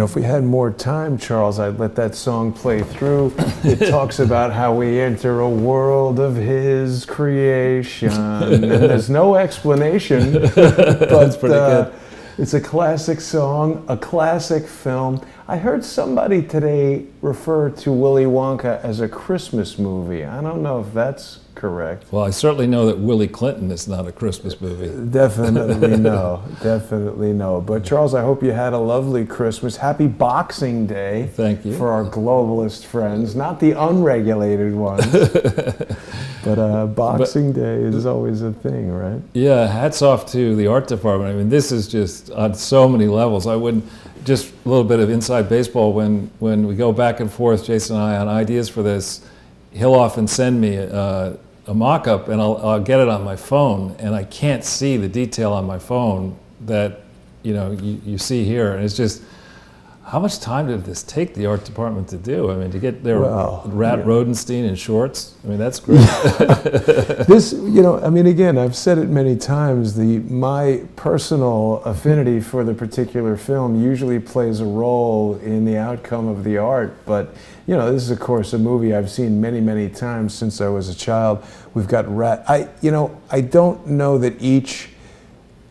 if we had more time, Charles, I'd let that song play through. It talks about how we enter a world of his creation. And there's no explanation, but That's pretty good. It's a classic song, a classic film. I heard somebody today refer to Willy Wonka as a Christmas movie. I don't know if that's correct. Well, I certainly know that Willie Clinton is not a Christmas movie. Definitely no. Definitely no. But Charles, I hope you had a lovely Christmas. Happy Boxing Day. Thank you. For our globalist friends, not the unregulated ones. But Boxing Day is always a thing, right? Yeah, hats off to the art department. I mean, this is just on so many levels. I wouldn't, just a little bit of inside baseball, when we go back and forth, Jason and I, on ideas for this, he'll often send me a mock-up, and I'll get it on my phone, and I can't see the detail on my phone that you see here, and it's just, how much time did this take the art department to do? I mean, to get their Rat Rodenstein in shorts, I mean, that's great. This, I mean, again, I've said it many times, my personal affinity for the particular film usually plays a role in the outcome of the art, but this is, of course, a movie I've seen many, many times since I was a child. We've got I don't know that each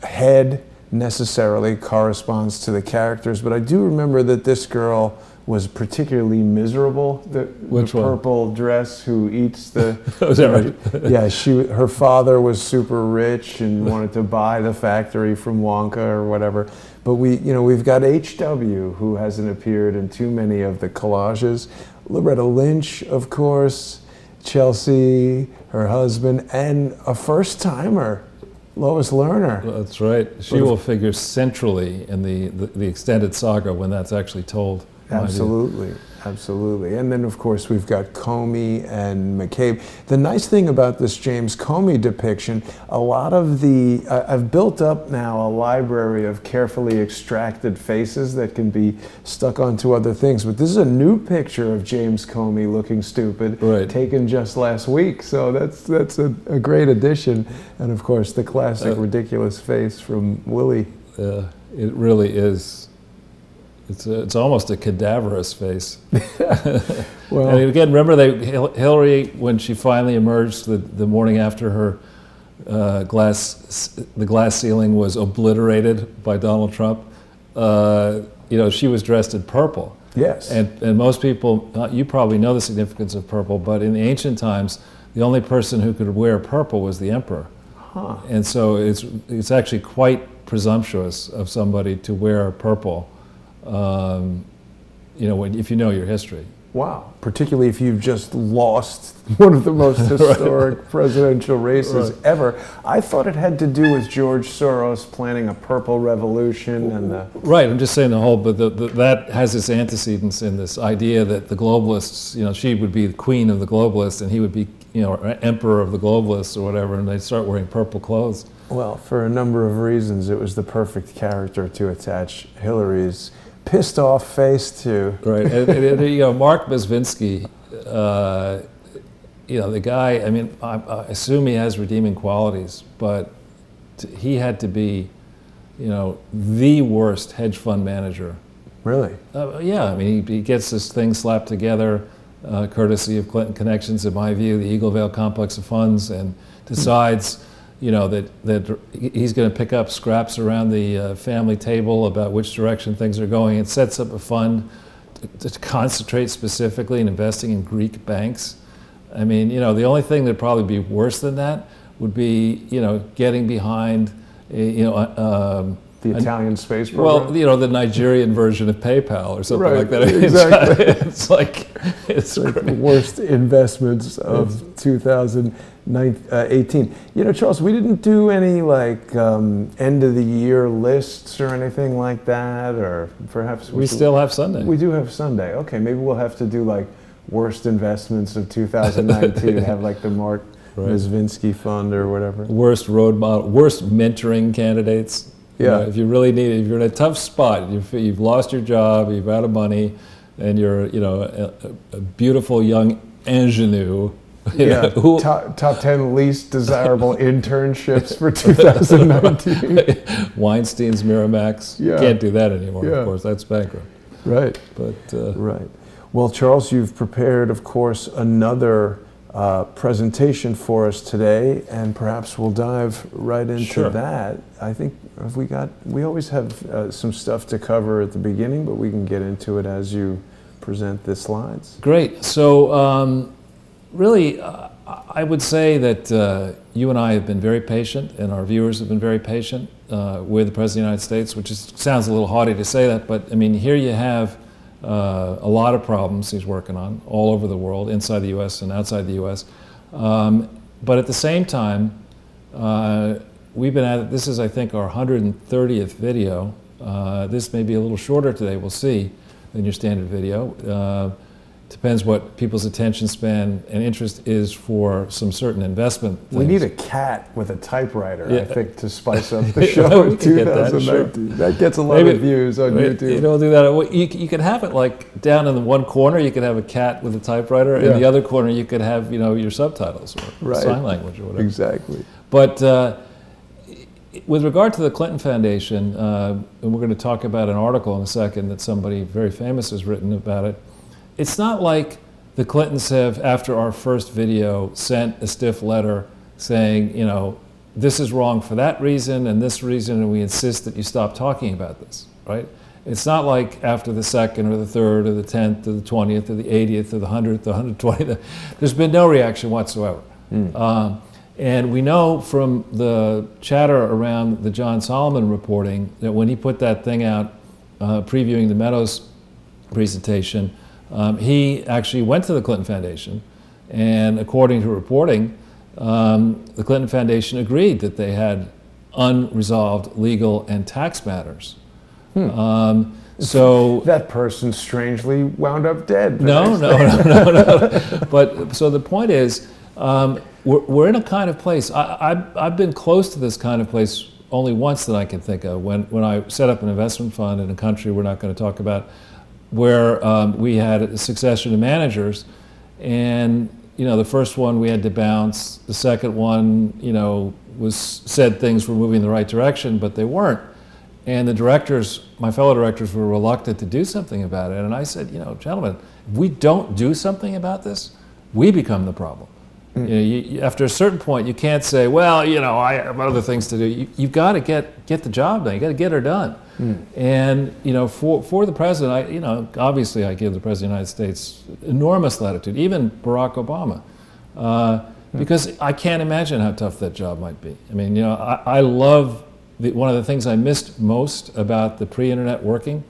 head necessarily corresponds to the characters, but I do remember that this girl was particularly miserable. The purple dress who eats the. Oh, is that right? Yeah, her father was super rich and wanted to buy the factory from Wonka or whatever. But we've got H.W. who hasn't appeared in too many of the collages. Loretta Lynch, of course, Chelsea, her husband, and a first-timer, Lois Lerner. That's right. She will figure centrally in the extended saga when that's actually told. Absolutely, absolutely. And then, of course, we've got Comey and McCabe. The nice thing about this James Comey depiction, a lot of I've built up now a library of carefully extracted faces that can be stuck onto other things. But this is a new picture of James Comey looking stupid, taken just last week. So that's a great addition. And, of course, the classic ridiculous face from Willy. It really is. It's almost a cadaverous face. Well, and again, remember Hillary, when she finally emerged the morning after her the glass ceiling was obliterated by Donald Trump. She was dressed in purple. Yes. And most people, you probably know the significance of purple, but in the ancient times, the only person who could wear purple was the emperor. Huh. And so it's actually quite presumptuous of somebody to wear purple. If you know your history. Wow, particularly if you've just lost one of the most historic presidential races ever. I thought it had to do with George Soros planning a purple revolution and Right, I'm just saying but that has its antecedents in this idea that the globalists, she would be the queen of the globalists and he would be, emperor of the globalists or whatever, and they'd start wearing purple clothes. Well, for a number of reasons, it was the perfect character to attach Hillary's pissed off face to. Right, and Mark Bezvinsky, the guy, I mean, I assume he has redeeming qualities, but he had to be, the worst hedge fund manager. Really? Yeah, I mean, he gets this thing slapped together, courtesy of Clinton Connections, in my view, the Eagle Vale Complex of Funds, and decides that he's going to pick up scraps around the family table about which direction things are going, and sets up a fund to concentrate specifically in investing in Greek banks. I mean, the only thing that'd probably be worse than that would be, getting behind, the Italian space program? Well, the Nigerian version of PayPal or something like that. Exactly. It's like the worst investments of 2018. Charles, we didn't do any end of the year lists or anything like that, or perhaps we still have Sunday. We do have Sunday. Okay, maybe we'll have to do worst investments of 2019. Have the Mark Bezvinsky Fund or whatever. Worst road model, worst mentoring candidates. Yeah. If you really need it, if you're in a tough spot, you've lost your job, you've out of money, and you're a beautiful young ingenue. Top 10 least desirable internships for 2019. Weinstein's Miramax. Can't do that anymore, of course. That's bankrupt. Right. But right. Well, Charles, you've prepared, of course, another presentation for us today, and perhaps we'll dive right into Sure. that. I think we always have some stuff to cover at the beginning, but we can get into it as you present the slides. Great. So really, I would say that you and I have been very patient, and our viewers have been very patient with the President of the United States, which sounds a little haughty to say that, but I mean, here you have a lot of problems he's working on all over the world, inside the U.S. and outside the U.S. But at the same time, we've been at it. This is, I think, our 130th video. This may be a little shorter today, we'll see, than your standard video. Depends what people's attention span and interest is for some certain investment things. We need a cat with a typewriter, Yeah. I think, to spice up the show in 2019. That gets a lot of views on YouTube. You don't do that. You could have it like down in the one corner, you could have a cat with a typewriter, and the other corner you could have, you know, your subtitles or sign language or whatever. Exactly. But with regard to the Clinton Foundation, and we're going to talk about an article in a second that somebody very famous has written about it. It's not like the Clintons have, after our first video, sent a stiff letter saying, you know, this is wrong for that reason and this reason, and we insist that you stop talking about this, right? It's not like after the 2nd or the 3rd or the 10th or the 20th or the 80th or the 100th, the 120th, there's been no reaction whatsoever. And we know from the chatter around the John Solomon reporting that when he put that thing out previewing the Meadows presentation, he actually went to the Clinton Foundation, and according to reporting, the Clinton Foundation agreed that they had unresolved legal and tax matters. So that person strangely wound up dead. No. But so the point is, we're in a kind of place. I've been close to this kind of place only once that I can think of. When I set up an investment fund in a country we're not going to talk about, where we had a succession of managers, and you know, the first one we had to bounce. The second one, you know, said things were moving in the right direction, but they weren't. And the directors, my fellow directors, were reluctant to do something about it. And I said, you know, gentlemen, if we don't do something about this, we become the problem. You know, after a certain point, you can't say, well, you know, I have other things to do. You've got to get the job done. You got to get her done. And you know, for the president, you know, obviously, I give the president of the United States enormous latitude, even Barack Obama, because I can't imagine how tough that job might be. I mean, you know, I love one of the things I missed most about the pre-internet working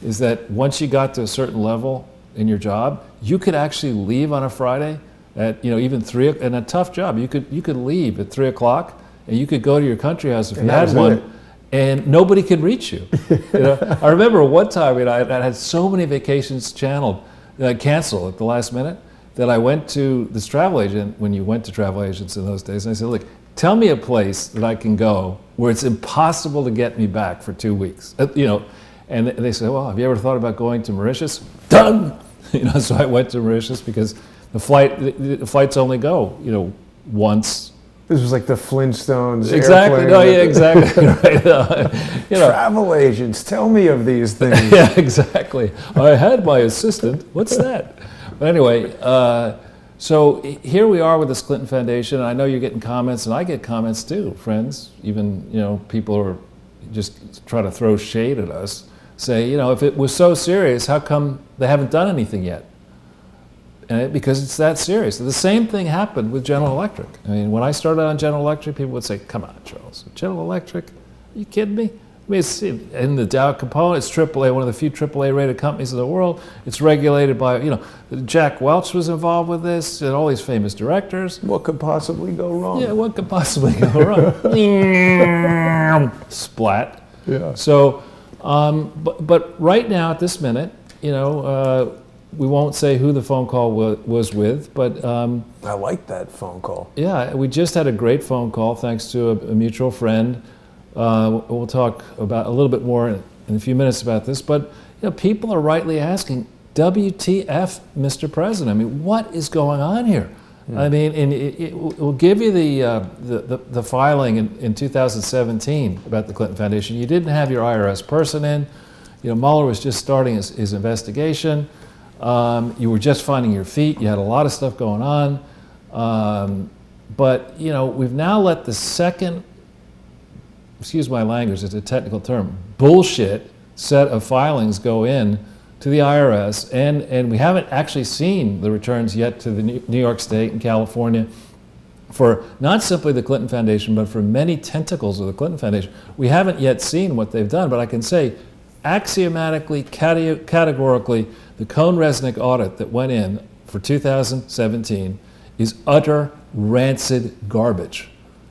is that once you got to a certain level in your job, you could actually leave on a Friday at, you know, even 3, and a tough job. You could leave at 3 o'clock, and you could go to your country house if you had one, and nobody could reach you. You know, I remember one time, you know, I had so many vacations canceled at the last minute that I went to this travel agent, when you went to travel agents in those days, and I said, look, tell me a place that I can go where it's impossible to get me back for 2 weeks. You know, and they said, well, have you ever thought about going to Mauritius? Done! You know, so I went to Mauritius because the flights only go, you know, once. This was like the Flintstones. Exactly. No, yeah, exactly. Right. You know. Travel agents, tell me of these things. Yeah, exactly. I had my assistant. What's that? But anyway, so here we are with this Clinton Foundation. I know you're getting comments, and I get comments too, friends. Even, you know, people who are just try to throw shade at us. Say, you know, if it was so serious, how come they haven't done anything yet? Because it's that serious. The same thing happened with General Electric. I mean, when I started on General Electric, people would say, come on, Charles, General Electric? Are you kidding me? I mean, it's in the Dow component, it's AAA, one of the few AAA rated companies in the world. It's regulated by, you know, Jack Welch was involved with this, and all these famous directors. What could possibly go wrong? Yeah, what could possibly go wrong? Splat. Yeah. So, but right now, at this minute, you know, we won't say who the phone call was with, but... I like that phone call. Yeah, we just had a great phone call thanks to a mutual friend. We'll talk about a little bit more in a few minutes about this, but you know, people are rightly asking, WTF, Mr. President? I mean, what is going on here? I mean, and it will give you the filing in 2017 about the Clinton Foundation. You didn't have your IRS person in. Mueller was just starting his investigation. You were just finding your feet. You had a lot of stuff going on. But, we've now let the second, excuse my language, it's a technical term, bullshit set of filings go in to the IRS, and we haven't actually seen the returns yet to the New York State and California for not simply the Clinton Foundation, but for many tentacles of the Clinton Foundation. We haven't yet seen what they've done, but I can say axiomatically, categorically, the Cohn-Resnick audit that went in for 2017 is utter rancid garbage.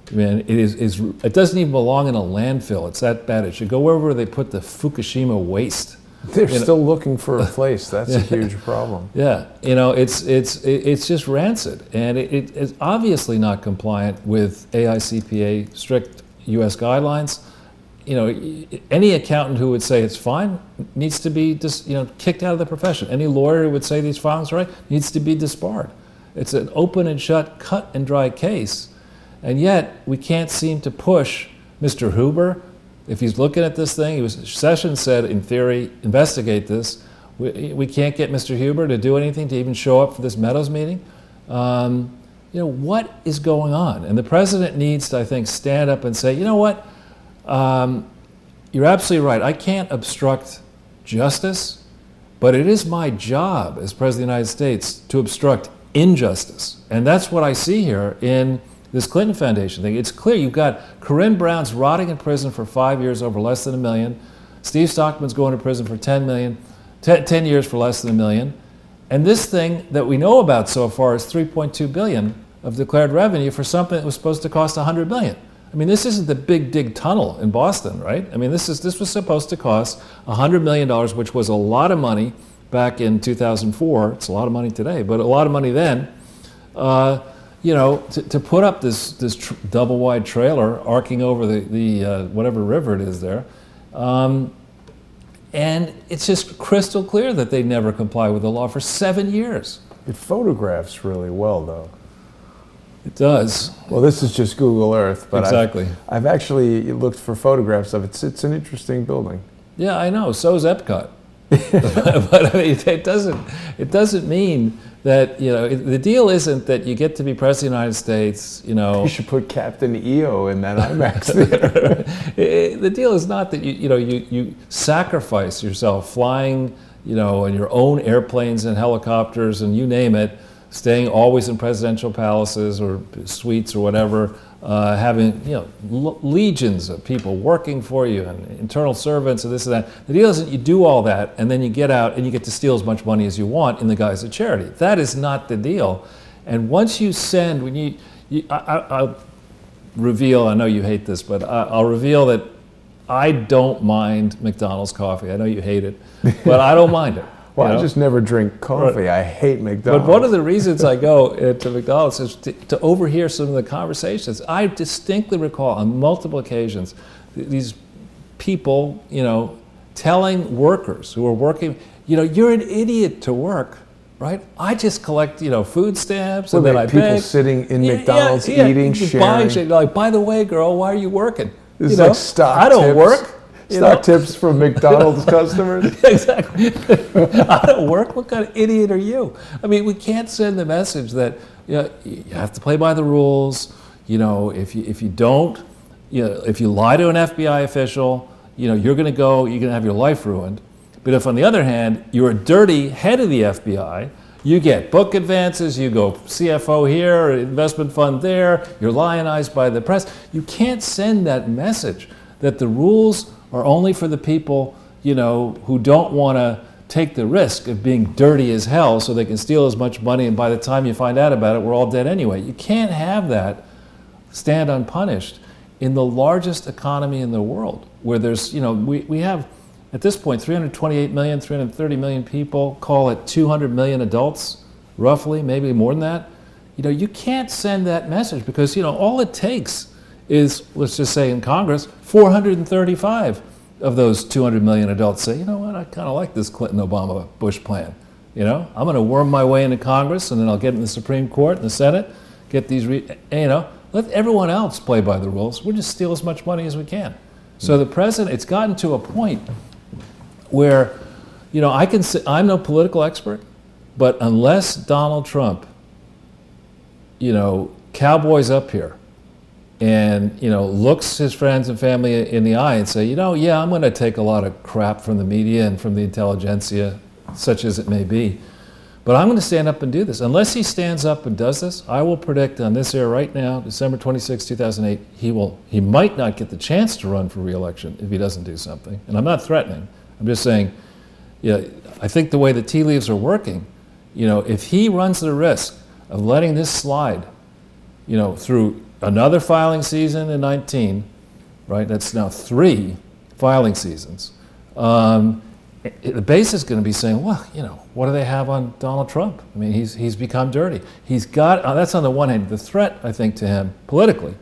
I mean, it doesn't even belong in a landfill. It's that bad. It should go wherever they put the Fukushima waste. They're still looking for a place. That's a huge problem. Yeah, it's just rancid, and it's obviously not compliant with AICPA strict U.S. guidelines. Any accountant who would say it's fine needs to be kicked out of the profession. Any lawyer who would say these filings are right needs to be disbarred. It's an open and shut, cut and dry case, and yet we can't seem to push Mr. Huber. If he's looking at this thing, Sessions said, in theory, investigate this. We can't get Mr. Huber to do anything, to even show up for this Meadows meeting. What is going on? And the president needs to, I think, stand up and say, you know what? You're absolutely right. I can't obstruct justice, but it is my job as President of the United States to obstruct injustice. And that's what I see here in this Clinton Foundation thing. It's clear you've got Corinne Brown's rotting in prison for 5 years over less than $1 million. Steve Stockman's going to prison for 10 years for less than $1 million. And this thing that we know about so far is $3.2 billion of declared revenue for something that was supposed to cost $100 million. I mean, this isn't the Big Dig Tunnel in Boston, right? I mean, this was supposed to cost $100 million, which was a lot of money back in 2004. It's a lot of money today, but a lot of money then. To put up this double-wide trailer arcing over the whatever river it is there. And it's just crystal clear that they never comply with the law for 7 years. It photographs really well, though. It does. Well, this is just Google Earth, but exactly. I've actually looked for photographs of it. It's an interesting building. Yeah, I know. So is Epcot. But I mean, it doesn't mean that, the deal isn't that you get to be president of the United States, You should put Captain EO in that IMAX theater. The deal is not that you sacrifice yourself flying, in your own airplanes and helicopters and you name it, staying always in presidential palaces or suites or whatever, having legions of people working for you and internal servants and this and that. The deal isn't you do all that and then you get out and you get to steal as much money as you want in the guise of charity. That is not the deal. And once you send, I'll reveal, I know you hate this, but I'll reveal that I don't mind McDonald's coffee. I know you hate it, but I don't mind it. Well, I just never drink coffee. Right. I hate McDonald's. But one of the reasons I go to McDonald's is to overhear some of the conversations. I distinctly recall on multiple occasions these people, telling workers who are working, you're an idiot to work, right? I just collect, food stamps and then I people beg. Sitting in McDonald's eating, sharing. Like, by the way, girl, why are you working? It's like stock I don't tips. Work. Stock tips from McDonald's customers? Exactly. I don't work. What kind of idiot are you? I mean, we can't send the message that you have to play by the rules. If you don't, if you lie to an FBI official, you're going to have your life ruined. But if, on the other hand, you're a dirty head of the FBI, you get book advances, you go CFO here, investment fund there, you're lionized by the press. You can't send that message that the rules are only for the people, who don't want to take the risk of being dirty as hell so they can steal as much money, and by the time you find out about it, we're all dead anyway. You can't have that stand unpunished in the largest economy in the world, where there's, we have, at this point, 328 million, 330 million people, call it 200 million adults, roughly, maybe more than that. You can't send that message because, all it takes is, let's just say in Congress, 435 of those 200 million adults say, you know what, I kind of like this Clinton, Obama, Bush plan. I'm going to worm my way into Congress and then I'll get in the Supreme Court and the Senate, get these, let everyone else play by the rules. We'll just steal as much money as we can. So the president, it's gotten to a point where, you know, I'm no political expert, but unless Donald Trump, you know, cowboys up here and, you know, looks his friends and family in the eye and say, you know, yeah, I'm going to take a lot of crap from the media and from the intelligentsia, such as it may be, but I'm going to stand up and do this. Unless he stands up and does this, I will predict on this air right now, December 26, 2008, he might not get the chance to run for re-election if he doesn't do something. And I'm not threatening. I'm just saying, yeah, I think the way the tea leaves are working, you know, if he runs the risk of letting this slide, you know, through another filing season in 19, right? That's now 3 filing seasons. The base is going to be saying, well, you know, what do they have on Donald Trump? I mean, he's become dirty. He's got, that's on the one hand. The threat, I think, to him politically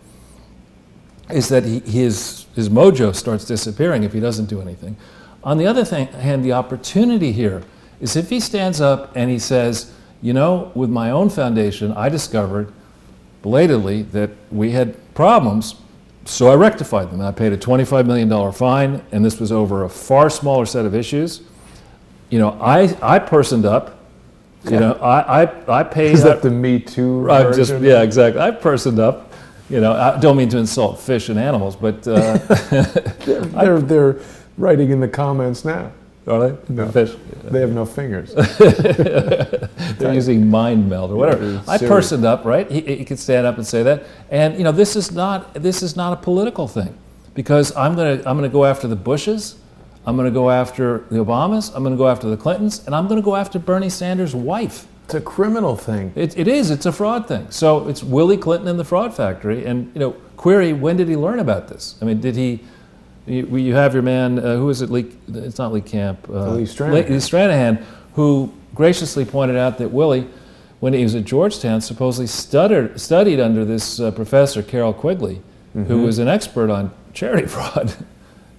is that his mojo starts disappearing if he doesn't do anything. On the other hand, the opportunity here is if he stands up and he says, you know, with my own foundation, I discovered belatedly that we had problems, so I rectified them. I paid a $25 million fine, and this was over a far smaller set of issues. You know, I personed up. You know, I paid. Is that the Me Too version? Yeah, exactly. I personed up. You know, I don't mean to insult fish and animals, but they're writing in the comments now. Are they? No, fish. They have no fingers. They're using mind meld or whatever. I personed up, right? He could stand up and say that, and you know, this is not a political thing, because I'm gonna go after the Bushes, I'm gonna go after the Obamas, I'm gonna go after the Clintons, and I'm gonna go after Bernie Sanders' wife. It's a criminal thing. It is. It's a fraud thing. So it's Willy Clinton and the fraud factory. And you know, query: when did he learn about this? I mean, did he? You have your man, who is it? It's not Lee Camp. Lee Stranahan. Lee Stranahan, who graciously pointed out that Willy, when he was at Georgetown, supposedly studied under this professor, Carol Quigley, who was an expert on charity fraud,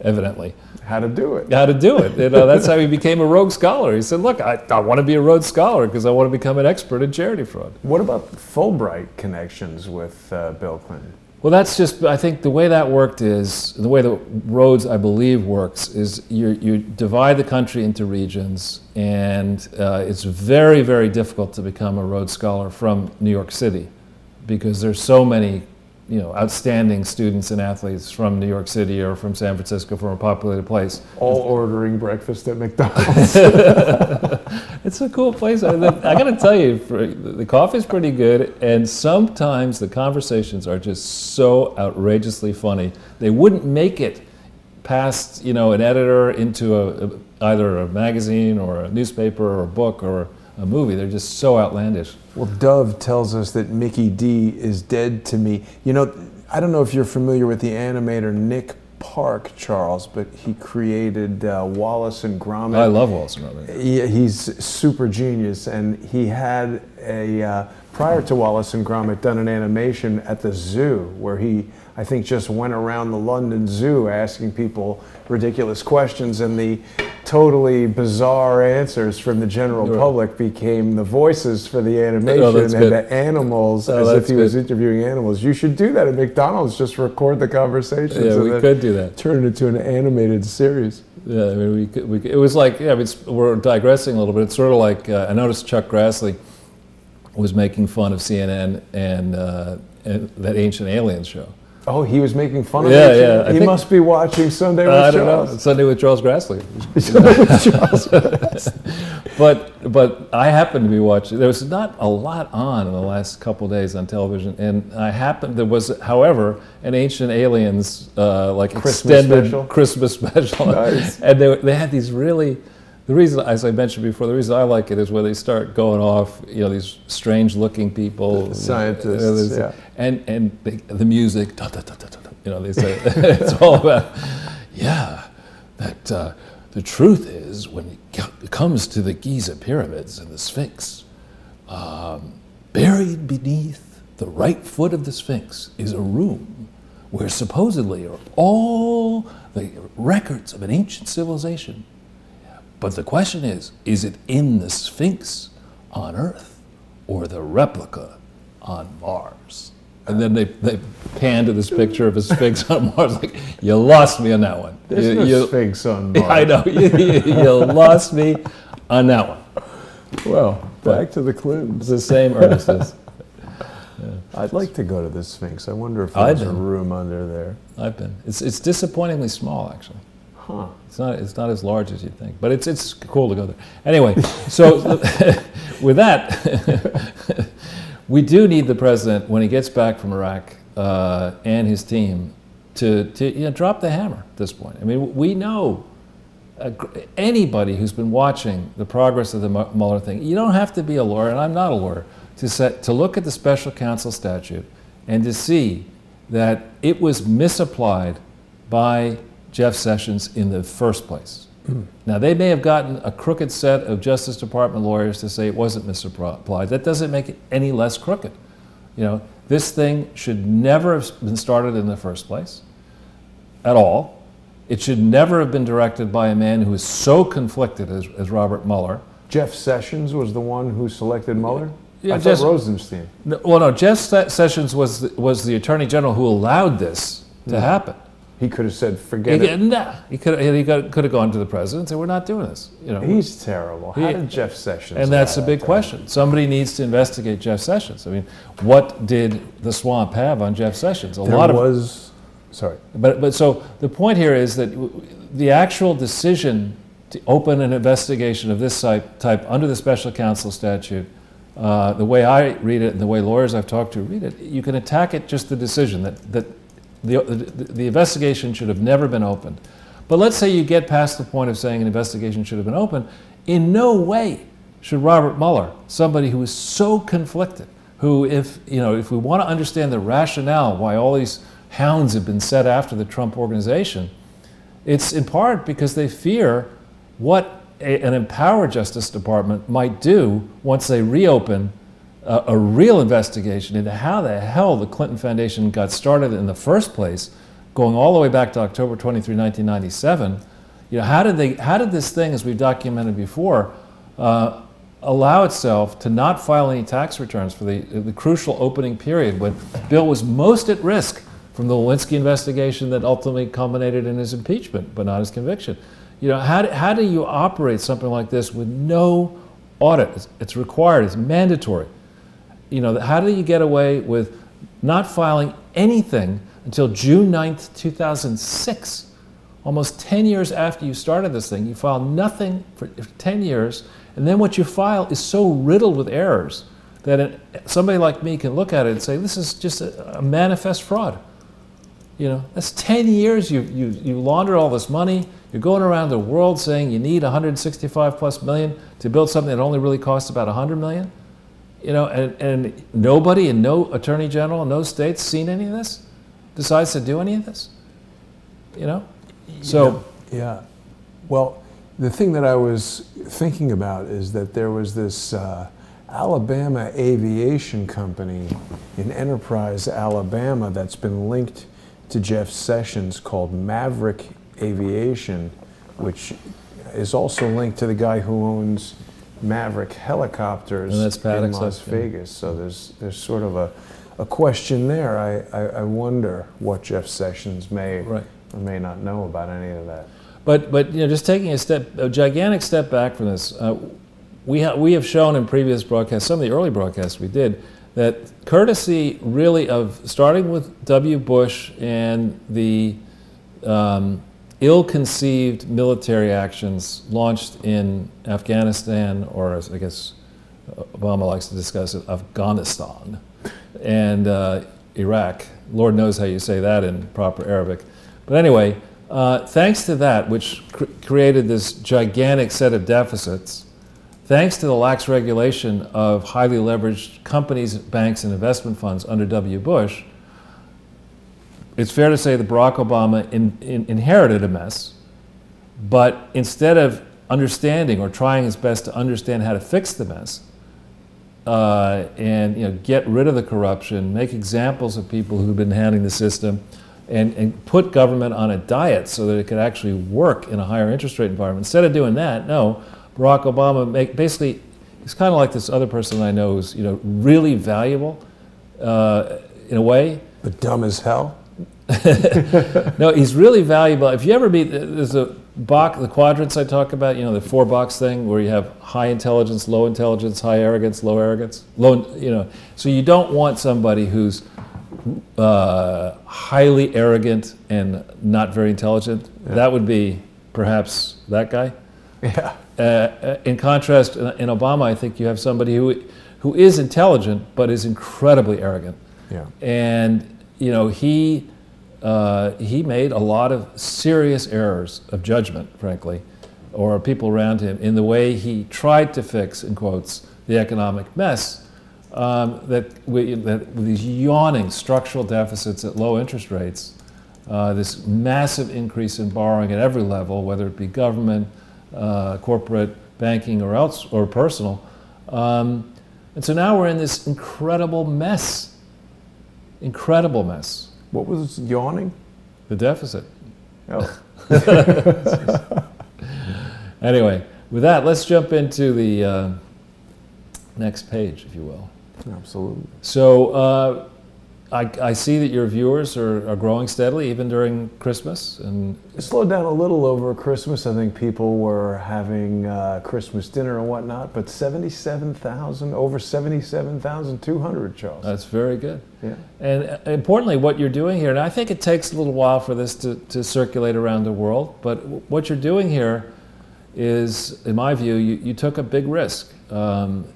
evidently. How to do it. How to do it. You know, that's how he became a Rhodes Scholar. He said, look, I want to be a Rhodes Scholar because I want to become an expert in charity fraud. What about Fulbright connections with Bill Clinton? Well, that's just, I think the way that worked is, the way that Rhodes, I believe, works is you divide the country into regions, and it's very, very difficult to become a Rhodes Scholar from New York City because there's so many, you know, outstanding students and athletes from New York City or from San Francisco, from a populated place. All ordering breakfast at McDonald's. It's a cool place. I got to tell you, the coffee's pretty good, and sometimes the conversations are just so outrageously funny. They wouldn't make it past, you know, an editor into either a magazine or a newspaper or a book or a movie. They're just so outlandish. Well, Dove tells us that Mickey D is dead to me. You know, I don't know if you're familiar with the animator Nick Park, Charles, but he created Wallace and Gromit. I love Wallace and Gromit. He's super genius, and he had prior to Wallace and Gromit, done an animation at the zoo where he, I think, just went around the London Zoo asking people ridiculous questions, and the totally bizarre answers from the general public became the voices for the animation and the animals, as if he was interviewing animals. You should do that at McDonald's, just record the conversations. Yeah, we could do that. Turn it into an animated series. Yeah, I mean, it was like, yeah, we're digressing a little bit. It's sort of like, I noticed Chuck Grassley was making fun of CNN and that Ancient Aliens show. Oh, he was making fun of it? Yeah, yeah. He must be watching Sunday with Charles. I don't know. Sunday with Charles Grassley. But I happened to be watching. There was not a lot on in the last couple of days on television, and there was, however, an Ancient Aliens like extended Christmas special. Nice. And they had these really. The reason, as I mentioned before, the reason I like it is when they start going off, you know, these strange-looking people, scientists, yeah, and the music, da, da, da, da, da, you know, they say it's all about, yeah, that the truth is when it comes to the Giza pyramids and the Sphinx, buried beneath the right foot of the Sphinx is a room where supposedly are all the records of an ancient civilization. But the question is it in the Sphinx on Earth or the replica on Mars? And then they pan to this picture of a Sphinx on Mars. Like, you lost me on that one. There's no Sphinx on Mars. I know. You lost me on that one. Well, back to the Clintons. It's the same earnestness. Yeah. I'd like to go to the Sphinx. I wonder if there's a room under there. I've been. It's disappointingly small, actually. Huh. It's not as large as you think, but it's cool to go there. Anyway, so with that, we do need the president when he gets back from Iraq and his team to drop the hammer at this point. I mean, we know anybody who's been watching the progress of the Mueller thing. You don't have to be a lawyer, and I'm not a lawyer, to look at the special counsel statute and to see that it was misapplied by Jeff Sessions in the first place. Now, they may have gotten a crooked set of Justice Department lawyers to say it wasn't misapplied. That doesn't make it any less crooked. This thing should never have been started in the first place, at all. It should never have been directed by a man who is so conflicted as Robert Mueller. Jeff Sessions was the one who selected Mueller? Yeah, I thought Rosenstein. No, Jeff Sessions was the Attorney General who allowed this to happen. He could have said, forget it. Nah, he could have gone to the president and said, we're not doing this. He's terrible. How did Jeff Sessions? And that's a big question. Somebody needs to investigate Jeff Sessions. I mean, what did the swamp have on Jeff Sessions? Sorry. But so the point here is that the actual decision to open an investigation of this type under the special counsel statute, the way I read it and the way lawyers I've talked to read it, you can attack it just the decision that the investigation should have never been opened. But let's say you get past the point of saying an investigation should have been opened. In no way should Robert Mueller, somebody who is so conflicted, who if we want to understand the rationale why all these hounds have been set after the Trump organization, it's in part because they fear what an empowered Justice Department might do once they reopen a real investigation into how the hell the Clinton Foundation got started in the first place, going all the way back to October 23, 1997. How did this thing, as we've documented before, allow itself to not file any tax returns for the crucial opening period when Bill was most at risk from the Lewinsky investigation that ultimately culminated in his impeachment, but not his conviction? How do you operate something like this with no audit? It's required, it's mandatory. How do you get away with not filing anything until June 9th, 2006? Almost 10 years after you started this thing, you file nothing for 10 years, and then what you file is so riddled with errors that somebody like me can look at it and say, this is just a manifest fraud. That's 10 years you laundered all this money. You're going around the world saying you need 165 plus million to build something that only really costs about 100 million. And nobody and no attorney general in no states seen any of this, decides to do any of this. So yeah. Well, the thing that I was thinking about is that there was this Alabama aviation company in Enterprise, Alabama, that's been linked to Jeff Sessions called Maverick Aviation, which is also linked to the guy who owns Maverick helicopters in Las Vegas. So there's sort of a question there. I wonder what Jeff Sessions may or may not know about any of that. But just taking a gigantic step back from this, we have shown in previous broadcasts, some of the early broadcasts we did, that courtesy really of starting with W. Bush and the ill-conceived military actions launched in Afghanistan, or as I guess Obama likes to discuss it, Afghanistan, and Iraq. Lord knows how you say that in proper Arabic. But anyway, thanks to that, which created this gigantic set of deficits, thanks to the lax regulation of highly leveraged companies, banks, and investment funds under W. Bush, it's fair to say that Barack Obama inherited a mess, but instead of understanding or trying his best to understand how to fix the mess, and get rid of the corruption, make examples of people who've been handling the system, and put government on a diet so that it could actually work in a higher interest rate environment. Instead of doing that, no, Barack Obama basically, he's kind of like this other person I know who's really valuable. in a way. But dumb as hell? No, he's really valuable. If you ever meet, there's the quadrants I talk about, you know, the 4-box thing where you have high intelligence, low intelligence, high arrogance, low arrogance. So you don't want somebody who's highly arrogant and not very intelligent. Yeah. That would be perhaps that guy. Yeah. In contrast, in Obama, I think you have somebody who is intelligent but is incredibly arrogant. Yeah. And you know, he made a lot of serious errors of judgment, frankly, or people around him in the way he tried to fix, in quotes, the economic mess that with these yawning structural deficits at low interest rates, this massive increase in borrowing at every level, whether it be government, corporate, banking, or personal. And so now we're in this incredible mess. Incredible mess. What was yawning? The deficit. Oh. Anyway, with that, let's jump into the next page, if you will. Absolutely. So I see that your viewers are growing steadily, even during Christmas. And it slowed down a little over Christmas. I think people were having Christmas dinner and whatnot, but 77,000, over 77,200, Charles. That's very good. Yeah. And importantly, what you're doing here, and I think it takes a little while for this to circulate around the world, but what you're doing here is, in my view, you took a big risk. Nightly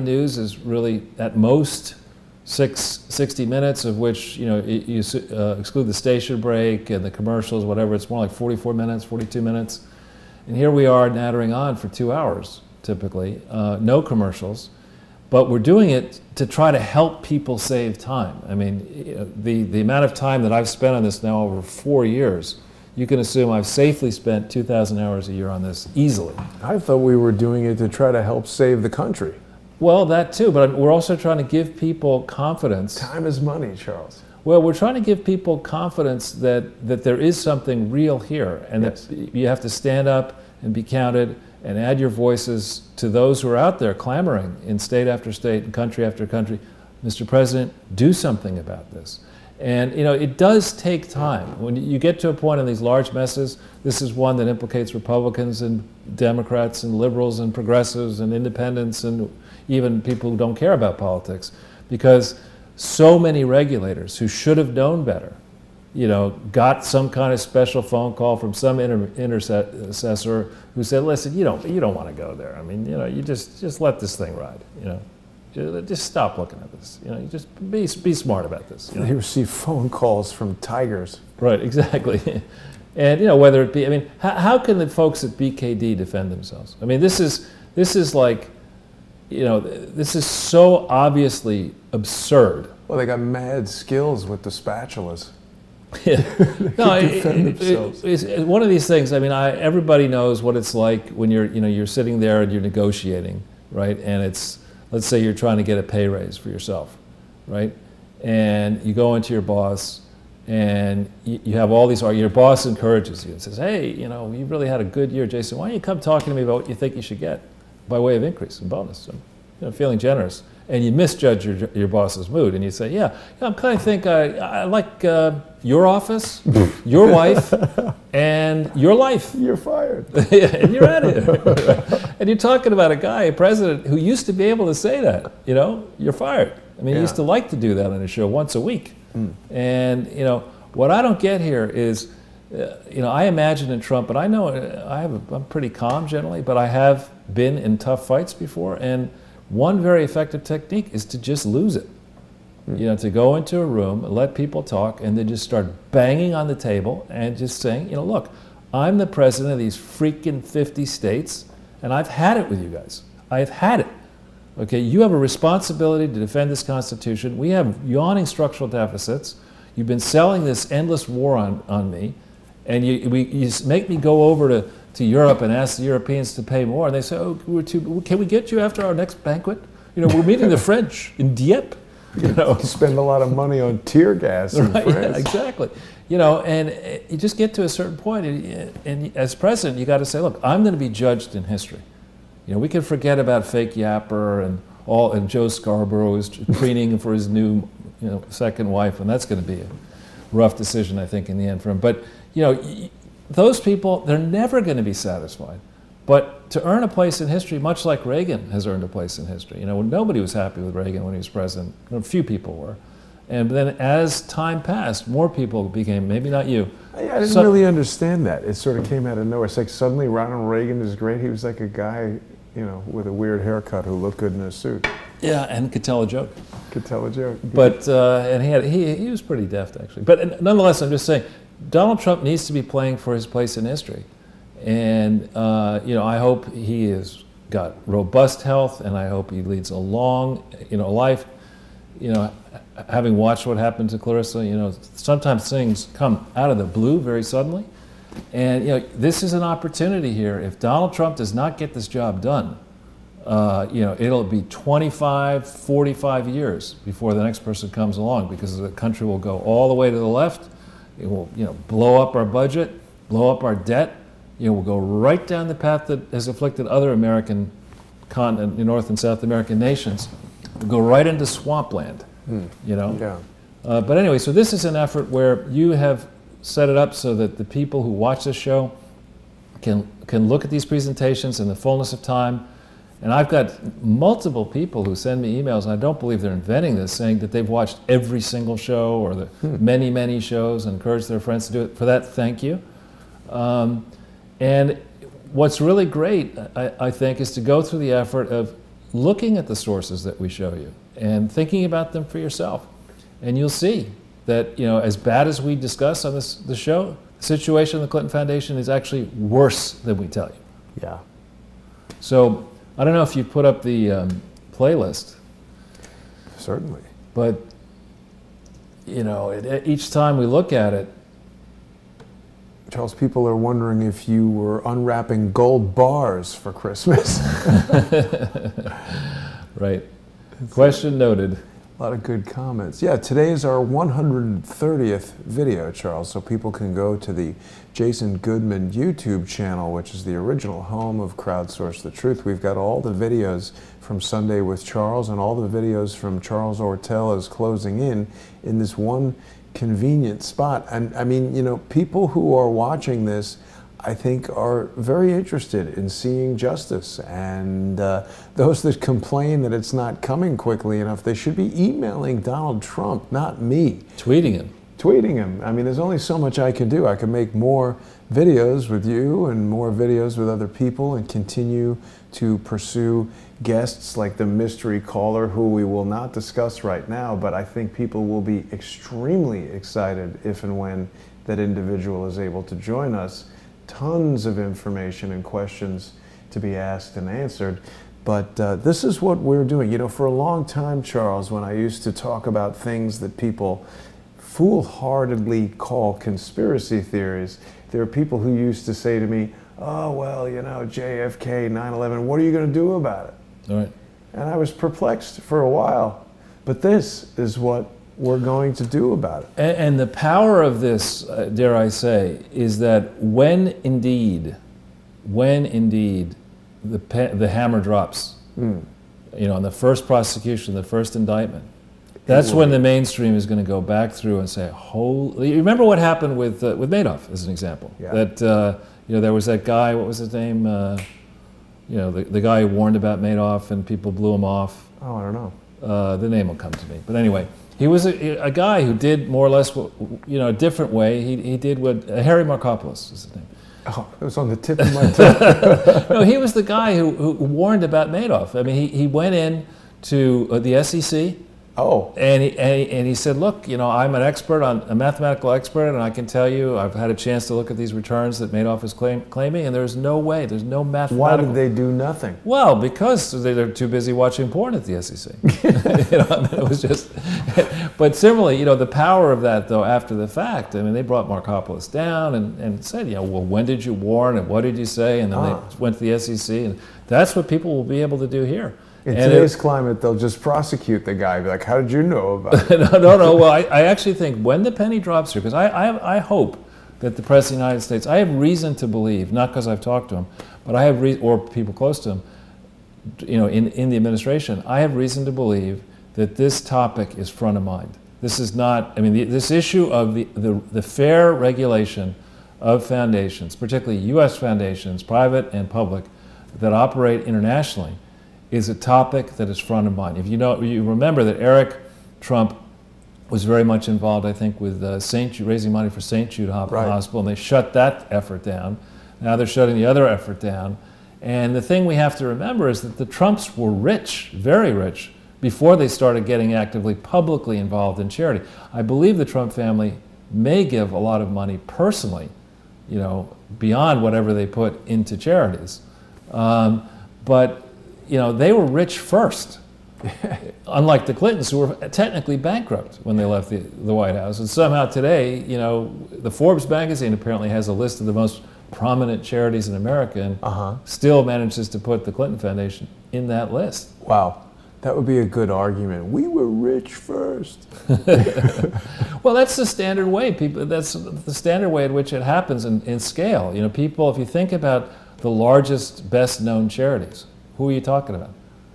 news is really at most 60 minutes, of which you exclude the station break and the commercials, whatever. It's more like 44 minutes, 42 minutes. And here we are nattering on for 2 hours, typically. No commercials. But we're doing it to try to help people save time. I mean, the amount of time that I've spent on this now over 4 years, you can assume I've safely spent 2,000 hours a year on this easily. I thought we were doing it to try to help save the country. Well, that too, but we're also trying to give people confidence. Time is money, Charles. Well, we're trying to give people confidence that there is something real here, and yes. that you have to stand up and be counted and add your voices to those who are out there clamoring in state after state and country after country. Mr. President, do something about this. And it does take time. When you get to a point in these large messes, this is one that implicates Republicans and Democrats and liberals and progressives and independents and even people who don't care about politics, because so many regulators who should have known better, got some kind of special phone call from some intercessor who said, "Listen, you don't want to go there. I mean, you just let this thing ride. Just stop looking at this. You just be smart about this." They receive phone calls from tigers. Right, exactly. And whether it be, how can the folks at BKD defend themselves? I mean, this is like, this is so obviously absurd. Well, they got mad skills with the spatulas. Yeah. No, defend themselves. It's one of these things. Everybody knows what it's like when you're sitting there and you're negotiating, right? And let's say you're trying to get a pay raise for yourself, right? And you go into your boss, and you have all these. Your boss encourages you and says, "Hey, you've really had a good year, Jason. Why don't you come talk to me about what you think you should get by way of increase and bonus?" And, feeling generous. And you misjudge your boss's mood, and you say, "Yeah, I'm kind of think I like your office, your wife, and your life. You're fired." And you're out of here. And you're talking about a guy, a president, who used to be able to say that. You're fired. He used to like to do that on his show once a week. And what I don't get here is, I imagine in Trump, and I know I'm pretty calm generally, but I have been in tough fights before, and one very effective technique is to just lose it. To go into a room, let people talk, and then just start banging on the table and just saying, look, I'm the president of these freaking 50 states, and I've had it with you guys. I've had it. Okay, you have a responsibility to defend this Constitution. We have yawning structural deficits. You've been selling this endless war on me, and you make me go over to Europe and ask the Europeans to pay more, and they say, "Oh, can we get you after our next banquet? We're meeting the French in Dieppe." You spend a lot of money on tear gas in right, France. Yeah, exactly. And you just get to a certain point, and as president, you got to say, "Look, I'm going to be judged in history." We can forget about fake Yapper and and Joe Scarborough is preening for his new, second wife, and that's going to be a rough decision, I think, in the end for him. But those people, they're never going to be satisfied. But to earn a place in history, much like Reagan has earned a place in history, nobody was happy with Reagan when he was president. A few people were. And then as time passed, more people became, maybe not you. I didn't really understand that. It sort of came out of nowhere. It's like suddenly Ronald Reagan is great. He was like a guy, with a weird haircut who looked good in a suit. Yeah, and could tell a joke. Could tell a joke. But, and he was pretty deft, actually. But nonetheless, I'm just saying, Donald Trump needs to be playing for his place in history. And, I hope he has got robust health, and I hope he leads a long, life. Having watched what happened to Clarissa, sometimes things come out of the blue very suddenly. And, this is an opportunity here. If Donald Trump does not get this job done, it'll be 25, 45 years before the next person comes along, because the country will go all the way to the left. It will, blow up our budget, blow up our debt. We'll go right down the path that has afflicted other American continent, North and South American nations. We'll go right into swampland, Yeah. But anyway, so this is an effort where you have set it up so that the people who watch this show can look at these presentations in the fullness of time. And I've got multiple people who send me emails, and I don't believe they're inventing this, saying that they've watched every single show or the many, many shows and encourage their friends to do it. For that, thank you. And what's really great, I think, is to go through the effort of looking at the sources that we show you and thinking about them for yourself. And you'll see that, as bad as we discuss on the show, the situation in the Clinton Foundation is actually worse than we tell you. Yeah. So I don't know if you put up the playlist. Certainly. But, each time we look at it, Charles, people are wondering if you were unwrapping gold bars for Christmas. Right. Question noted. A lot of good comments. Yeah, today is our 130th video, Charles, so people can go to the Jason Goodman YouTube channel, which is the original home of Crowdsource the Truth. We've got all the videos from Sunday with Charles and all the videos from Charles Ortel as closing in this one convenient spot. And I mean, people who are watching this, I think, are very interested in seeing justice. And those that complain that it's not coming quickly enough, they should be emailing Donald Trump, not me. Tweeting him. Tweeting him. I mean, there's only so much I can do. I can make more videos with you and more videos with other people and continue to pursue guests like the mystery caller, who we will not discuss right now, but I think people will be extremely excited if and when that individual is able to join us. Tons of information and questions to be asked and answered. But this is what we're doing. For a long time, Charles, when I used to talk about things that people foolhardily call conspiracy theories, there are people who used to say to me, oh, well, JFK, 9/11, what are you going to do about it? All right. And I was perplexed for a while. But this is what we're going to do about it. And the power of this, dare I say, is that when indeed the hammer drops, in the first prosecution, the first indictment, that's when the mainstream is going to go back through and say, "Holy!" You remember what happened with Madoff, as an example? Yeah. That there was that guy. What was his name? The guy who warned about Madoff and people blew him off. Oh, I don't know. The name will come to me. But anyway, he was a guy who did more or less, a different way. He did what Harry Markopolos is his name. Oh, it was on the tip of my tongue. No, he was the guy who warned about Madoff. I mean, he went in to the SEC. Oh. And he said, look, I'm a mathematical expert, and I can tell you I've had a chance to look at these returns that Madoff is claiming, and there's no way, there's no mathematical... Why did they do nothing? Well, because they're too busy watching porn at the SEC. It was just... But similarly, the power of that, though, after the fact, they brought Markopolos down and said, well, when did you warn, and what did you say? And then they went to the SEC, and that's what people will be able to do here. In today's climate, they'll just prosecute the guy. Be like, how did you know about it? No. Well, I actually think when the penny drops here, because I hope that the President of the United States, I have reason to believe, not because I've talked to him, but I have or people close to him, in the administration, I have reason to believe that this topic is front of mind. This is not, I mean, this issue of the fair regulation of foundations, particularly U.S. foundations, private and public, that operate internationally, is a topic that is front of mind. If you remember that Eric Trump was very much involved, I think, with raising money for St. Jude Hospital, and they shut that effort down. Now they're shutting the other effort down. And the thing we have to remember is that the Trumps were rich, very rich, before they started getting actively publicly involved in charity. I believe the Trump family may give a lot of money personally, beyond whatever they put into charities. But they were rich first, unlike the Clintons, who were technically bankrupt when they left the White House. And somehow today, the Forbes magazine apparently has a list of the most prominent charities in America, and still manages to put the Clinton Foundation in that list. Wow. That would be a good argument. We were rich first. Well, that's the standard way. That's the standard way in which it happens in scale. People, if you think about the largest, best-known charities, who are you talking about?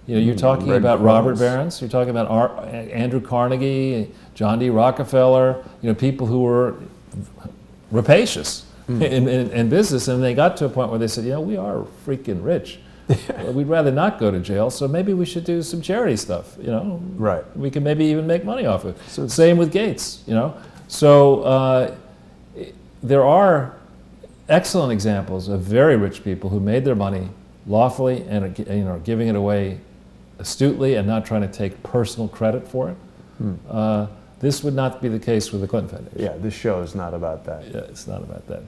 You're talking about Robert Barron's. You're talking about Andrew Carnegie, John D. Rockefeller. People who were rapacious in business, and they got to a point where they said, we are freaking rich. We'd rather not go to jail, so maybe we should do some charity stuff, Right. We can maybe even make money off it. So same with Gates, So there are excellent examples of very rich people who made their money lawfully and are giving it away astutely and not trying to take personal credit for it. This would not be the case with the Clinton Foundation. Yeah, this show is not about that. Yeah, it's not about that.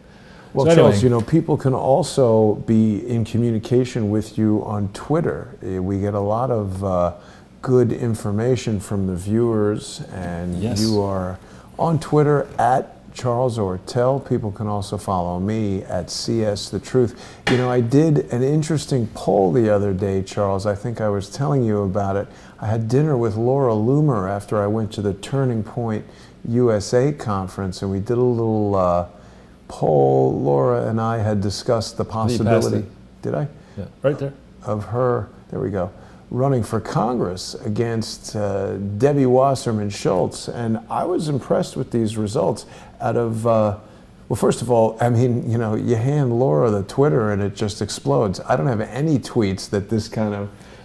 Well, so Charles, anyway, people can also be in communication with you on Twitter. We get a lot of good information from the viewers, and yes. You are on Twitter at Charles Ortel. People can also follow me at CS The Truth. I did an interesting poll the other day, Charles. I think I was telling you about it. I had dinner with Laura Loomer after I went to the Turning Point USA conference, and we did a little poll. Laura and I had discussed the possibility. Did I? Yeah, right there. Of her, there we go, running for Congress against Debbie Wasserman Schultz. And I was impressed with these results out of, well, first of all, you hand Laura the Twitter and it just explodes. I don't have any tweets that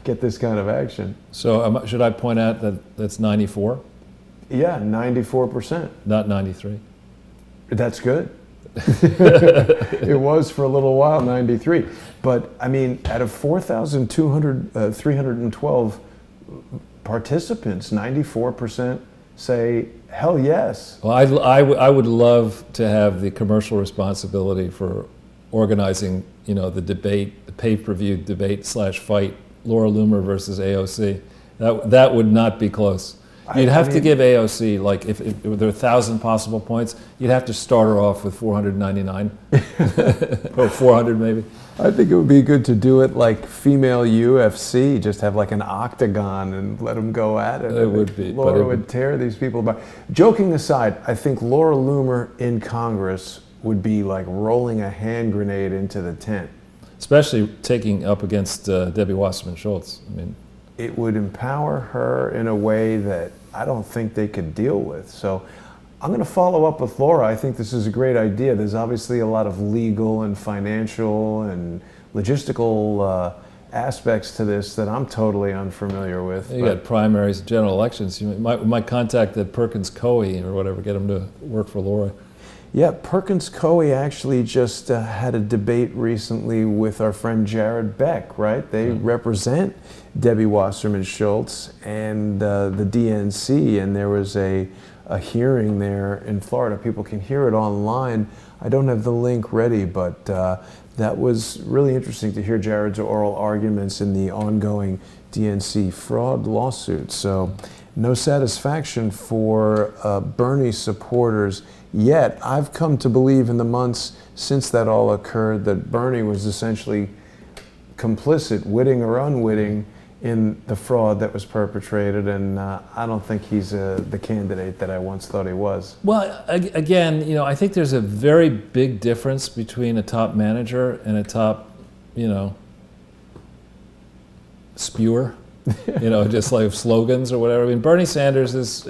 get this kind of action. So should I point out that that's 94? Yeah, 94%. Not 93. That's good. It was for a little while 93, but out of 312 participants, 94% say hell yes. Well, I would love to have the commercial responsibility for organizing, the debate, the pay-per-view debate / fight, Laura Loomer versus AOC. That would not be close. You'd have to give AOC, like, if there were 1,000 possible points, you'd have to start her off with 499, or 400 maybe. I think it would be good to do it like female UFC, just have like an octagon and let them go at it. It would be. Laura would tear these people apart. Joking aside, I think Laura Loomer in Congress would be like rolling a hand grenade into the tent. Especially taking up against Debbie Wasserman Schultz. It would empower her in a way that I don't think they could deal with. So I'm going to follow up with Laura. I think this is a great idea. There's obviously a lot of legal and financial and logistical aspects to this that I'm totally unfamiliar with. You got primaries, general elections. You might contact that Perkins Coie or whatever, get him to work for Laura. Yeah, Perkins Coie actually just had a debate recently with our friend Jared Beck, right? They represent Debbie Wasserman Schultz and the DNC, and there was a hearing there in Florida. People can hear it online. I don't have the link ready, but that was really interesting to hear Jared's oral arguments in the ongoing DNC fraud lawsuit. So no satisfaction for Bernie supporters yet. I've come to believe in the months since that all occurred that Bernie was essentially complicit, witting or unwitting, in the fraud that was perpetrated, and I don't think he's the candidate that I once thought he was. Well, again, I think there's a very big difference between a top manager and a top, spewer, just like slogans or whatever. I mean, Bernie Sanders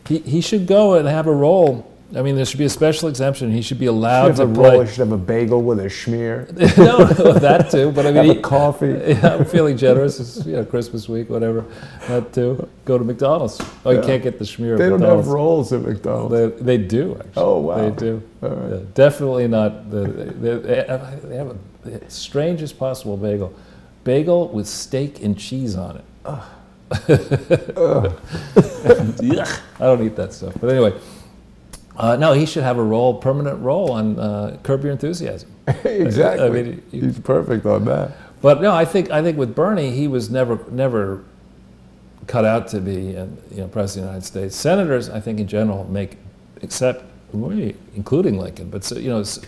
he should go and have a role. I mean, there should be a special exemption. He should be allowed to play. Should have a bagel with a schmear. No, that too. But I mean, have a coffee. Yeah, I'm feeling generous. It's Christmas week, whatever. That too. Go to McDonald's. Oh, you can't get the schmear. They at don't McDonald's. have rolls at McDonald's. They do actually. Oh wow. They do. All right. Yeah, definitely not. They have the strangest possible bagel. Bagel with steak and cheese on it. Yuck. I don't eat that stuff. But anyway. No, he should have a permanent role on Curb Your Enthusiasm. Exactly. I mean, he's perfect on that. But no, I think with Bernie, he was never cut out to be president of the United States. Senators, I think in general, including Lincoln, but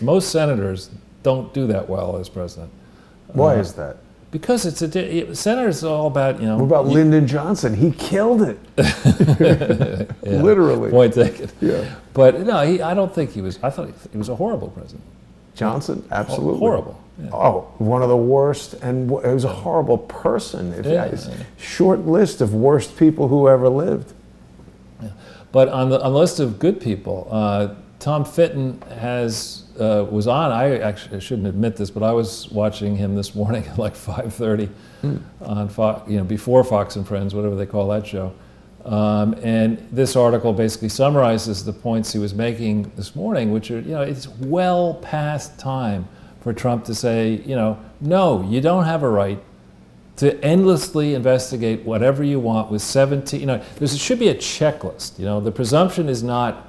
most senators don't do that well as president. Why is that? Because senators are all about What about Lyndon Johnson? He killed it. Yeah, literally. Point taken. Yeah. But no, I don't think he was. I thought he was a horrible president. Johnson, absolutely horrible. Yeah. Oh, one of the worst, and he was a horrible person. Short list of worst people who ever lived. Yeah. But on the list of good people, Tom Fitton was on. I shouldn't admit this, but I was watching him this morning at like 5:30 on Fox, before Fox and Friends, whatever they call that show. And this article basically summarizes the points he was making this morning, which are, it's well past time for Trump to say, no, you don't have a right to endlessly investigate whatever you want with 17. There should be a checklist. The presumption is not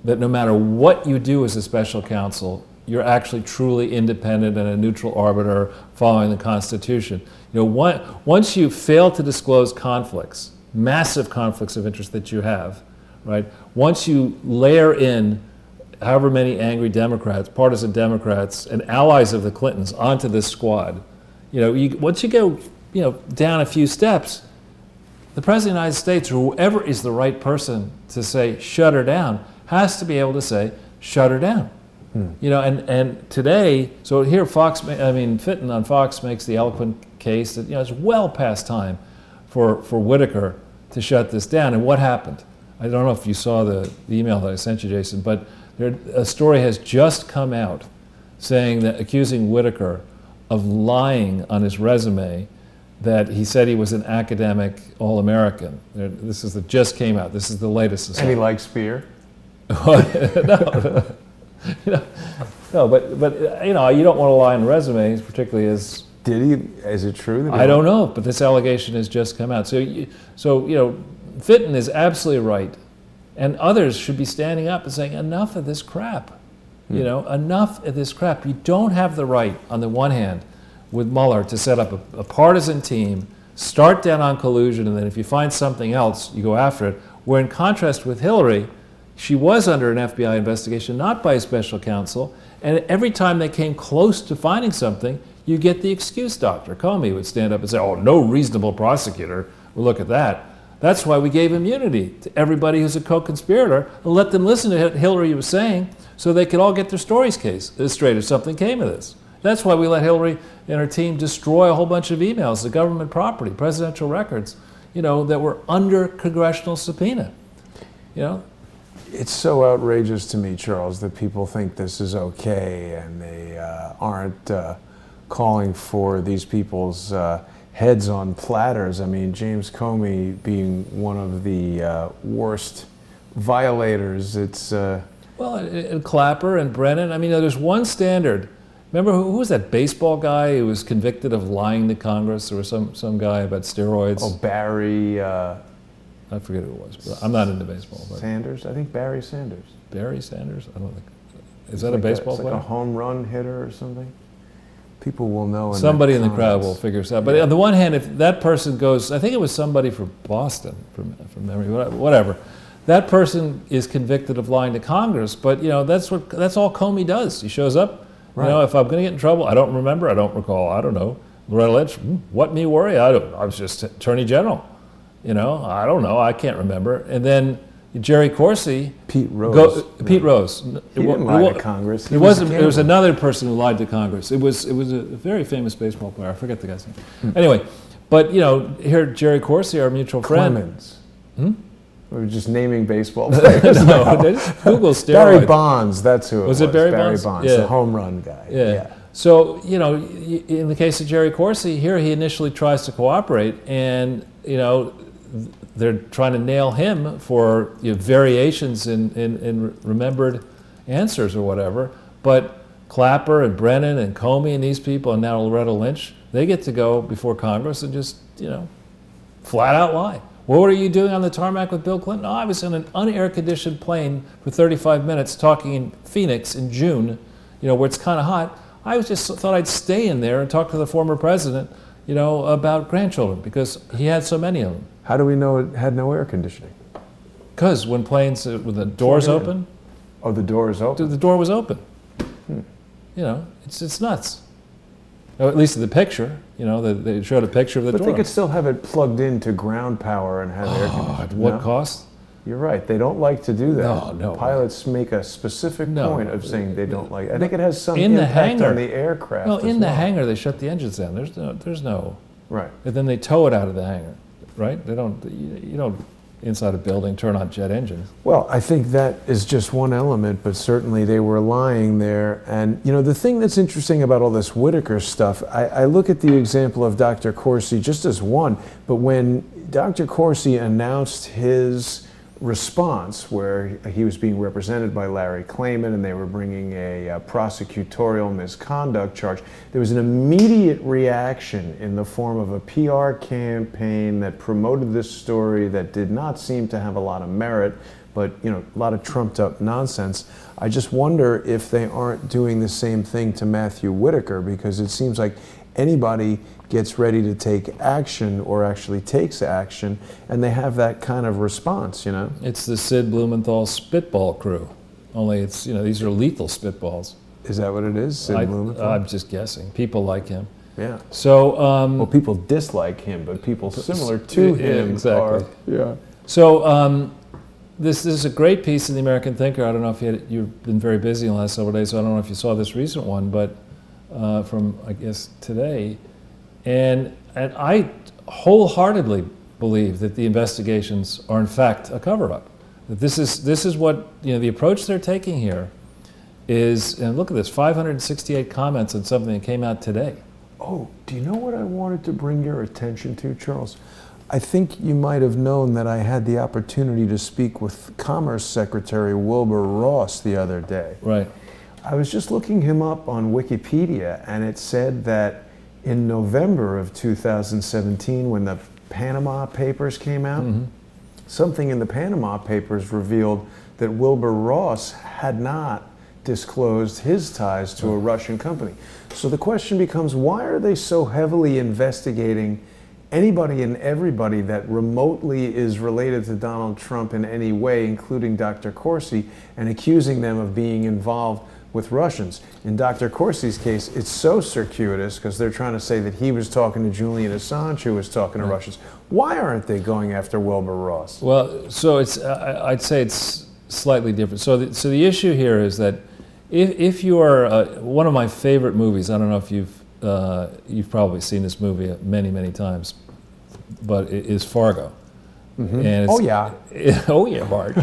that no matter what you do as a special counsel, you're actually truly independent and a neutral arbiter following the Constitution. Once you fail to disclose conflicts, massive conflicts of interest that you have, right? Once you layer in however many angry Democrats, partisan Democrats, and allies of the Clintons onto this squad, once you go, down a few steps, the President of the United States, or whoever is the right person to say, shut her down, has to be able to say, shut her down. And today, so here Fitton on Fox makes the eloquent case that, it's well past time for Whitaker to shut this down. And what happened? I don't know if you saw the email that I sent you, Jason, but a story has just come out accusing Whitaker of lying on his resume that he said he was an academic All-American. Just came out. This is the latest. And he likes beer? No, but you don't want to lie on resumes, particularly as. Did he? Is it true? I don't know, but this allegation has just come out. So Fitton is absolutely right, and others should be standing up and saying, enough of this crap. Enough of this crap. You don't have the right, on the one hand, with Mueller to set up a partisan team, start down on collusion, and then if you find something else, you go after it. Where in contrast with Hillary, she was under an FBI investigation, not by a special counsel, and every time they came close to finding something, you get the excuse doctor. Comey would stand up and say, oh, no reasonable prosecutor will look at that. That's why we gave immunity to everybody who's a co-conspirator and let them listen to what Hillary was saying so they could all get their stories straight if something came of this. That's why we let Hillary and her team destroy a whole bunch of emails, the government property, presidential records, that were under congressional subpoena. It's so outrageous to me, Charles, that people think this is okay and they aren't calling for these people's heads on platters. I mean, James Comey being one of the worst violators. It's and Clapper and Brennan. I mean, there's one standard. Remember who was that baseball guy who was convicted of lying to Congress? There was some guy about steroids. Oh, Barry. I forget who it was, but I'm not into baseball. But Sanders? I think Barry Sanders. Barry Sanders? I don't think. Is that a baseball player? Like a home run hitter or something? People will know. Somebody in the crowd will figure this out. But on the one hand, if that person goes, I think it was somebody from Boston, from memory, whatever. That person is convicted of lying to Congress, but that's all Comey does. He shows up. Right. If I'm going to get in trouble, I don't remember, I don't recall, I don't know. Loretta Lynch, what me worry? I was just Attorney General. I don't know, I can't remember. And then Jerry Corsi. Pete Rose. Pete Rose. He didn't lie to Congress. It was another person who lied to Congress. It was a very famous baseball player. I forget the guy's name. Anyway, But, here, Jerry Corsi, our mutual friend. Clemens. We're just naming baseball players. No, Google steroids. Barry Bonds, that's who it was. Was it Barry Barry Bonds? Bonds, Yeah. the home run guy. Yeah. So, in the case of Jerry Corsi, here he initially tries to cooperate, and, they're trying to nail him for variations in remembered answers or whatever. But Clapper and Brennan and Comey and these people, and now Loretta Lynch, they get to go before Congress and just, flat out lie. What were you doing on the tarmac with Bill Clinton? Oh, I was in an unair-conditioned plane for 35 minutes talking in Phoenix in June, where it's kind of hot. I just thought I'd stay in there and talk to the former president, about grandchildren, because he had so many of them. How do we know it had no air conditioning? Because when planes, with the doors open. Oh, the door is open? The door was open. It's nuts. Or at least in the picture, they showed a picture of the door. But they could still have it plugged into ground power and have air conditioning. At what cost? You're right. They don't like to do that. No. Pilots make a specific point of saying they don't like it. I think it has some in the impact hangar, on the aircraft. No, in the well. hangar they shut the engines down. There's no. Right. And then they tow it out of the hangar, right? They don't. You don't inside a building turn on jet engines. Well, I think that is just one element, but certainly they were lying there. And the thing that's interesting about all this Whitaker stuff, I look at the example of Dr. Corsi just as one, but when Dr. Corsi announced his response, where he was being represented by Larry Klayman and they were bringing a prosecutorial misconduct charge, there was an immediate reaction in the form of a PR campaign that promoted this story that did not seem to have a lot of merit, but a lot of trumped up nonsense. I just wonder if they aren't doing the same thing to Matthew Whitaker, because it seems like anybody gets ready to take action or actually takes action, and they have that kind of response, It's the Sid Blumenthal spitball crew, only it's, these are lethal spitballs. Is that what it is, Sid Blumenthal? I'm just guessing. People like him. Yeah. So, well, people dislike him, but people similar to him exactly. are. So, this is a great piece in the American Thinker. I don't know if you've been very busy in the last several days, so I don't know if you saw this recent one, but from, I guess, today. And I wholeheartedly believe that the investigations are in fact a cover-up. That this is what, the approach they're taking here is, and look at this, 568 comments on something that came out today. Oh, do you know what I wanted to bring your attention to, Charles? I think you might have known that I had the opportunity to speak with Commerce Secretary Wilbur Ross the other day. Right. I was just looking him up on Wikipedia, and it said that in November of 2017, when the Panama Papers came out, something in the Panama Papers revealed that Wilbur Ross had not disclosed his ties to a Russian company. So the question becomes, why are they so heavily investigating anybody and everybody that remotely is related to Donald Trump in any way, including Dr. Corsi, and accusing them of being involved with Russians? In Dr. Corsi's case, it's so circuitous because they're trying to say that he was talking to Julian Assange, who was talking to Russians. Why aren't they going after Wilbur Ross? Well, so I'd say it's slightly different. So the issue here is that if you are one of my favorite movies, I don't know if you've probably seen this movie many, many times, but it is Fargo. Mm-hmm. And oh yeah, oh yeah, Marge.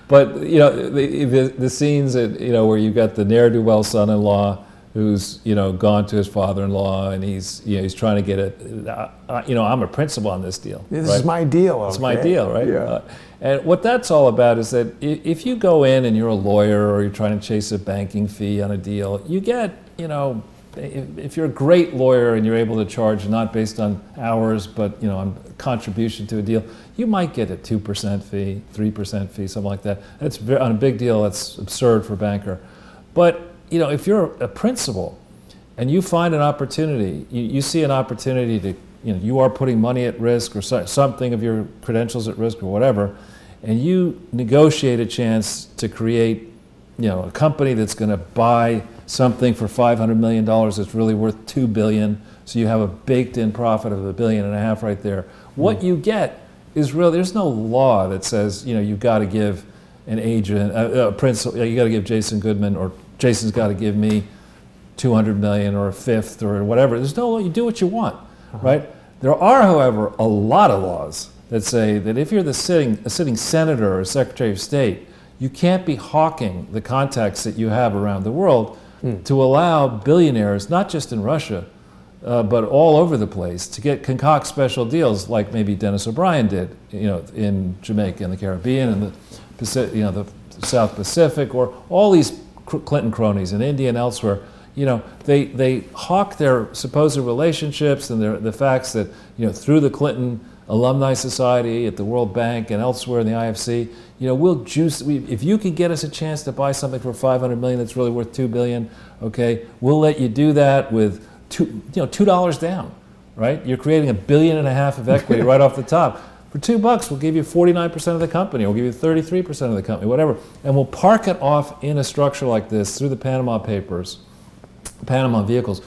But the scenes that where you got the ne'er-do-well son-in-law who's gone to his father-in-law and he's trying to get it. I'm a principal on this deal. This is my deal. It's my deal, right? Yeah. And what that's all about is that if you go in and you're a lawyer or you're trying to chase a banking fee on a deal, you get if you're a great lawyer and you're able to charge not based on hours but on contribution to a deal, you might get a 2% fee, 3% fee, something like that. That's on a big deal. That's absurd for a banker. But if you're a principal and you find an opportunity, you see an opportunity to you are putting money at risk or something of your credentials at risk or whatever, and you negotiate a chance to create a company that's going to buy something for $500 million that's really worth $2 billion, so you have a baked-in profit of $1.5 billion right there. What you get is real. There's no law that says you've got to give an agent, a principal, you got to give Jason Goodman, or Jason's got to give me $200 million or a fifth or whatever. There's no law. You do what you want, right? There are, however, a lot of laws that say that if you're a sitting senator or secretary of state, you can't be hawking the contacts that you have around the world to allow billionaires, not just in Russia, but all over the place, to concoct special deals like maybe Dennis O'Brien did, in Jamaica and the Caribbean and the South Pacific, or all these Clinton cronies in India and elsewhere. They hawk their supposed relationships and the facts that, through the Clinton Alumni Society at the World Bank and elsewhere in the IFC, if you could get us a chance to buy something for $500 million that's really worth $2 billion, okay, we'll let you do that with $2 down, right? You're creating $1.5 billion of equity right off the top. For $2, we'll give you 49% of the company, we'll give you 33% of the company, whatever, and we'll park it off in a structure like this through the Panama Papers, Panama vehicles.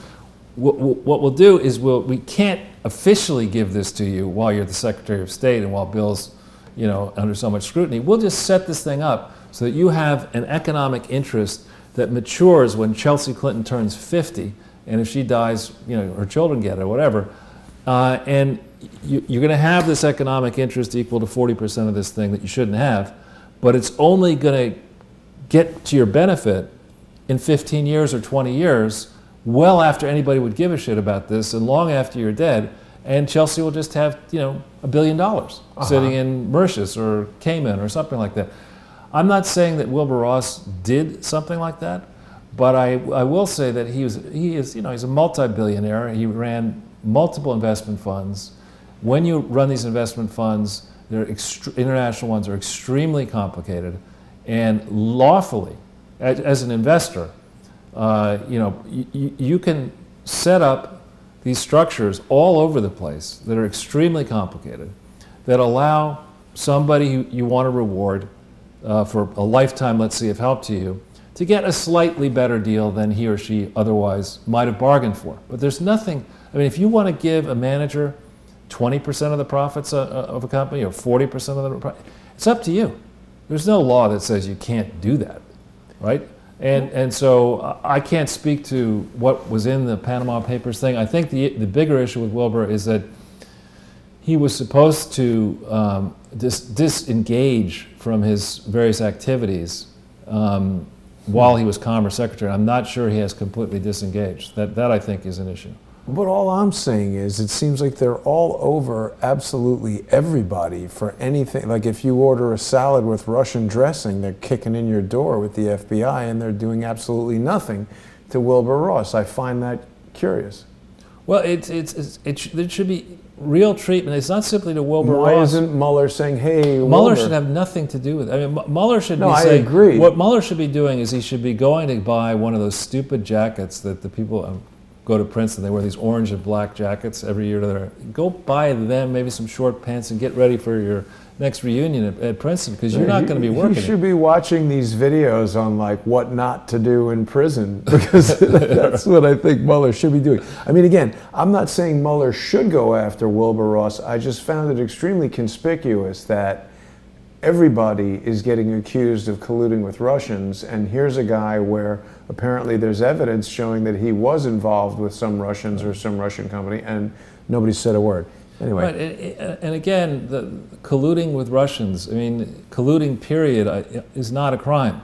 What we'll do is we can't officially give this to you while you're the Secretary of State and while Bill's under so much scrutiny. We'll just set this thing up so that you have an economic interest that matures when Chelsea Clinton turns 50, and if she dies, her children get it or whatever. And you're going to have this economic interest equal to 40% of this thing that you shouldn't have, but it's only going to get to your benefit in 15 years or 20 years, well after anybody would give a shit about this and long after you're dead, and Chelsea will just have, $1 billion sitting in Mauritius or Cayman or something like that. I'm not saying that Wilbur Ross did something like that, but I will say that he is he's a multi-billionaire. He ran multiple investment funds. When you run these investment funds, international ones are extremely complicated, and lawfully, as an investor, you can set up these structures all over the place that are extremely complicated, that allow somebody who you want to reward for a lifetime, let's say, of help to you, to get a slightly better deal than he or she otherwise might have bargained for. But there's nothing, if you want to give a manager 20% of the profits of a company or 40% of the profits, it's up to you. There's no law that says you can't do that, right? And so I can't speak to what was in the Panama Papers thing. I think the bigger issue with Wilbur is that he was supposed to disengage from his various activities while he was Commerce Secretary. I'm not sure he has completely disengaged. That I think is an issue. But all I'm saying is it seems like they're all over absolutely everybody for anything. Like if you order a salad with Russian dressing, they're kicking in your door with the FBI, and they're doing absolutely nothing to Wilbur Ross. I find that curious. Well, there should be real treatment. It's not simply to Wilbur Ross. Why isn't Mueller saying, hey, Mueller Wilbur should have nothing to do with it. Mueller should be I saying, agree. What Mueller should be doing is he should be going to buy one of those stupid jackets that the people go to Princeton, they wear these orange and black jackets every year to their, go buy them, maybe some short pants, and get ready for your next reunion at Princeton, because you're not going to be working. You should be watching these videos on what not to do in prison, because that's what I think Mueller should be doing. Again, I'm not saying Mueller should go after Wilbur Ross. I just found it extremely conspicuous that everybody is getting accused of colluding with Russians, and here's a guy where apparently there's evidence showing that he was involved with some Russians or some Russian company, and nobody said a word. Anyway. Right, and again, the colluding with Russians, colluding period is not a crime,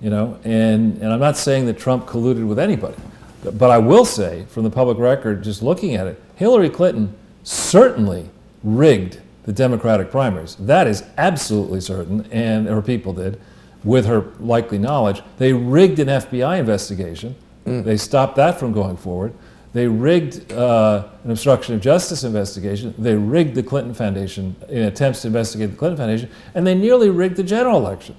and I'm not saying that Trump colluded with anybody, but I will say, from the public record, just looking at it, Hillary Clinton certainly rigged the Democratic primaries. That is absolutely certain, and her people did, with her likely knowledge. They rigged an FBI investigation. They stopped that from going forward. They rigged an obstruction of justice investigation. They rigged the Clinton Foundation in attempts to investigate the Clinton Foundation, and they nearly rigged the general election.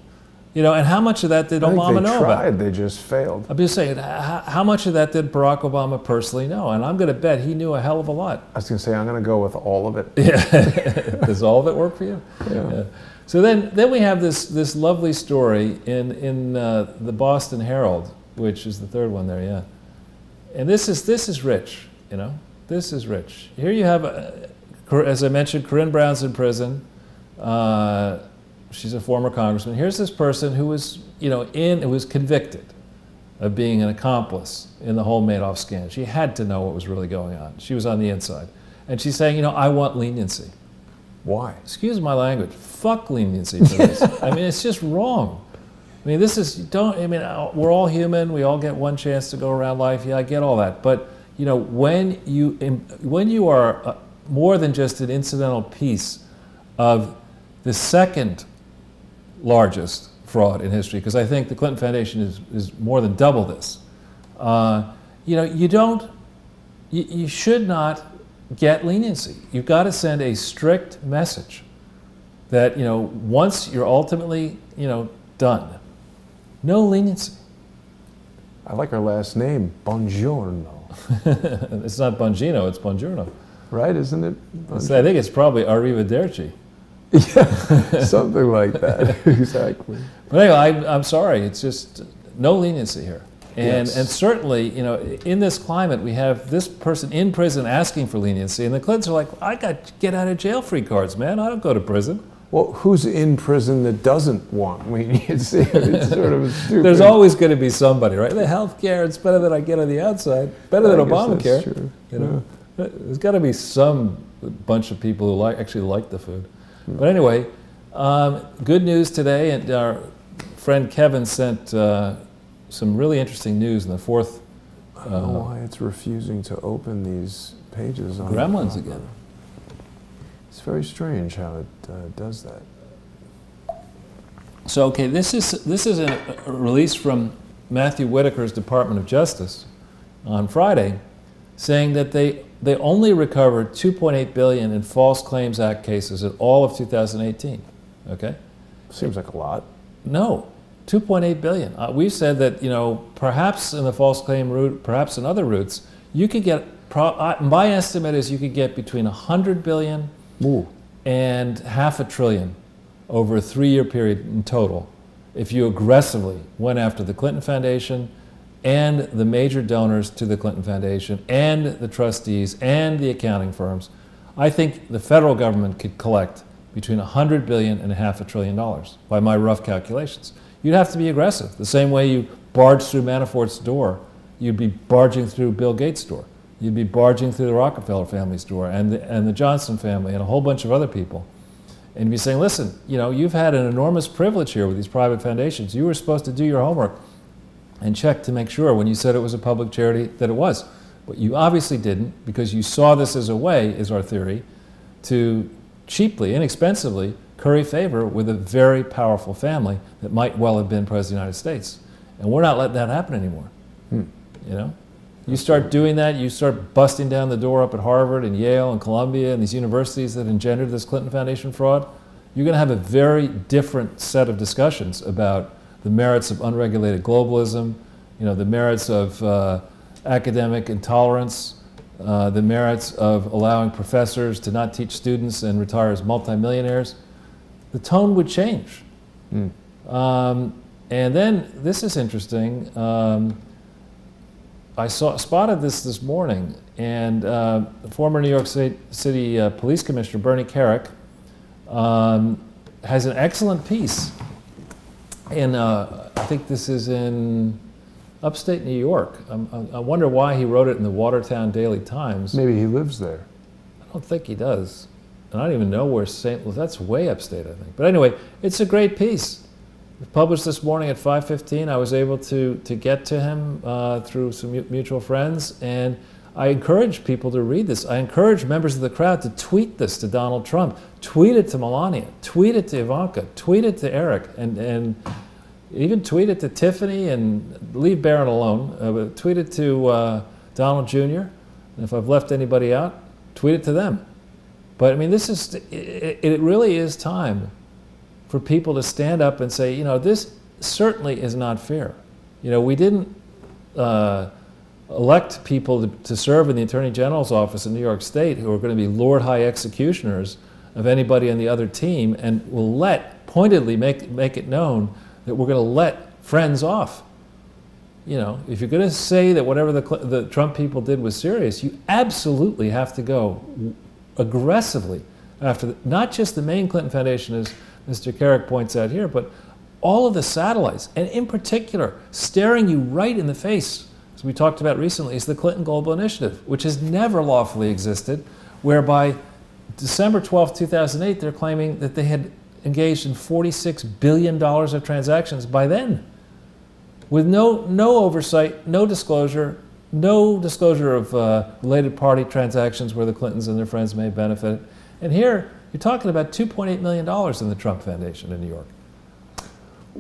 And how much of that did Obama know about? They just failed. I'm just saying, how much of that did Barack Obama personally know? And I'm going to bet he knew a hell of a lot. I was going to say, I'm going to go with all of it. Yeah. Does all of it work for you? Yeah. So then we have this lovely story in the Boston Herald, which is the third one there, yeah. And this is rich, This is rich. Here you have, as I mentioned, Corinne Brown's in prison. She's a former congressman. Here's this person who was, who was convicted of being an accomplice in the whole Madoff scandal. She had to know what was really going on. She was on the inside. And she's saying, you know, I want leniency. Why? Excuse my language. Fuck leniency for this. I mean, it's just wrong. I mean, we're all human. We all get one chance to go around life. Yeah, I get all that. But, you know, when you are more than just an incidental piece of the second largest fraud in history, because I think the Clinton Foundation is more than double this. You know, you should not get leniency. You've got to send a strict message that, you know, once you're ultimately, you know, done, no leniency. I like her last name, Buongiorno. It's not Bongino, it's Buongiorno. Right, isn't it? I think it's probably Arrivederci. Yeah, something like that, exactly. But anyway, I'm sorry, it's just no leniency here. And certainly, you know, in this climate, we have this person in prison asking for leniency, and the Clintons are like, I got get out of jail free cards, man. I don't go to prison. Well, who's in prison that doesn't want leniency? It's sort of stupid. There's always going to be somebody, right? The health care, it's better than I get on the outside. Better than Obamacare. True. You know, there's got to be some bunch of people who actually like the food. But anyway, good news today, and our friend Kevin sent some really interesting news in the fourth. I don't know why it's refusing to open these pages on Gremlins again. It's very strange how it does that. So, okay, this is a release from Matthew Whitaker's Department of Justice on Friday, saying that they only recovered $2.8 billion in False Claims Act cases in all of 2018. Okay, seems like a lot. No, $2.8 billion. We've said that, you know, perhaps in the false claim route, perhaps in other routes, you could get. My estimate is you could get between $100 billion and $500 billion over a 3-year period in total, if you aggressively went after the Clinton Foundation and the major donors to the Clinton Foundation and the trustees and the accounting firms. I think the federal government could collect between $100 billion and $500 billion by my rough calculations. You'd have to be aggressive. The same way you barge through Manafort's door, you'd be barging through Bill Gates' door. You'd be barging through the Rockefeller family's door and the Johnson family and a whole bunch of other people. And be saying, listen, you know, you've had an enormous privilege here with these private foundations. You were supposed to do your homework and check to make sure when you said it was a public charity that it was. But you obviously didn't, because you saw this as a way, is our theory, to cheaply, inexpensively curry favor with a very powerful family that might well have been President of the United States. And we're not letting that happen anymore. You know? You start doing that, you start busting down the door up at Harvard and Yale and Columbia and these universities that engendered this Clinton Foundation fraud, you're going to have a very different set of discussions about the merits of unregulated globalism, you know, the merits of academic intolerance, the merits of allowing professors to not teach students and retire as multimillionaires. The tone would change. And then, this is interesting, I spotted this morning, and former New York City Police Commissioner Bernie Kerik has an excellent piece in, I think this is in upstate New York. I wonder why he wrote it in the Watertown Daily Times. Maybe he lives there. I don't think he does. And I don't even know where St. Louis, that's way upstate, I think. But anyway, it's a great piece. Published this morning at 5:15. I was able to get to him through some mutual friends, and I encourage people to read this. I encourage members of the crowd to tweet this to Donald Trump, tweet it to Melania, tweet it to Ivanka, tweet it to Eric, and even tweet it to Tiffany, and leave Barron alone, but tweet it to Donald Jr., and if I've left anybody out, tweet it to them. But I mean, this is, it really is time for people to stand up and say, you know, this certainly is not fair. You know, we didn't elect people to serve in the Attorney General's office in New York State who are going to be Lord High executioners of anybody on the other team, and will pointedly make it known that we're going to let friends off. You know, if you're going to say that whatever the Trump people did was serious, you absolutely have to go aggressively after not just the main Clinton Foundation, as Mr. Kerik points out here, but all of the satellites, and in particular, staring you right in the face, as we talked about recently, is the Clinton Global Initiative, which has never lawfully existed, whereby December 12th, 2008, they're claiming that they had engaged in $46 billion of transactions by then, with no oversight, no disclosure of related party transactions where the Clintons and their friends may have benefited. And here, you're talking about $2.8 million in the Trump Foundation in New York.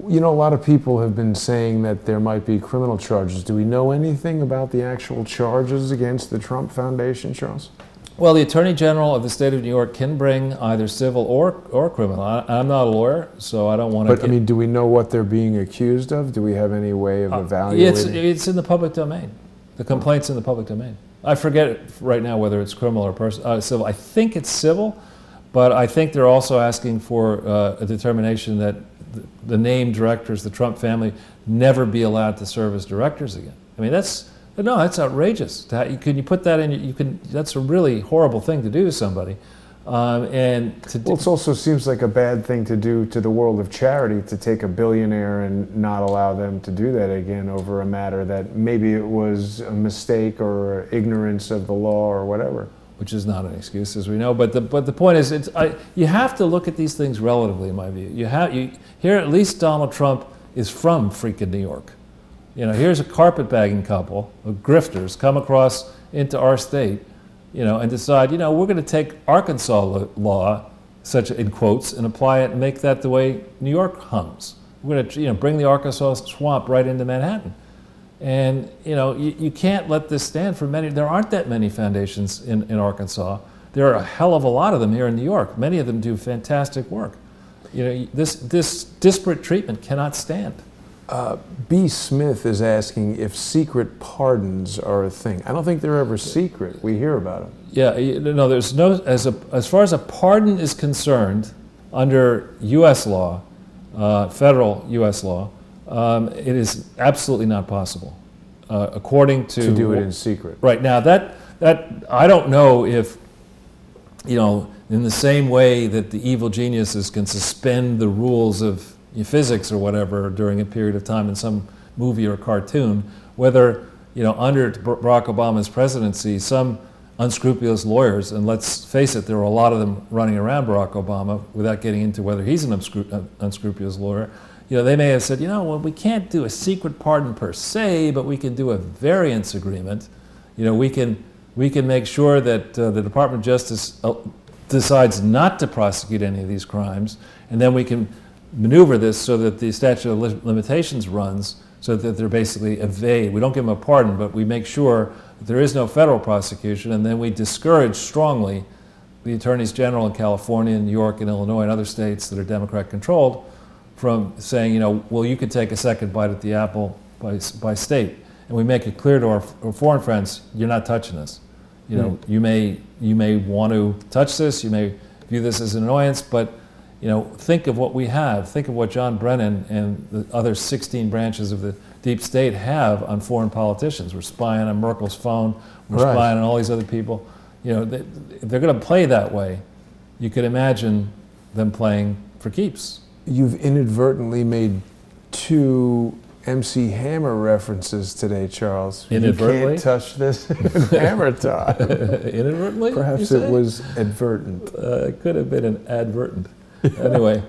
You know, a lot of people have been saying that there might be criminal charges. Do we know anything about the actual charges against the Trump Foundation, Charles? Well, the Attorney General of the state of New York can bring either civil or criminal. I'm not a lawyer, so I don't want to. But I mean, do we know what they're being accused of? Do we have any way of evaluating? It's in the public domain. The complaint's in the public domain. I forget right now whether it's criminal or civil. I think it's civil, but I think they're also asking for a determination that the named directors, the Trump family, never be allowed to serve as directors again. I mean, that's outrageous. Can you put that in? That's a really horrible thing to do to somebody. Well, it also seems like a bad thing to do to the world of charity, to take a billionaire and not allow them to do that again over a matter that maybe it was a mistake or ignorance of the law or whatever. Which is not an excuse, as we know. But the point is, you have to look at these things relatively, in my view. Here, at least Donald Trump is from freaking New York. You know, here's a carpetbagging couple of grifters come across into our state, you know, and decide, you know, we're going to take Arkansas law, such in quotes, and apply it and make that the way New York hums. We're going to, you know, bring the Arkansas swamp right into Manhattan. And, you know, you can't let this stand for many. There aren't that many foundations in Arkansas. There are a hell of a lot of them here in New York. Many of them do fantastic work. You know, this disparate treatment cannot stand. B. Smith is asking if secret pardons are a thing. I don't think they're ever secret. We hear about them. Yeah, no, there's no, as far as a pardon is concerned, under U.S. law, federal U.S. law, it is absolutely not possible, according to do it in secret. Right now, that I don't know if, you know, in the same way that the evil geniuses can suspend the rules of physics or whatever during a period of time in some movie or cartoon, whether, you know, under Barack Obama's presidency, some unscrupulous lawyers, and let's face it, there were a lot of them running around Barack Obama without getting into whether he's an unscrupulous lawyer, you know, they may have said, you know, well, we can't do a secret pardon per se, but we can do a variance agreement. You know, we can make sure that the Department of Justice decides not to prosecute any of these crimes, and then we can maneuver this so that the statute of limitations runs, so that they're basically evade. We don't give them a pardon, but we make sure that there is no federal prosecution, and then we discourage strongly the attorneys general in California, and New York, and Illinois, and other states that are Democrat-controlled from saying, you know, well, you could take a second bite at the apple by state, and we make it clear to our foreign friends, you're not touching this. You know, you may want to touch this, you may view this as an annoyance, but, you know, think of what we have. Think of what John Brennan and the other 16 branches of the deep state have on foreign politicians. We're spying on Merkel's phone. We're spying on all these other people. You know, they're going to play that way. You could imagine them playing for keeps. You've inadvertently made 2 MC Hammer references today, Charles. Inadvertently? You can't touch this in Hammer time. Inadvertently? Perhaps it was advertent. It could have been an advertent. Anyway,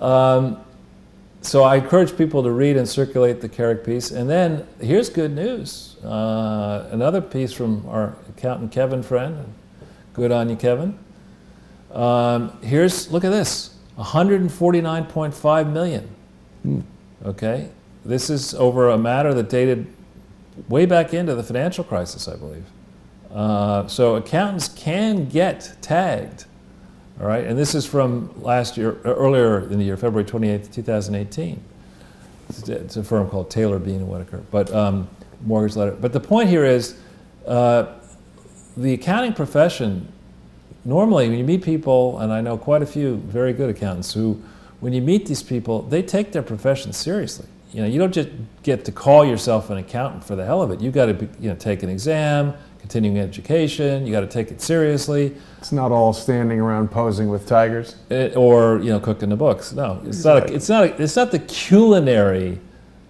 so I encourage people to read and circulate the Carrick piece. And then here's good news. Another piece from our accountant Kevin friend. Good on you, Kevin. Look at this, 149.5 million. Okay, this is over a matter that dated way back into the financial crisis, I believe. So accountants can get tagged. All right, and this is from last year, earlier in the year, February 28th, 2018. It's a firm called Taylor, Bean & Whitaker, but mortgage letter. But the point here is, the accounting profession, normally when you meet people, and I know quite a few very good accountants who, when you meet these people, they take their profession seriously. You know, you don't just get to call yourself an accountant for the hell of it. You've got to, you know, take an exam, continuing education. You got to take it seriously. It's not all standing around posing with tigers, or, you know, cooking the books. No, it's not. It's not the culinary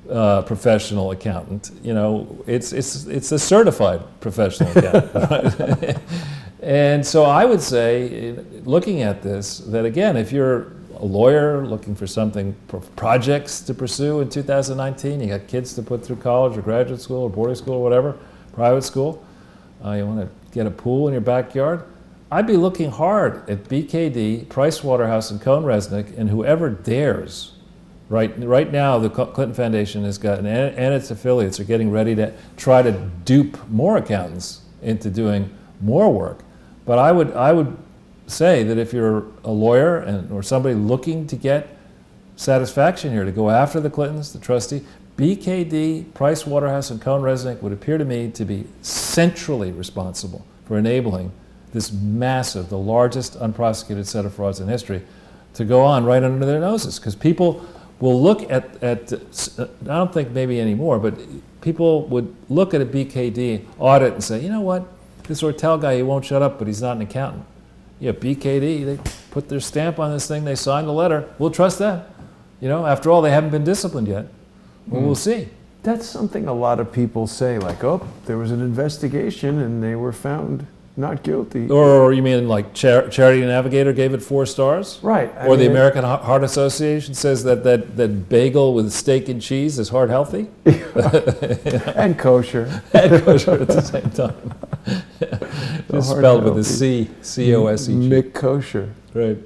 professional accountant. You know, it's a certified professional accountant. Right? And so I would say, looking at this, that again, if you're a lawyer looking for something, projects to pursue in 2019, you got kids to put through college or graduate school or boarding school or whatever, private school, you want to get a pool in your backyard, I'd be looking hard at BKD, Pricewaterhouse, and Cohn-Resnick, and whoever dares. Right now, the Clinton Foundation has got, and its affiliates are getting ready to try to dupe more accountants into doing more work. But I would say that if you're a lawyer or somebody looking to get satisfaction here, to go after the Clintons, the trustee, BKD, Pricewaterhouse, and Cohn-Resnick would appear to me to be centrally responsible for enabling this massive, the largest unprosecuted set of frauds in history, to go on right under their noses. Because people will look at, I don't think maybe anymore, but people would look at a BKD audit and say, you know what, this Ortel guy, he won't shut up, but he's not an accountant. Yeah, BKD, they put their stamp on this thing, they signed the letter, we'll trust that. You know, after all, they haven't been disciplined yet. Well, we'll see. That's something a lot of people say, like, oh, there was an investigation and they were found not guilty. Or you mean like Charity Navigator gave it 4 stars? Right. Or the American Heart Association says that bagel with steak and cheese is heart healthy? And kosher. And kosher at the same time. Just spelled with a C, C-O-S-E-G. Mick kosher. Right.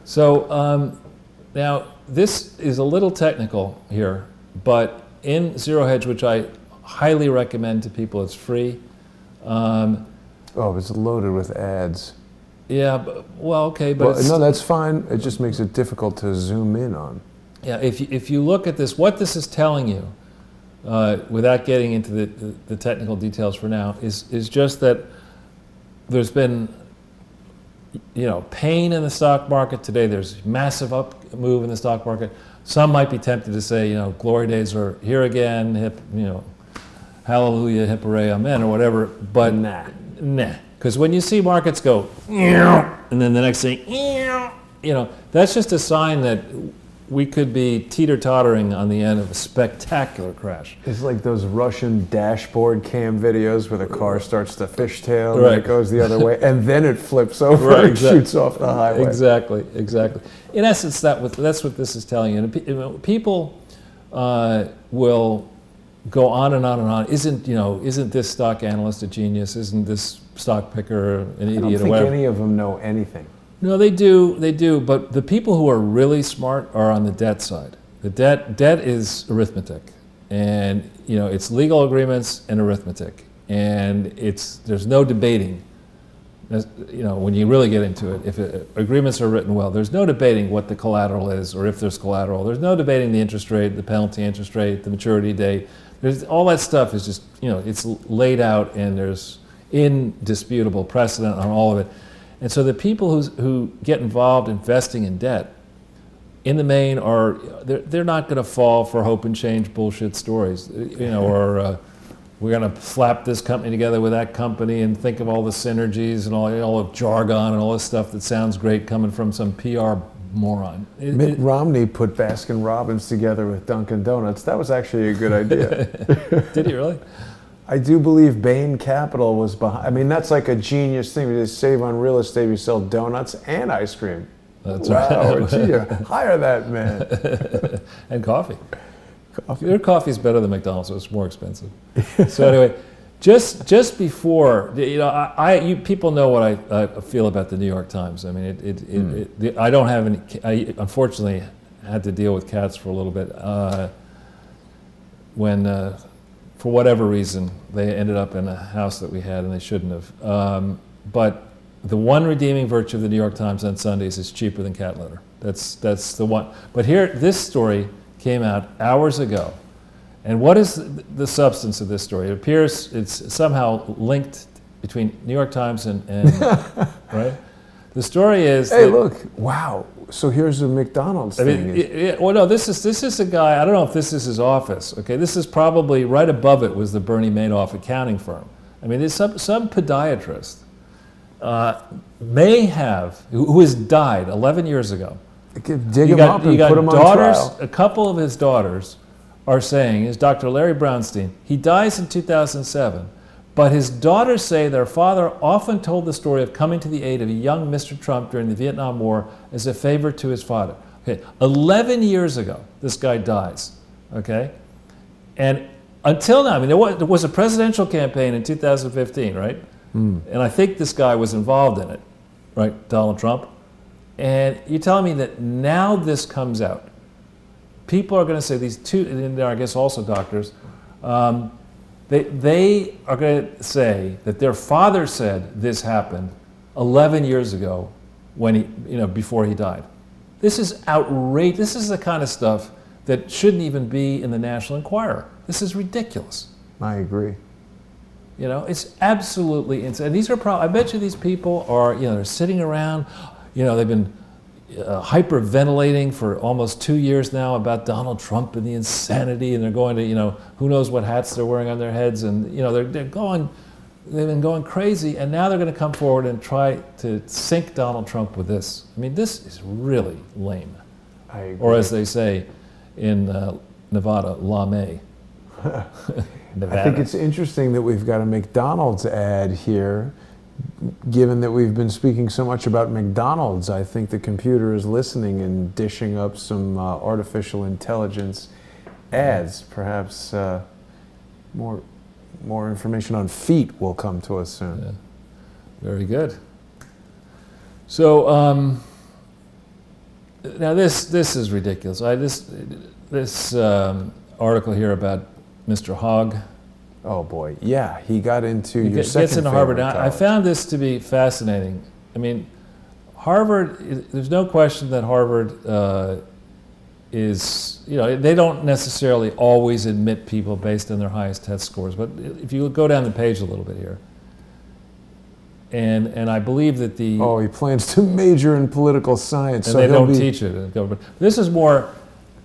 So now this is a little technical here, but in Zero Hedge, which I highly recommend to people, it's free. Oh, it's loaded with ads. Yeah, well, okay, but no, that's fine. It just makes it difficult to zoom in on. Yeah, if you look at this, what this is telling you, without getting into the technical details for now, is just that there's been, pain in the stock market today. There's massive up move in the stock market. Some might be tempted to say, glory days are here again. Hallelujah, hip hooray, amen, or whatever. But nah, because when you see markets go, and then the next thing, that's just a sign that we could be teeter-tottering on the end of a spectacular crash. It's like those Russian dashboard cam videos where the car starts to fishtail right. and it goes the other way, and then it flips over and exactly. shoots off the highway. Exactly. In essence, that's what this is telling you. And people will go on and on and on. Isn't this stock analyst a genius? Isn't this stock picker an idiot or whatever? I don't think any of them know anything. No, they do, but the people who are really smart are on the debt side. The debt is arithmetic, and it's legal agreements and arithmetic, and there's no debating. When you really get into it, if agreements are written well, there's no debating what the collateral is, or if there's collateral. There's no debating the interest rate, the penalty interest rate, the maturity date. There's all that stuff is just it's laid out, and there's indisputable precedent on all of it. And so the people who get involved investing in debt, in the main, they're not going to fall for hope and change bullshit stories, or we're going to slap this company together with that company and think of all the synergies and all the jargon and all this stuff that sounds great coming from some PR moron. Mitt Romney put Baskin Robbins together with Dunkin' Donuts. That was actually a good idea. Did he really? I do believe Bain Capital was behind. I mean, that's like a genius thing. You just save on real estate, you sell donuts and ice cream. That's wow, right. Gee, hire that man. And coffee. Their coffee is better than McDonald's, so it's more expensive. So anyway, just before, people know what I feel about the New York Times. I mean, I don't have any. I unfortunately had to deal with cats for a little bit when. For whatever reason, they ended up in a house that we had, and they shouldn't have. But the one redeeming virtue of the New York Times on Sundays is cheaper than cat litter. That's the one. But here, this story came out hours ago. And what is the substance of this story? It appears it's somehow linked between New York Times and right? The story is... Hey, look, wow. So here's a McDonald's thing. Well, no, this is a guy, I don't know if this is his office, okay? This is probably, right above it was the Bernie Madoff accounting firm. I mean, there's some podiatrist may have, who has died 11 years ago. Dig him up and put him on trial. A couple of his daughters are saying, is Dr. Larry Brownstein, he dies in 2007, But his daughters say their father often told the story of coming to the aid of a young Mr. Trump during the Vietnam War as a favor to his father. Okay, 11 years ago, this guy dies, okay? And until now, I mean, there was a presidential campaign in 2015, right? And I think this guy was involved in it, right, Donald Trump? And you're telling me that now this comes out. People are going to say, these two, and I guess also doctors, they are going to say that their father said this happened 11 years ago when he, before he died. This is outrageous. This is the kind of stuff that shouldn't even be in the National Enquirer. This is ridiculous. I agree. It's absolutely insane. And these are I bet you these people are, they're sitting around, they've been hyperventilating for almost 2 years now about Donald Trump and the insanity, and they're going to, who knows what hats they're wearing on their heads, and, they've been going crazy, and now they're going to come forward and try to sink Donald Trump with this. I mean, this is really lame. I agree. Or as they say in Nevada, lame. I think it's interesting that we've got a McDonald's ad here. Given that we've been speaking so much about McDonald's, I think the computer is listening and dishing up some artificial intelligence ads. Perhaps more information on feet will come to us soon. Yeah. Very good. So now this is ridiculous. This article here about Mr. Hogg. Oh boy, yeah, he got into your second gets into Harvard. Now, I college. found this to be fascinating. I mean, Harvard. There's no question that Harvard is. They don't necessarily always admit people based on their highest test scores. But if you go down the page a little bit here, and I believe that he plans to major in political science. And so they don't teach it in government. This is more.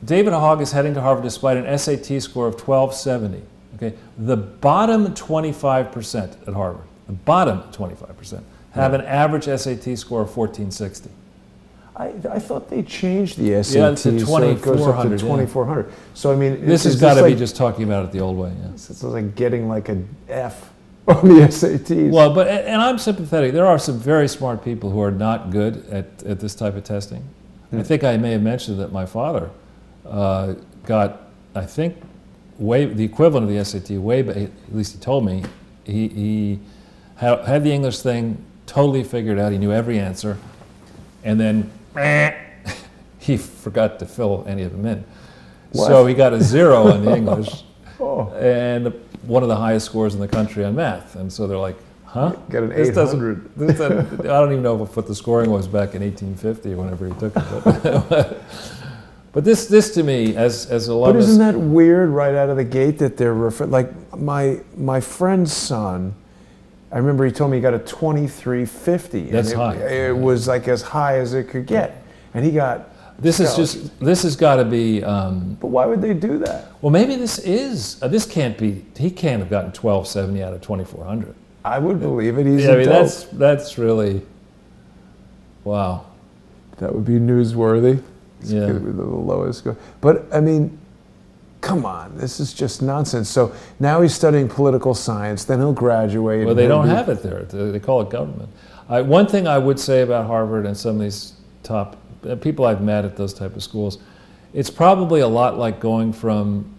David Hogg is heading to Harvard despite an SAT score of 1270. Okay, the bottom 25% at Harvard, the bottom 25%, have an average SAT score of 1460. I thought they changed the SAT. Yeah, it's to so it goes up to 2400. 2400. Yeah. So I mean, this has got to be just talking about it the old way. Yeah. It's like getting like an F on the SATs. Well, and I'm sympathetic. There are some very smart people who are not good at this type of testing. I think I may have mentioned that my father got, I think, the equivalent of the SAT, at least he told me, he had the English thing totally figured out. He knew every answer. And then he forgot to fill any of them in. What? So he got a 0 on the English and one of the highest scores in the country on math. And so they're like, huh? Got an 800. I don't even know what the scoring was back in 1850 or whenever he took it. But this to me, as a lot of... But isn't that weird right out of the gate that they're like my friend's son? I remember he told me he got a 2350. That's high. It was like as high as it could get, and he got. This has got to be. But why would they do that? Well, maybe this can't be. He can't have gotten 1270 out of 2400. I would believe it. He's I mean, that's really. Wow. That would be newsworthy. Yeah. The lowest score. But I mean, come on, this is just nonsense. So now he's studying political science, then he'll graduate. Well, they don't have it there. They call it government. One thing I would say about Harvard and some of these top people I've met at those type of schools, it's probably a lot like going from,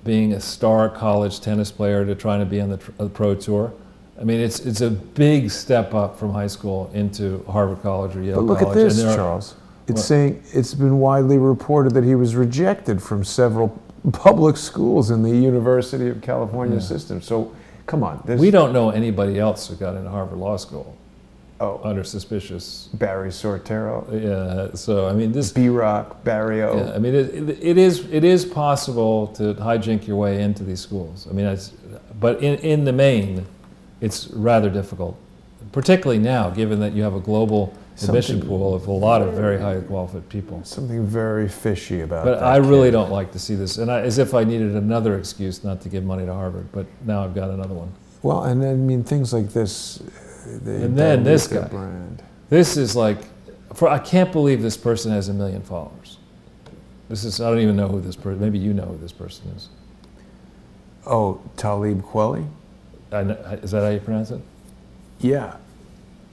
being a star college tennis player to trying to be on the pro tour. I mean, it's a big step up from high school into Harvard College or Yale College. But look at this, Charles. It's saying it's been widely reported that he was rejected from several public schools in the University of California system. So, come on. We don't know anybody else who got into Harvard Law School under suspicious. Barry Sortero. Yeah. So I mean, this B-Rock, Barrio. Yeah. I mean, it is possible to hijink your way into these schools. I mean, but in the main, it's rather difficult, particularly now, given that you have a global admission pool of a lot of very highly qualified people. Something very fishy about that. But I really don't like to see this, and as if I needed another excuse not to give money to Harvard, but now I've got another one. Well, and then, I mean, things like this. And then this guy. Brand. This is like, I can't believe this person has 1 million followers. I don't even know who this person, maybe you know who this person is. Oh, Talib Kweli? Is that how you pronounce it? Yeah.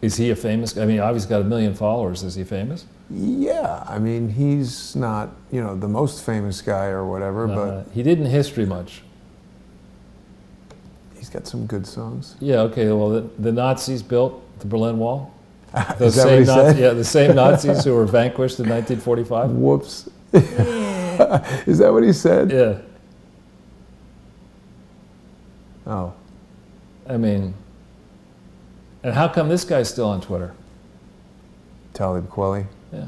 Is he a famous guy? I mean, obviously got 1 million followers. Is he famous? Yeah, I mean, he's not, you know, the most famous guy or whatever, but he didn't history much. he's got some good songs. Yeah, okay, well, the Nazis built the Berlin Wall. Is that what he said? Yeah, the same Nazis who were vanquished in 1945. Whoops. Is that what he said? Yeah. Oh. I mean, and how come this guy's still on Twitter? Talib Kweli. Yeah.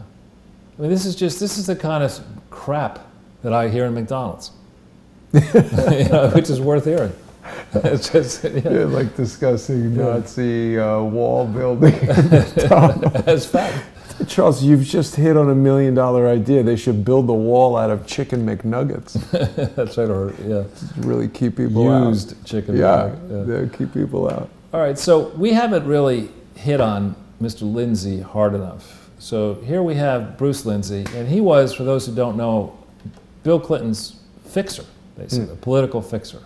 I mean, this is the kind of crap that I hear in McDonald's, you know, which is worth hearing. It's just, Yeah, like discussing Nazi wall building. That's fact. Charles, you've just hit on $1 million idea. They should build the wall out of chicken McNuggets. That's right, or Really keep people out. used chicken. Yeah, Yeah. keep people out. All right, so we haven't really hit on Mr. Lindsay hard enough. So here we have Bruce Lindsay, and he was, for those who don't know, Bill Clinton's fixer, basically, a political fixer.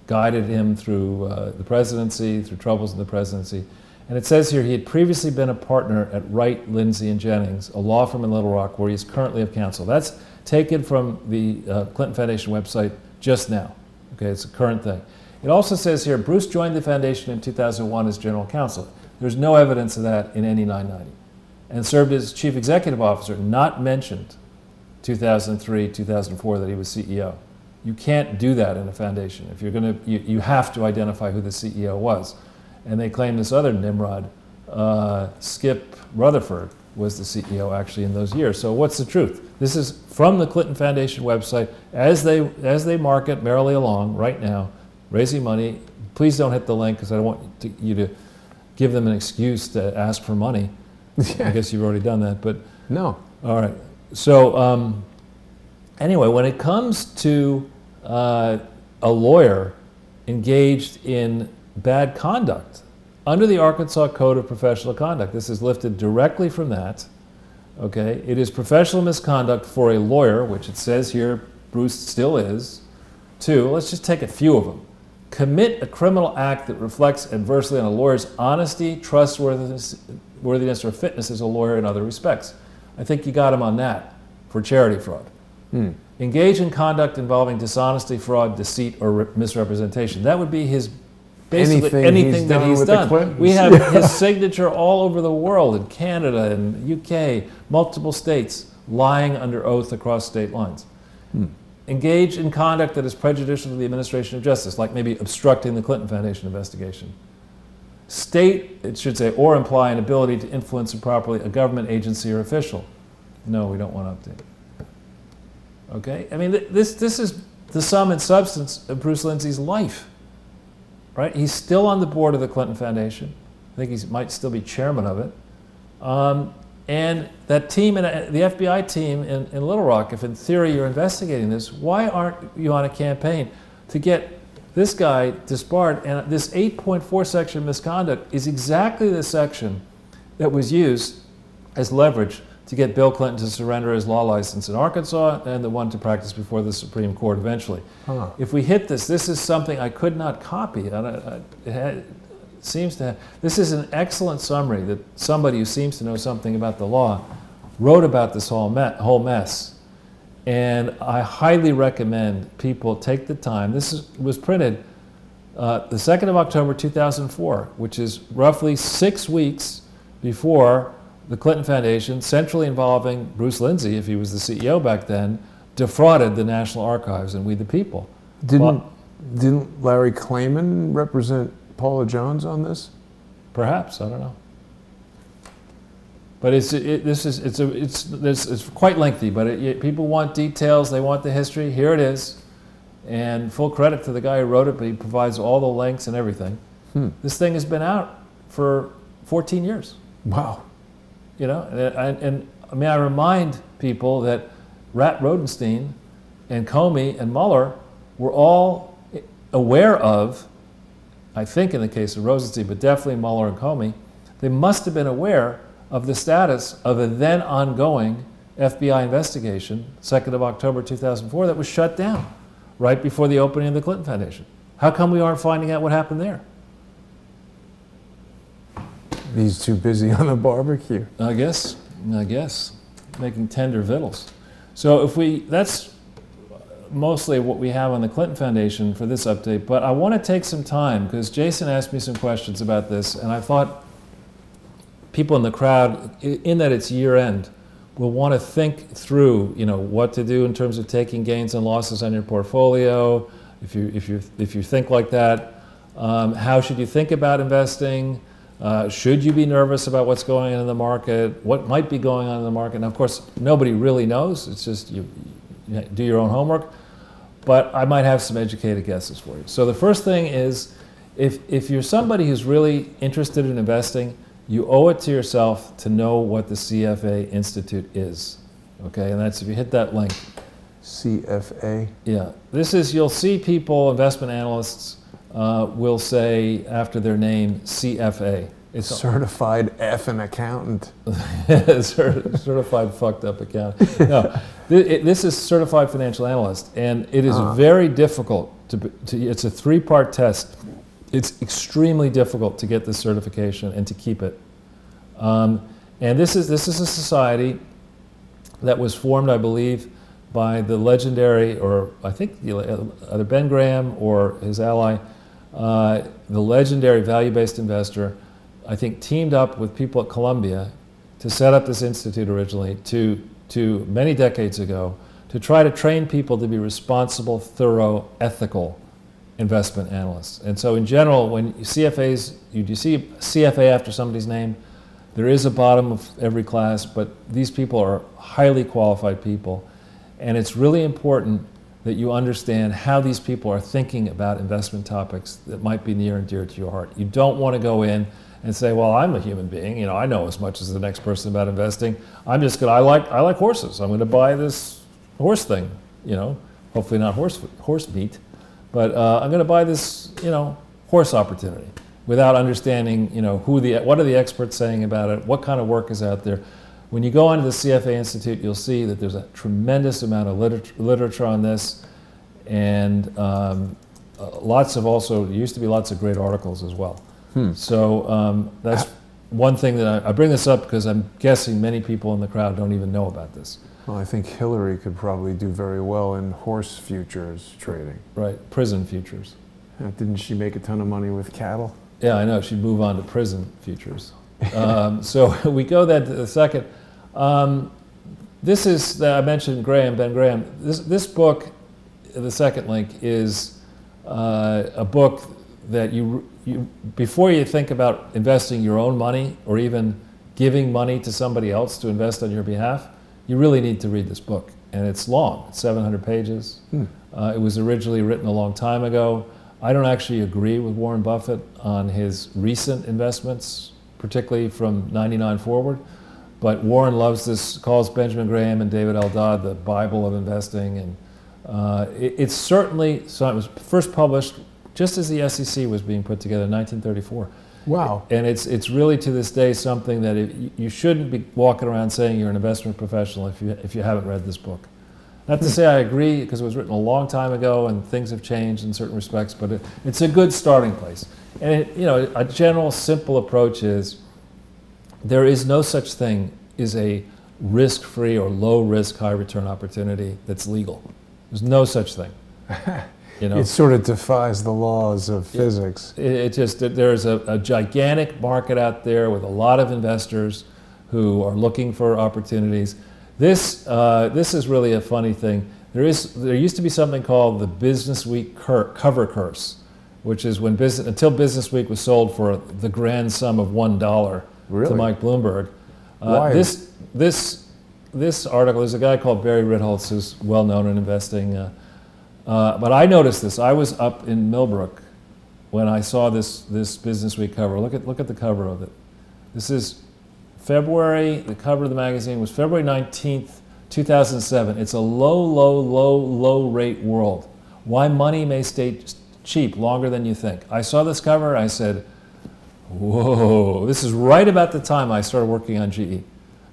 Guided him through the presidency, through troubles in the presidency. And it says here he had previously been a partner at Wright, Lindsay, and Jennings, a law firm in Little Rock, where he is currently of counsel. That's taken from the Clinton Foundation website just now. Okay, it's a current thing. It also says here, Bruce joined the foundation in 2001 as general counsel. There's no evidence of that in any 990. And served as chief executive officer, not mentioned 2003, 2004 that he was CEO. You can't do that in a foundation. If you're going to, you have to identify who the CEO was. And they claim this other Nimrod, Skip Rutherford, was the CEO actually in those years. So what's the truth? This is from the Clinton Foundation website as they market merrily along right now, raising money. Please don't hit the link because I don't want you to give them an excuse to ask for money. I guess you've already done that, but No. all right. So anyway, when it comes to a lawyer engaged in bad conduct under the Arkansas Code of Professional Conduct, this is lifted directly from that. Okay, it is professional misconduct for a lawyer, which it says here Bruce still is. Two, let's just take a few of them. Commit a criminal act that reflects adversely on a lawyer's honesty, trustworthiness, or fitness as a lawyer in other respects. I think you got him on that for charity fraud. Engage in conduct involving dishonesty, fraud, deceit, or misrepresentation. That would be his basically anything that he's done. We have his signature all over the world, in Canada and UK, multiple states, lying under oath across state lines. Engage in conduct that is prejudicial to the administration of justice, like maybe obstructing the Clinton Foundation investigation. State, it should say, or imply an ability to influence improperly a government agency or official. No, we don't want to update. Okay? I mean, this is the sum and substance of Bruce Lindsay's life. Right? He's still on the board of the Clinton Foundation. I think he might still be chairman of it. And that team, the FBI team in Little Rock, if in theory you're investigating this, why aren't you on a campaign to get this guy disbarred? And this 8.4 section misconduct is exactly the section that was used as leverage to get Bill Clinton to surrender his law license in Arkansas and the one to practice before the Supreme Court eventually. If we hit this is something I could not copy. This is an excellent summary that somebody who seems to know something about the law wrote about this whole mess. And I highly recommend people take the time. This was printed the 2nd of October 2004, which is roughly 6 weeks before the Clinton Foundation, centrally involving Bruce Lindsay, if he was the CEO back then, defrauded the National Archives and we the people. Didn't Larry Klayman represent Paula Jones on this? Perhaps, I don't know. But it's quite lengthy. But people want details. They want the history. Here it is, and full credit to the guy who wrote it. But he provides all the links and everything. This thing has been out for 14 years. Wow. You know, and may I remind people that Rat Rodenstein and Comey and Mueller were all aware of, I think in the case of Rosenstein, but definitely Mueller and Comey, they must have been aware of the status of a then ongoing FBI investigation, 2nd of October 2004, that was shut down right before the opening of the Clinton Foundation. How come we aren't finding out what happened there? He's too busy on the barbecue. I guess, making tender victuals. So that's mostly what we have on the Clinton Foundation for this update, but I want to take some time, because Jason asked me some questions about this, and I thought people in the crowd, in that it's year end, will want to think through, what to do in terms of taking gains and losses on your portfolio. If you think like that, how should you think about investing? Should you be nervous about what's going on in the market? What might be going on in the market? Now, of course, nobody really knows. It's just you do your own homework. But I might have some educated guesses for you. So the first thing is, if you're somebody who's really interested in investing, you owe it to yourself to know what the CFA Institute is. Okay, and that's if you hit that link. CFA? Yeah. You'll see people, investment analysts, will say after their name CFA. It's certified effing accountant. Certified fucked up accountant. No, this is certified financial analyst, and it is very difficult it's a 3-part test. It's extremely difficult to get this certification and to keep it. And this is a society that was formed, I believe, by the legendary, or I think either Ben Graham or his ally, the legendary value-based investor, I think, teamed up with people at Columbia to set up this institute originally to many decades ago to try to train people to be responsible, thorough, ethical investment analysts. And so in general, when you see CFA after somebody's name, there is a bottom of every class, but these people are highly qualified people. And it's really important that you understand how these people are thinking about investment topics that might be near and dear to your heart. You don't want to go in and say, well, I'm a human being, I know as much as the next person about investing. I like horses. I'm going to buy this horse thing, hopefully not horse meat, but I'm going to buy this, horse opportunity without understanding, what are the experts saying about it, what kind of work is out there. When you go onto the CFA Institute, you'll see that there's a tremendous amount of literature on this, and used to be lots of great articles as well. So that's one thing that I bring this up because I'm guessing many people in the crowd don't even know about this. Well, I think Hillary could probably do very well in horse futures trading. Right, prison futures. Didn't she make a ton of money with cattle? Yeah, I know. She'd move on to prison futures. So we go then to the second. This is, I mentioned Ben Graham. This book, the second link, is a book that you before you think about investing your own money or even giving money to somebody else to invest on your behalf, you really need to read this book. And it's long, it's 700 pages. It was originally written a long time ago. I don't actually agree with Warren Buffett on his recent investments, particularly from 99 forward. But Warren loves this, calls Benjamin Graham and David L. Dodd the Bible of investing. And it's certainly, so it was first published just as the SEC was being put together in 1934. Wow. And it's really to this day something that you shouldn't be walking around saying you're an investment professional if you haven't read this book. Not to say I agree, because it was written a long time ago and things have changed in certain respects, but it's a good starting place. And a general simple approach is there is no such thing as a risk-free or low-risk, high-return opportunity that's legal. There's no such thing. It sort of defies the laws of physics. There's a gigantic market out there with a lot of investors who are looking for opportunities. This is really a funny thing. There used to be something called the Business Week cover curse, which is when until Business Week was sold for the grand sum of $1 to Mike Bloomberg. Why? This article, there's a guy called Barry Ritholtz who's well known in investing. But I noticed this. I was up in Millbrook when I saw this Business Week cover. Look at the cover of it. This is February. The cover of the magazine was February 19th, 2007. It's a low rate world. Why money may stay cheap longer than you think. I saw this cover. I said, whoa. This is right about the time I started working on GE.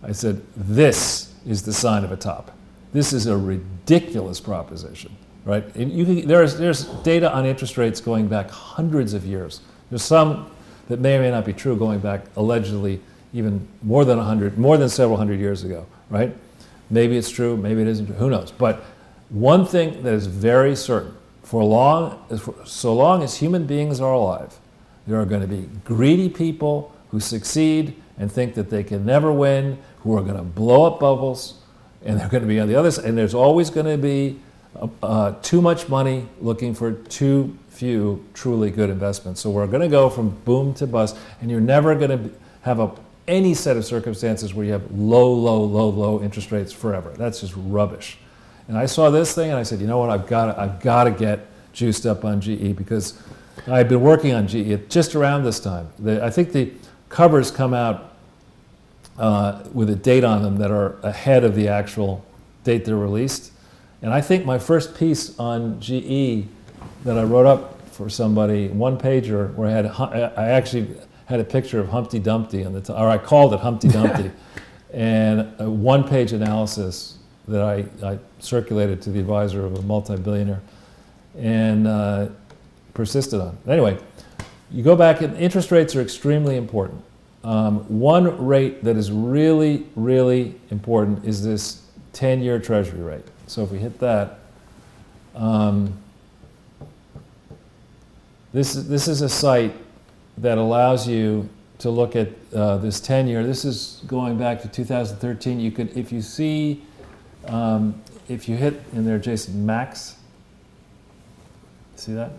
I said, this is the sign of a top. This is a ridiculous proposition. right? And there's data on interest rates going back hundreds of years. There's some that may or may not be true going back allegedly even more than several hundred years ago, right? Maybe it's true, maybe it isn't true, who knows? But one thing that is very certain, so long as human beings are alive, there are going to be greedy people who succeed and think that they can never win, who are going to blow up bubbles, and they're going to be on the other side. And there's always going to be too much money looking for too few truly good investments. So we're going to go from boom to bust, and you're never going to have any set of circumstances where you have low interest rates forever. That's just rubbish. And I saw this thing, and I said, you know what? I've got to get juiced up on GE, because I've been working on GE at just around this time. I think the covers come out with a date on them that are ahead of the actual date they're released. And I think my first piece on GE that I wrote up for somebody, one pager, where I actually had a picture of Humpty Dumpty on the top, or I called it Humpty Dumpty, and a one-page analysis that I circulated to the advisor of a multi-billionaire and persisted on. Anyway, you go back, and interest rates are extremely important. One rate that is really, really important is this 10-year Treasury rate. So if we hit that, this is a site that allows you to look at this 10-year. This is going back to 2013. You could, if you see, if you hit in there, Jason, max. See that?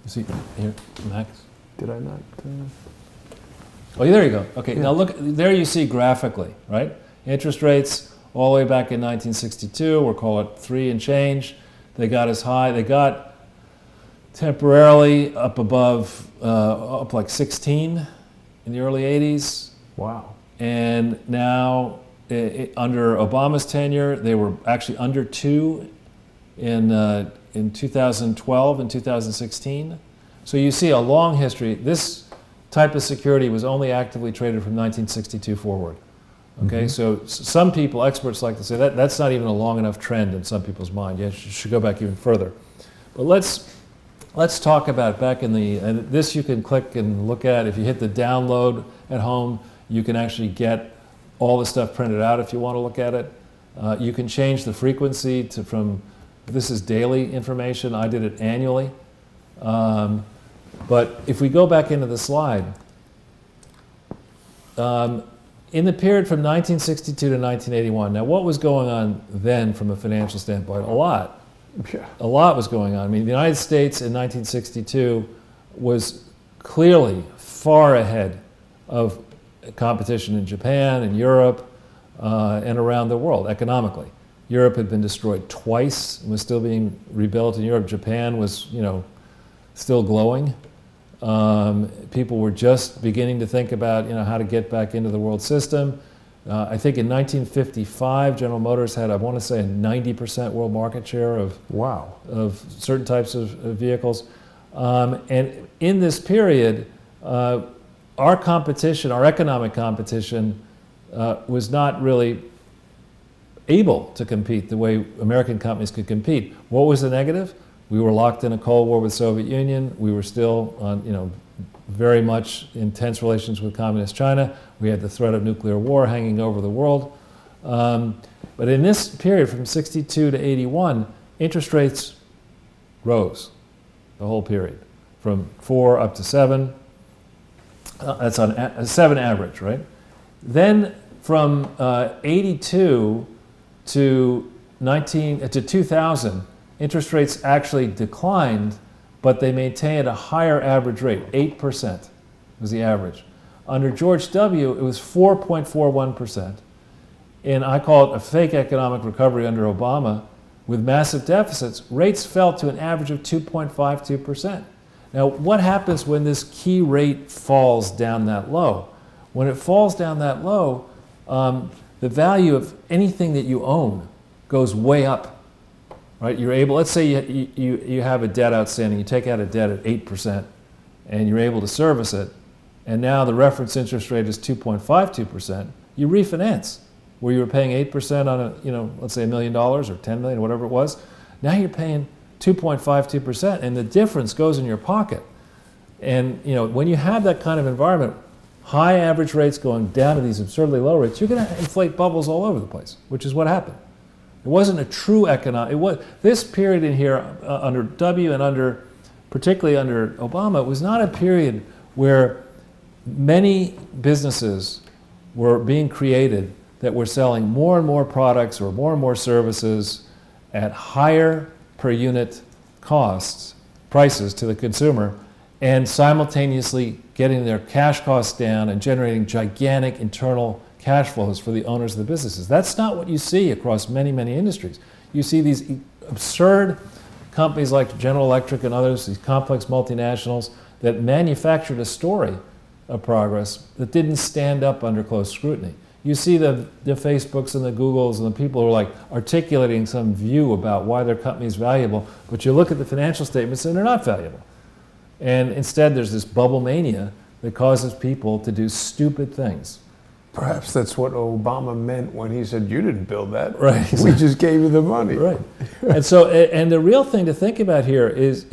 You see here, max. Did I not? Oh, there you go. Okay, yeah. Now look, there you see graphically, right? Interest rates all the way back in 1962, we'll call it 3 and change. They got as high, they got temporarily up above, up like 16 in the early 80s. Wow. And now, under Obama's tenure, they were actually under 2 in 2012 and 2016. So you see a long history. This type of security was only actively traded from 1962 forward. Okay, so some people, experts like to say that's not even a long enough trend in some people's mind. You should go back even further. But let's talk about back in the, and this you can click and look at. If you hit the download at home, you can actually get all the stuff printed out if you want to look at it. You can change the frequency from, this is daily information. I did it annually. But if we go back into the slide, in the period from 1962 to 1981, now what was going on then from a financial standpoint? A lot. Yeah. A lot was going on. I mean, the United States in 1962 was clearly far ahead of competition in Japan and Europe and around the world economically. Europe had been destroyed twice and was still being rebuilt in Europe. Japan was, still glowing. People were just beginning to think about, how to get back into the world system. I think in 1955, General Motors had, I want to say, a 90% world market share of certain types of vehicles. And in this period, our competition, our economic competition, was not really able to compete the way American companies could compete. What was the negative? We were locked in a Cold War with the Soviet Union. We were still on, very much intense relations with communist China. We had the threat of nuclear war hanging over the world. But in this period from 62 to 81, interest rates rose the whole period, from 4 up to 7. That's on a 7 average, right? Then from 82 to 2000, interest rates actually declined, but they maintained a higher average rate. 8% was the average. Under George W., it was 4.41%. And I call it a fake economic recovery under Obama. With massive deficits, rates fell to an average of 2.52%. Now, what happens when this key rate falls down that low? When it falls down that low, the value of anything that you own goes way up. Right, you're able, let's say you have a debt outstanding, you take out a debt at 8%, and you're able to service it, and now the reference interest rate is 2.52%, you refinance. where you were paying 8% on let's say $1 million or 10 million, whatever it was. Now you're paying 2.52%, and the difference goes in your pocket. And when you have that kind of environment, high average rates going down to these absurdly low rates, you're going to inflate bubbles all over the place, which is what happened. It wasn't a true economic. This period in here under W and particularly under Obama, was not a period where many businesses were being created that were selling more and more products or more and more services at higher per unit prices to the consumer, and simultaneously getting their cash costs down and generating gigantic internal cash flows for the owners of the businesses. That's not what you see across many, many industries. You see these absurd companies like General Electric and others, these complex multinationals that manufactured a story of progress that didn't stand up under close scrutiny. You see the Facebooks and the Googles and the people who are like articulating some view about why their company is valuable, but you look at the financial statements and they're not valuable. And instead there's this bubble mania that causes people to do stupid things. Perhaps that's what Obama meant when he said, you didn't build that. Right. We just gave you the money. Right. And so, and the real thing to think about here is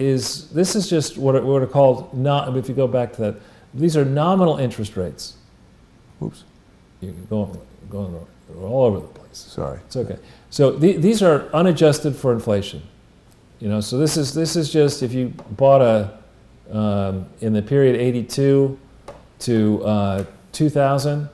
this is just what are called, if you go back to that, these are nominal interest rates. Oops. You're going all over the place. Sorry. It's okay. So these are unadjusted for inflation. So this is just if you bought in the period 82 to 2000,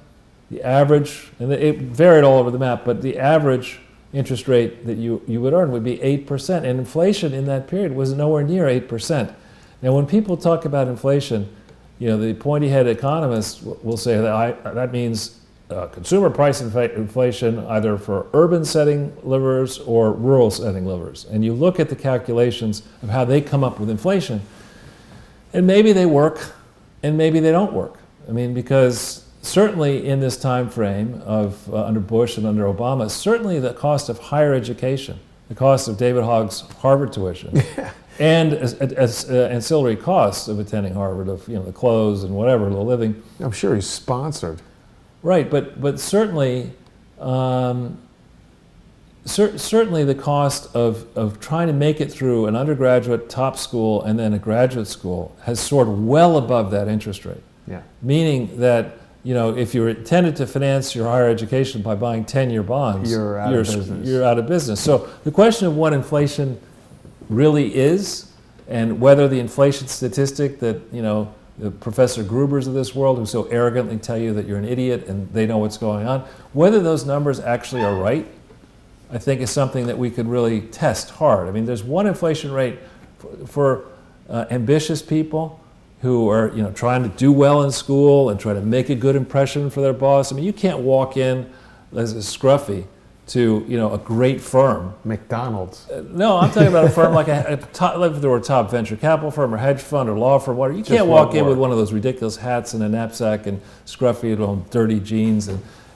the average, and it varied all over the map, but the average interest rate that you would earn would be 8%, and inflation in that period was nowhere near 8%. Now when people talk about inflation, the pointy-headed economists will say that means consumer price inflation either for urban setting livers or rural setting livers. And you look at the calculations of how they come up with inflation, and maybe they work, and maybe they don't work. I mean, because certainly in this time frame of under Bush and under Obama, certainly the cost of higher education, the cost of David Hogg's Harvard tuition, and ancillary costs of attending Harvard, of the clothes and whatever, the living. I'm sure he's sponsored. Right, but certainly, certainly the cost of trying to make it through an undergraduate top school and then a graduate school has soared well above that interest rate. Yeah. Meaning that if you're intended to finance your higher education by buying 10-year bonds, you're out of business. You're out of business. So the question of what inflation really is, and whether the inflation statistic that the Professor Grubers of this world, who so arrogantly tell you that you're an idiot and they know what's going on, whether those numbers actually are right, I think is something that we could really test hard. I mean, there's one inflation rate for ambitious people who are trying to do well in school and try to make a good impression for their boss. I mean, you can't walk in as a scruffy to a great firm. McDonald's. No, I'm talking about a firm like like if there were a top venture capital firm or hedge fund or law firm. Whatever. You can't walk in with one of those ridiculous hats and a knapsack and scruffy dirty jeans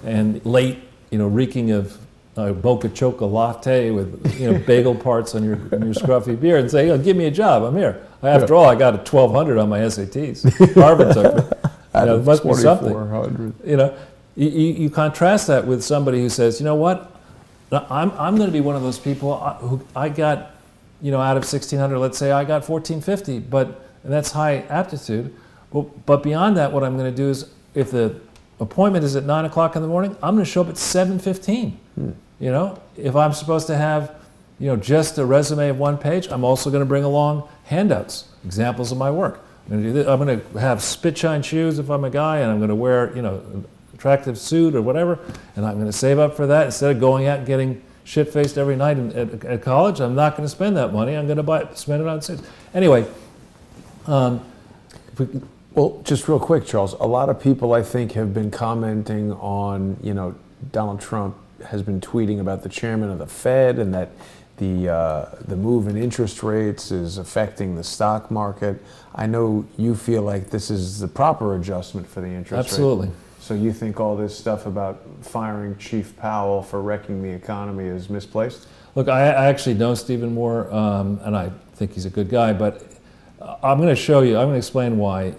and late reeking of Boca Choco latte with bagel parts on your scruffy beard and say, give me a job. I'm here. After all, I got a 1200 on my SATs. Harvard took me. It must be something. You contrast that with somebody who says, you know what, I'm going to be one of those people who I got, out of 1600, let's say I got 1450, and that's high aptitude. But beyond that, what I'm going to do is, if the appointment is at 9 o'clock in the morning, I'm going to show up at 7:15. If I'm supposed to have, just a resume of one page, I'm also going to bring along handouts, examples of my work. I'm going to do this. I'm going to have spit-shine shoes if I'm a guy, and I'm going to wear, attractive suit or whatever, and I'm going to save up for that. Instead of going out and getting shit-faced every night at college, I'm not going to spend that money. I'm going to spend it on suits. Anyway, well, just real quick, Charles, a lot of people, I think, have been commenting on, Donald Trump has been tweeting about the chairman of the Fed and that the move in interest rates is affecting the stock market. I know you feel like this is the proper adjustment for the interest rate. Absolutely. So you think all this stuff about firing Chief Powell for wrecking the economy is misplaced? Look, I actually know Stephen Moore, and I think he's a good guy, but I'm going to explain why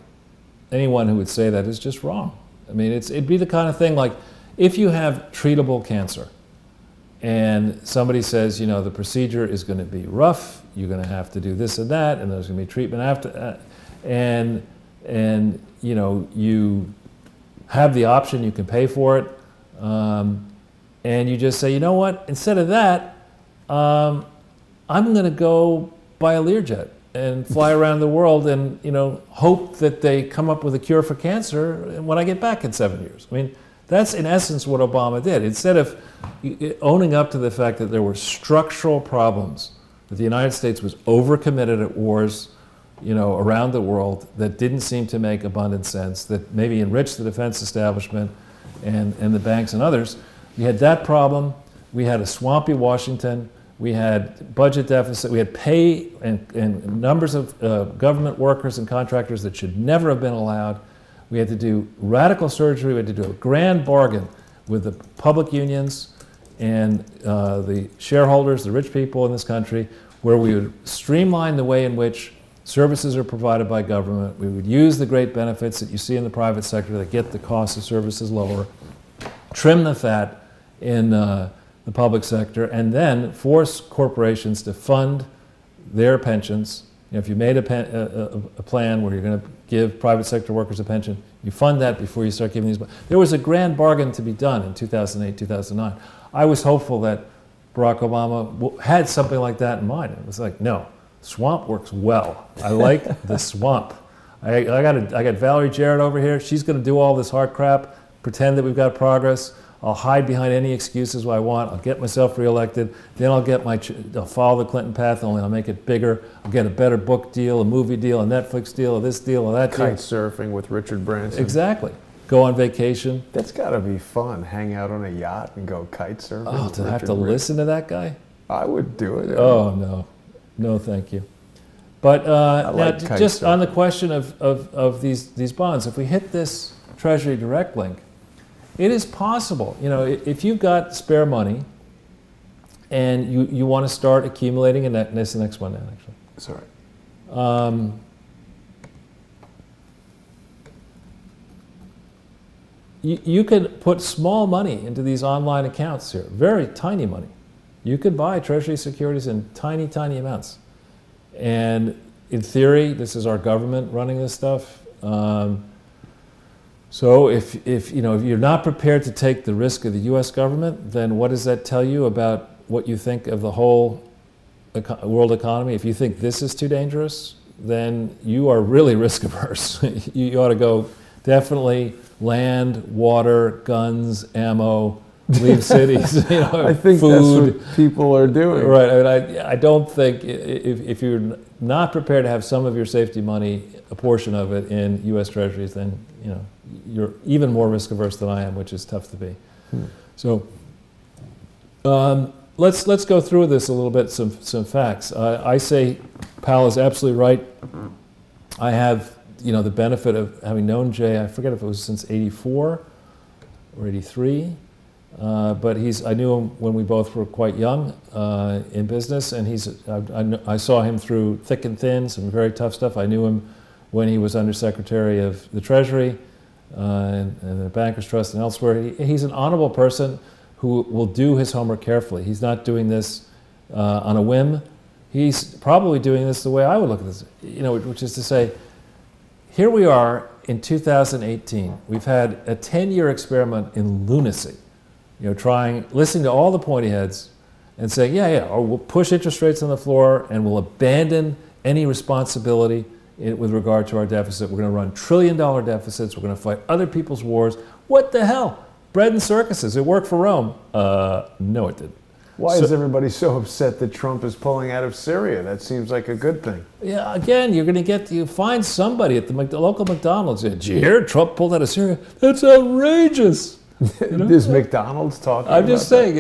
anyone who would say that is just wrong. I mean, it'd be the kind of thing like if you have treatable cancer, and somebody says, you know, the procedure is going to be rough, you're going to have to do this and that, and there's going to be treatment after, and you know, you have the option, you can pay for it, and you just say, you know what, instead of that, I'm going to go buy a Learjet and fly around the world and, you know, hope that they come up with a cure for cancer when I get back in 7 years. I mean, that's in essence what Obama did. Instead of owning up to the fact that there were structural problems, that the United States was overcommitted at wars, you know, around the world that didn't seem to make abundant sense, that maybe enriched the defense establishment and the banks and others. We had that problem. We had a swampy Washington. We had budget deficit. We had pay and numbers of government workers and contractors that should never have been allowed. We had to do radical surgery. We had to do a grand bargain with the public unions and the shareholders, the rich people in this country, where we would streamline the way in which services are provided by government. We would use the great benefits that you see in the private sector that get the cost of services lower, trim the fat in the public sector, and then force corporations to fund their pensions. You know, if you made a plan where you're going to give private sector workers a pension, you fund that before you start giving these. There was a grand bargain to be done in 2008, 2009. I was hopeful that Barack Obama had something like that in mind. It was like, no, swamp works well. I like the swamp. I got Valerie Jarrett over here. She's going to do all this hard crap, pretend that we've got progress. I'll hide behind any excuses I want. I'll get myself reelected. Then I'll follow the Clinton path, only I'll make it bigger. I'll get a better book deal, a movie deal, a Netflix deal, this deal, or that deal. Kite surfing with Richard Branson. Exactly. Go on vacation. That's got to be fun. Hang out on a yacht and go kite surfing. Oh, to have to listen to that guy? I would do it. Oh, no. No, thank you. But now, just on the question of these bonds, if we hit this Treasury direct link, it is possible, you know, if you've got spare money and you want to start accumulating, and that's the next one now, actually. Sorry. You could put small money into these online accounts here, very tiny money. You could buy Treasury securities in tiny, tiny amounts. And in theory, this is our government running this stuff. So if you're not prepared to take the risk of the U.S. government, then what does that tell you about what you think of the whole world economy? If you think this is too dangerous, then you are really risk averse. You ought to go definitely land, water, guns, ammo, leave cities. You know, I think food. That's what people are doing. Right. I mean, I don't think if you're not prepared to have some of your safety money, a portion of it in U.S. Treasuries, then you know you're even more risk averse than I am, which is tough to be. So let's go through this a little bit. Some facts. I say Powell is absolutely right. I have the benefit of having known Jay. I forget if it was since '84 or '83. But I knew him when we both were quite young in business, and I saw him through thick and thin, some very tough stuff. I knew him when he was Undersecretary of the Treasury and the Bankers Trust and elsewhere. He's an honorable person who will do his homework carefully. He's not doing this on a whim. He's probably doing this the way I would look at this, which is to say, here we are in 2018. We've had a 10-year experiment in lunacy. Listening to all the pointy heads and saying, we'll push interest rates on the floor and we'll abandon any responsibility with regard to our deficit. We're going to run trillion-dollar deficits. We're going to fight other people's wars. What the hell? Bread and circuses. It worked for Rome. No, it didn't. Why is everybody so upset that Trump is pulling out of Syria? That seems like a good thing. Yeah, again, you find somebody at the local McDonald's. Did you hear Trump pulled out of Syria? That's outrageous. Is McDonald's talking I'm just about saying,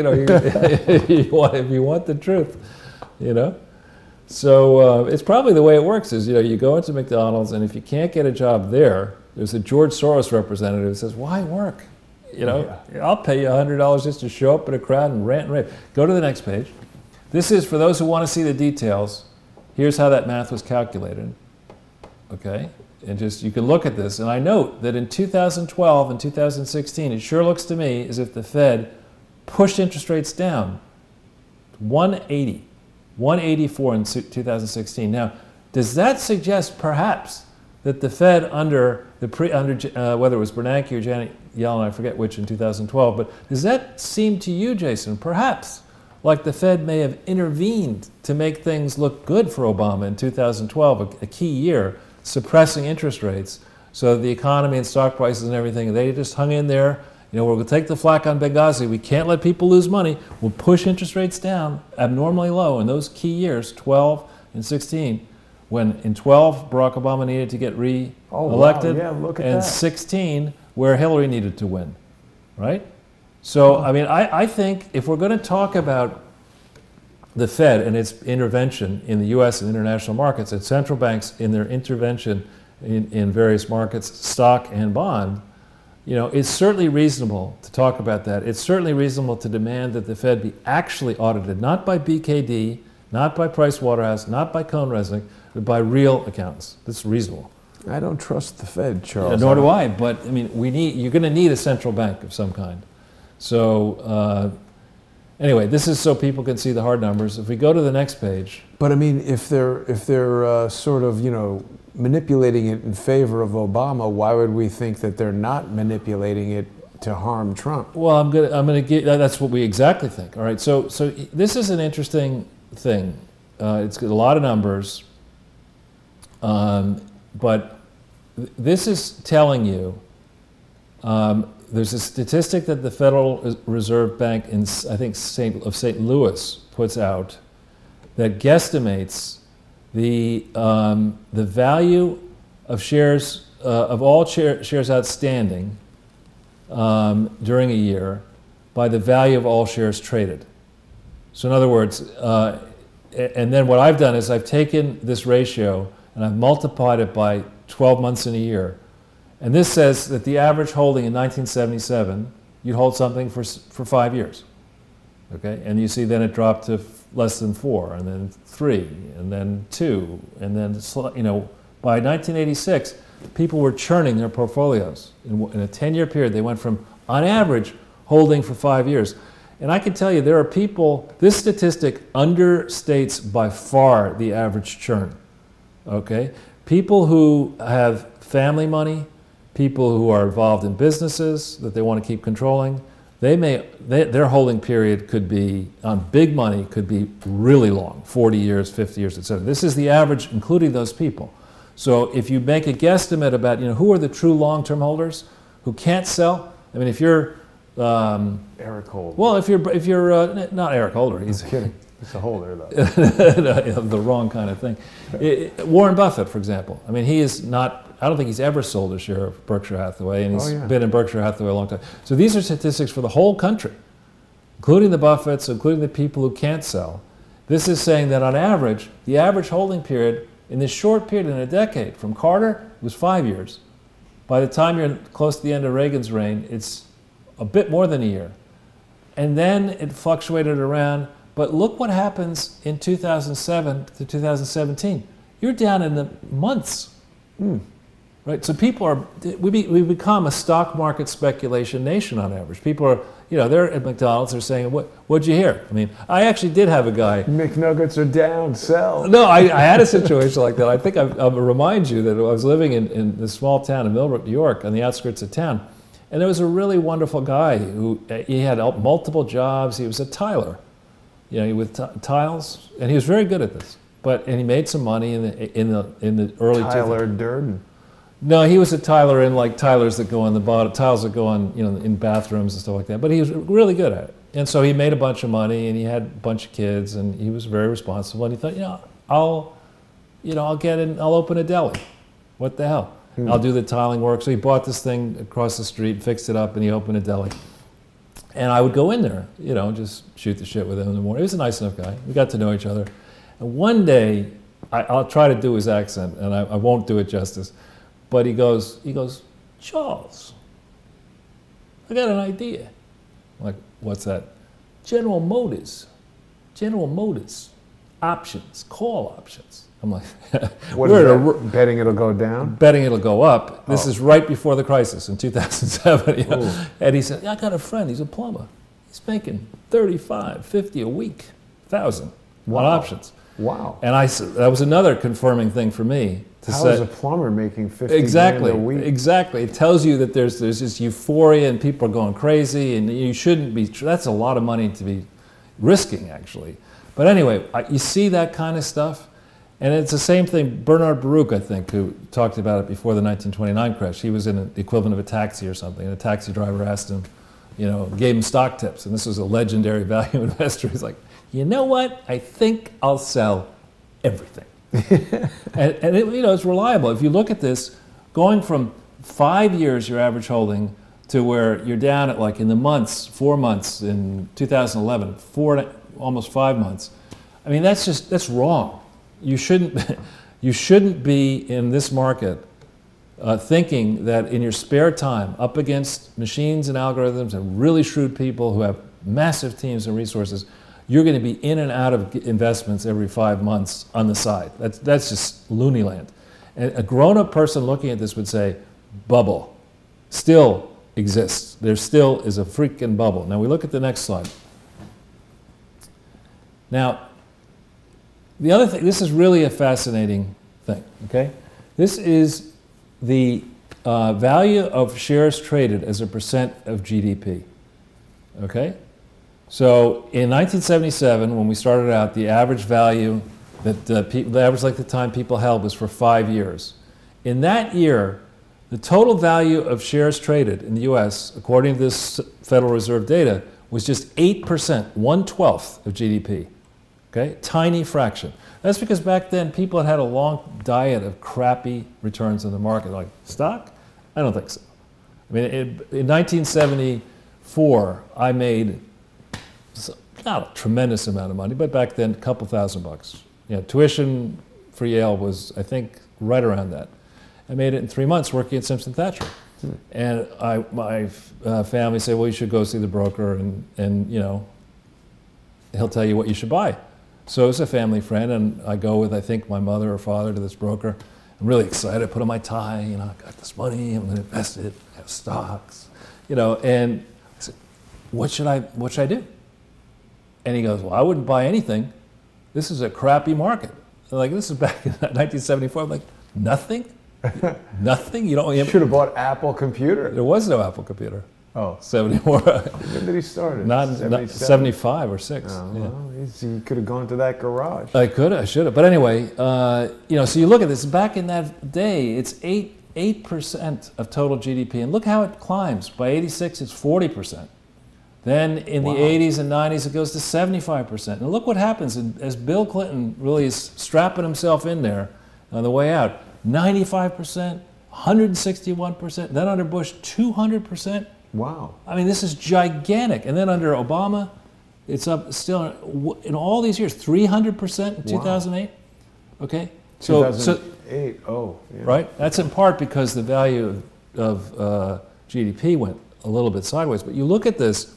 if you want the truth, So it's probably the way it works is, you go into McDonald's and if you can't get a job there's a George Soros representative who says, why work? I'll pay you $100 just to show up in a crowd and rant and rave. Go to the next page. This is, for those who want to see the details, here's how that math was calculated. Okay? and just you can look at this. And I note that in 2012 and 2016, it sure looks to me as if the Fed pushed interest rates down 180, 184 in 2016. Now, does that suggest perhaps that the Fed under whether it was Bernanke or Janet Yellen, I forget which in 2012, but does that seem to you, Jason, perhaps like the Fed may have intervened to make things look good for Obama in 2012, a key year, suppressing interest rates so the economy and stock prices and everything, they just hung in there. You know, we're going to take the flak on Benghazi. We can't let people lose money. We'll push interest rates down abnormally low in those key years, 12 and 16, when in 12, Barack Obama needed to get re-elected, wow. Yeah, look at and that. 16, where Hillary needed to win, right? So, I mean, I think if we're going to talk about the Fed and its intervention in the U.S. and international markets, and central banks in their intervention in various markets, stock and bond, you know, it's certainly reasonable to talk about that. It's certainly reasonable to demand that the Fed be actually audited, not by BKD, not by Pricewaterhouse, not by Cohn Resnick, but by real accountants. That's reasonable. I don't trust the Fed, Charles. Nor do I, but I mean, you're going to need a central bank of some kind. So anyway, this is so people can see the hard numbers. If we go to the next page. But I mean, if they're sort of, you know, manipulating it in favor of Obama, why would we think that they're not manipulating it to harm Trump? Well, I'm gonna get. That's what we exactly think. All right. So this is an interesting thing. It's got a lot of numbers, but this is telling you. There's a statistic that the Federal Reserve Bank in, I think, St. Louis puts out that guesstimates the value of shares of all shares outstanding during a year by the value of all shares traded. So in other words, and then what I've done is I've taken this ratio and I've multiplied it by 12 months in a year. And this says that the average holding in 1977, you'd hold something for 5 years, okay? And you see then it dropped to less than 4, and then 3, and then 2, and then, you know, by 1986, people were churning their portfolios. In a 10-year period, they went from, on average, holding for 5 years. And I can tell you, there are people, this statistic understates by far the average churn, okay? People who have family money, people who are involved in businesses that they want to keep controlling, their holding period could be, on big money, could be really long, 40 years, 50 years, etc. This is the average, including those people. So if you make a guesstimate about, you know, who are the true long-term holders who can't sell, I mean, if you're... Eric Holder. Well, if you're not Eric Holder, he's... I'm kidding. He's a holder, though. The wrong kind of thing. Warren Buffett, for example. I mean, he is not... I don't think he's ever sold a share of Berkshire Hathaway, and he's been in Berkshire Hathaway a long time. So these are statistics for the whole country, including the Buffetts, including the people who can't sell. This is saying that on average, the average holding period in this short period, in a decade, from Carter, was 5 years. By the time you're close to the end of Reagan's reign, it's a bit more than a year. And then it fluctuated around, but look what happens in 2007 to 2017. You're down in the months. Right, so we've become a stock market speculation nation on average. People are, you know, they're at McDonald's, they're saying, what'd you hear? I mean, I actually did have a guy. McNuggets are down, sell. No, I had a situation like that. I think I'll remind you that I was living in this small town in Millbrook, New York, on the outskirts of town. And there was a really wonderful guy who, he had multiple jobs. He was a tiler, you know, with tiles, and he was very good at this. And he made some money in the early Tyler Durden. No, he was a tiler in like tilers that go on the bottom, tiles that go on, you know, in bathrooms and stuff like that. But he was really good at it. And so he made a bunch of money, and he had a bunch of kids, and he was very responsible. And he thought, I'll open a deli. What the hell? I'll do the tiling work. So he bought this thing across the street, fixed it up, and he opened a deli. And I would go in there, you know, just shoot the shit with him in the morning. He was a nice enough guy. We got to know each other. And one day, I'll try to do his accent, and I won't do it justice. But he goes, Charles, I got an idea. I'm like, what's that? General Motors, options, call options. I'm like, What is that? Betting it'll go down? Betting it'll go up. This is right before the crisis in 2007. You know? And he said, I got a friend, he's a plumber. He's making 35, 50 a week, 1,000 on options. Wow. And I said, that was another confirming thing for me. How is a plumber making 50 exactly, grand a week? Exactly. It tells you that there's this euphoria and people are going crazy, and you shouldn't be, that's a lot of money to be risking, actually. But anyway, you see that kind of stuff, and it's the same thing. Bernard Baruch, I think, who talked about it before the 1929 crash, he was in the equivalent of a taxi or something, and a taxi driver asked him, you know, gave him stock tips, and this was a legendary value investor. He's like, you know what? I think I'll sell everything. and it, you know, it's reliable. If you look at this, going from 5 years your average holding to where you're down at, like, in the months, 4 months in 2011, almost 5 months. I mean, that's wrong. You shouldn't be in this market thinking that in your spare time, up against machines and algorithms and really shrewd people who have massive teams and resources, you're going to be in and out of investments every 5 months on the side. That's just loony land. And a grown-up person looking at this would say, bubble still exists. There still is a freaking bubble. Now we look at the next slide. Now, the other thing, this is really a fascinating thing, okay? This is the value of shares traded as a percent of GDP, okay? So in 1977, when we started out, the average value that the average length of time people held was for 5 years. In that year, the total value of shares traded in the U.S., according to this Federal Reserve data, was just 8%, 1/12 of GDP. Okay, tiny fraction. That's because back then people had had a long diet of crappy returns in the market. Like stock? I don't think so. I mean, in 1974, I made not a tremendous amount of money, but back then, a couple $1,000. You know, tuition for Yale was, I think, right around that. I made it in 3 months working at Simpson Thacher. And my family said, well, you should go see the broker and you know, he'll tell you what you should buy. So it's a family friend, and I go with, I think, my mother or father to this broker. I'm really excited. I put on my tie, you know, I got this money, I'm going to invest it, I have stocks, you know, and I said, what should I do? And he goes, well, I wouldn't buy anything. This is a crappy market. I'm like, this is back in 1974. I'm like, nothing? Nothing? You don't. You should have bought Apple computer. There was no Apple computer. Oh. 74. When did he start? Not 75 or 6. Oh, yeah. Well, he could have gone to that garage. I could have, I should have. But anyway, you know, so you look at this, back in that day, it's 8% of total GDP. And look how it climbs. By 86, it's 40%. Then in the 80s and 90s, it goes to 75%. And look what happens as Bill Clinton really is strapping himself in there on the way out. 95%, 161%, then under Bush, 200%. Wow. I mean, this is gigantic. And then under Obama, it's up still, in all these years, 300% in 2008. Okay? 2008, oh. Yeah. Right? That's in part because the value of GDP went a little bit sideways. But you look at this,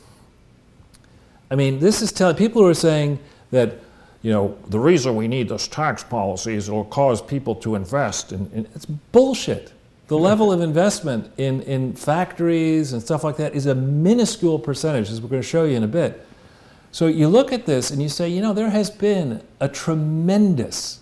I mean, this is telling people who are saying that, you know, the reason we need this tax policy is it'll cause people to invest. And it's bullshit. The level of investment in factories and stuff like that is a minuscule percentage, as we're going to show you in a bit. So you look at this and you say, you know, there has been a tremendous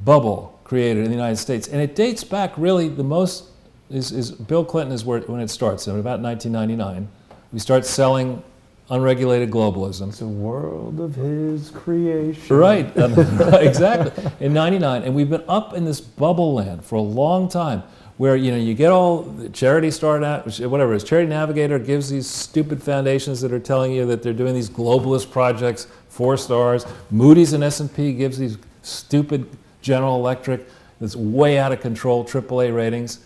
bubble created in the United States. And it dates back really, the most is Bill Clinton is when it starts, in about 1999. We start selling unregulated globalism. It's a world of his creation. Right, exactly. In 99, and we've been up in this bubble land for a long time, where, you know, you get all the charity start out, whatever it is, Charity Navigator gives these stupid foundations that are telling you that they're doing these globalist projects, 4 stars. Moody's and S&P gives these stupid General Electric that's way out of control AAA ratings.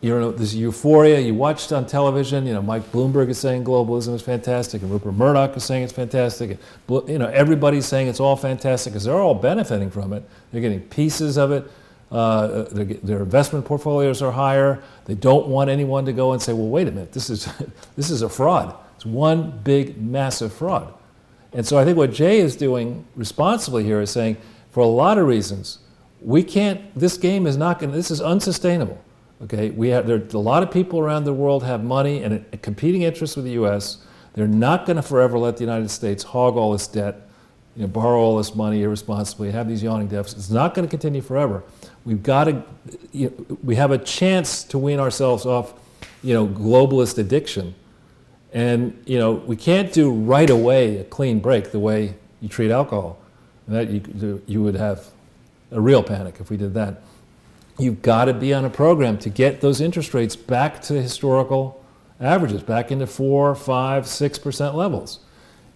You know, this euphoria, you watched on television, you know, Mike Bloomberg is saying globalism is fantastic, and Rupert Murdoch is saying it's fantastic. And, you know, everybody's saying it's all fantastic because they're all benefiting from it. They're getting pieces of it. Their investment portfolios are higher. They don't want anyone to go and say, well, wait a minute, this is a fraud. It's one big, massive fraud. And so I think what Jay is doing responsibly here is saying, for a lot of reasons, we can't, this game is not going to, this is unsustainable. Okay, there are a lot of people around the world have money and a competing interests with the U.S. They're not going to forever let the United States hog all this debt, borrow all this money irresponsibly, have these yawning deficits. It's not going to continue forever. We've got to, we have a chance to wean ourselves off, globalist addiction. And, we can't do right away a clean break the way you treat alcohol. And that you would have a real panic if we did that. You've got to be on a program to get those interest rates back to historical averages, back into 4, 5, 6% levels.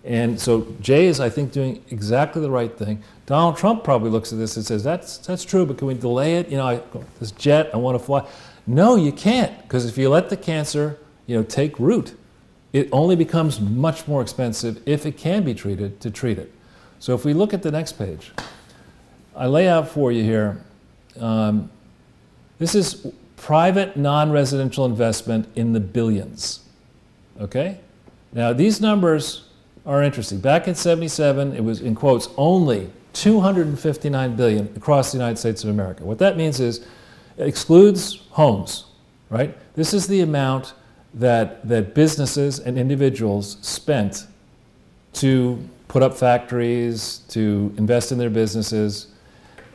And so Jay is, I think, doing exactly the right thing. Donald Trump probably looks at this and says, that's true, but can we delay it? This jet, I want to fly. No, you can't, because if you let the cancer, take root, it only becomes much more expensive if it can be treated to treat it. So if we look at the next page, I lay out for you here, this is private non-residential investment in the billions, okay? Now these numbers are interesting. Back in '77, it was, in quotes, only $259 billion across the United States of America. What that means is, it excludes homes, right? This is the amount that businesses and individuals spent to put up factories, to invest in their businesses.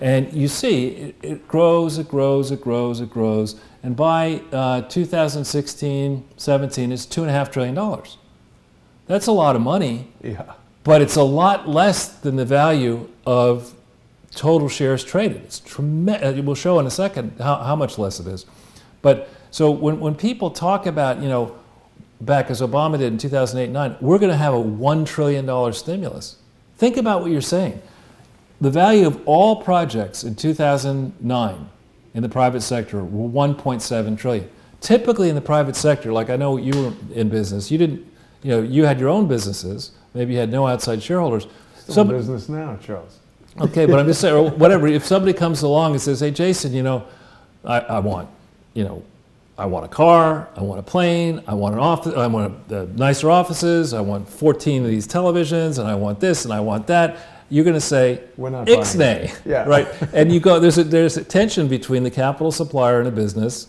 And you see, it grows, it grows, it grows, it grows. And by 2016, 17, it's $2.5 trillion. That's a lot of money, yeah. But it's a lot less than the value of total shares traded. It's tremendous. We'll show in a second how much less it is. But so when people talk about, back as Obama did in 2008-9, we're going to have a $1 trillion stimulus. Think about what you're saying. The value of all projects in 2009 in the private sector were $1.7 trillion. Typically in the private sector, like I know you were in business, you didn't, you had your own businesses, maybe you had no outside shareholders. Still in business now, Charles. Okay, but I'm just saying, or whatever, if somebody comes along and says, hey, Jason, I want a car, I want a plane, I want an office, I want nicer offices, I want 14 of these televisions, and I want this and I want that. You're going to say, ixnay, yeah. Right? And you go, there's a tension between the capital supplier in a business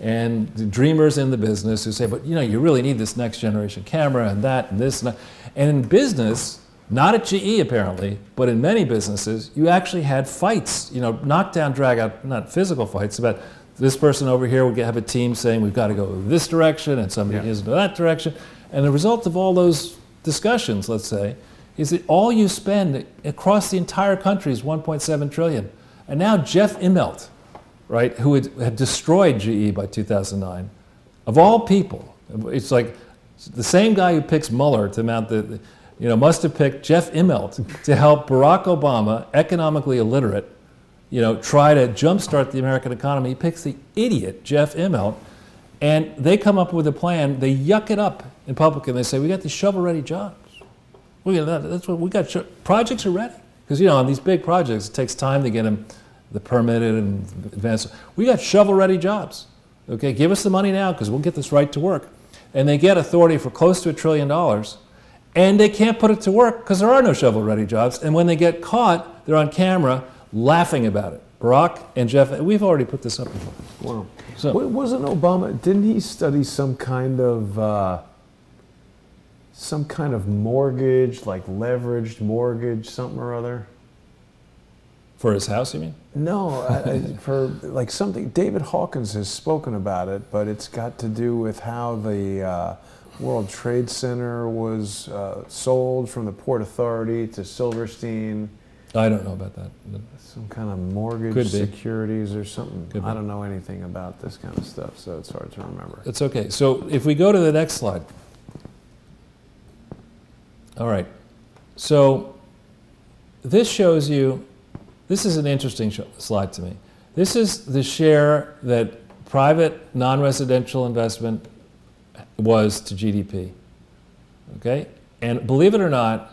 and the dreamers in the business who say, but you really need this next generation camera and that and this and that. And in business, not at GE apparently, but in many businesses, you actually had fights, knockdown, drag out, not physical fights, but this person over here would have a team saying we've got to go this direction and somebody isn't in that direction. And the result of all those discussions, let's say, is that all you spend across the entire country is $1.7 trillion. And now Jeff Immelt, right, who had destroyed GE by 2009, of all people, it's like the same guy who picks Mueller to mount must have picked Jeff Immelt to help Barack Obama, economically illiterate, try to jumpstart the American economy. He picks the idiot Jeff Immelt, and they come up with a plan. They yuck it up in public, and they say, we got these shovel-ready jobs. That's what we got. Projects are ready. Because, on these big projects, it takes time to get them the permitted and advanced. We got shovel-ready jobs. Okay, give us the money now because we'll get this right to work. And they get authority for close to $1 trillion, and they can't put it to work because there are no shovel-ready jobs. And when they get caught, they're on camera laughing about it. Barack and Jeff, we've already put this up before. Wow. So, wasn't Obama, didn't he study some kind of mortgage, like leveraged mortgage, something or other? For his house, you mean? No, for like something, David Hawkins has spoken about it, but it's got to do with how the World Trade Center was sold from the Port Authority to Silverstein. I don't know about that. Some kind of mortgage securities or something. I don't know anything about this kind of stuff, so it's hard to remember. It's okay. So if we go to the next slide. All right. So this shows you, this is an interesting slide to me. This is the share that private non-residential investment was to GDP. Okay? And believe it or not,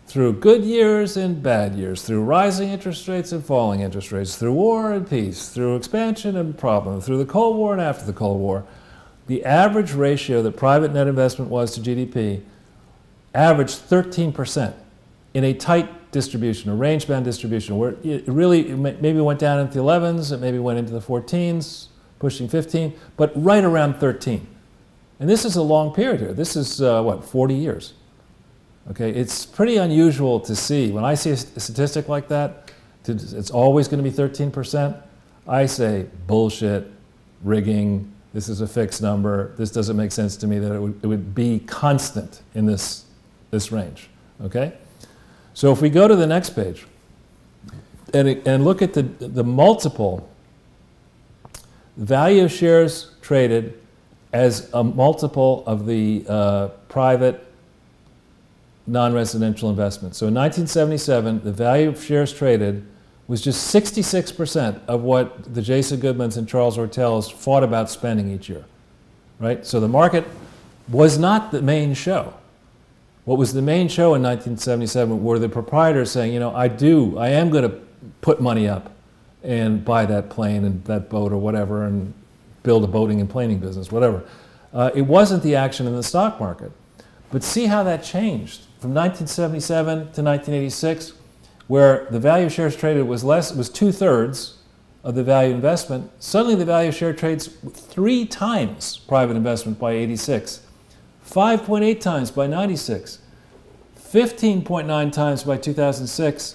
through good years and bad years, through rising interest rates and falling interest rates, through war and peace, through expansion and problem, through the Cold War and after the Cold War, the average ratio that private net investment was to GDP averaged 13% in a tight distribution, a range-bound distribution, where it really maybe went down into the 11s, it maybe went into the 14s, pushing 15, but right around 13. And this is a long period here. This is, 40 years. Okay, it's pretty unusual to see. When I see a statistic like that, it's always going to be 13%, I say, bullshit, rigging, this is a fixed number, this doesn't make sense to me that it would be constant in this range, okay? So if we go to the next page and look at the multiple, value of shares traded as a multiple of the private non-residential investment. So in 1977, the value of shares traded was just 66% of what the Jason Goodmans and Charles Ortels fought about spending each year, right? So the market was not the main show. What was the main show in 1977 were the proprietors saying, you know, I am going to put money up and buy that plane and that boat or whatever and build a boating and planing business, whatever. It wasn't the action in the stock market. But see how that changed from 1977 to 1986, where the value of shares traded was 2/3 of the value investment. Suddenly the value of share trades 3 times private investment by 86, 5.8 times by 96, 15.9 times by 2006,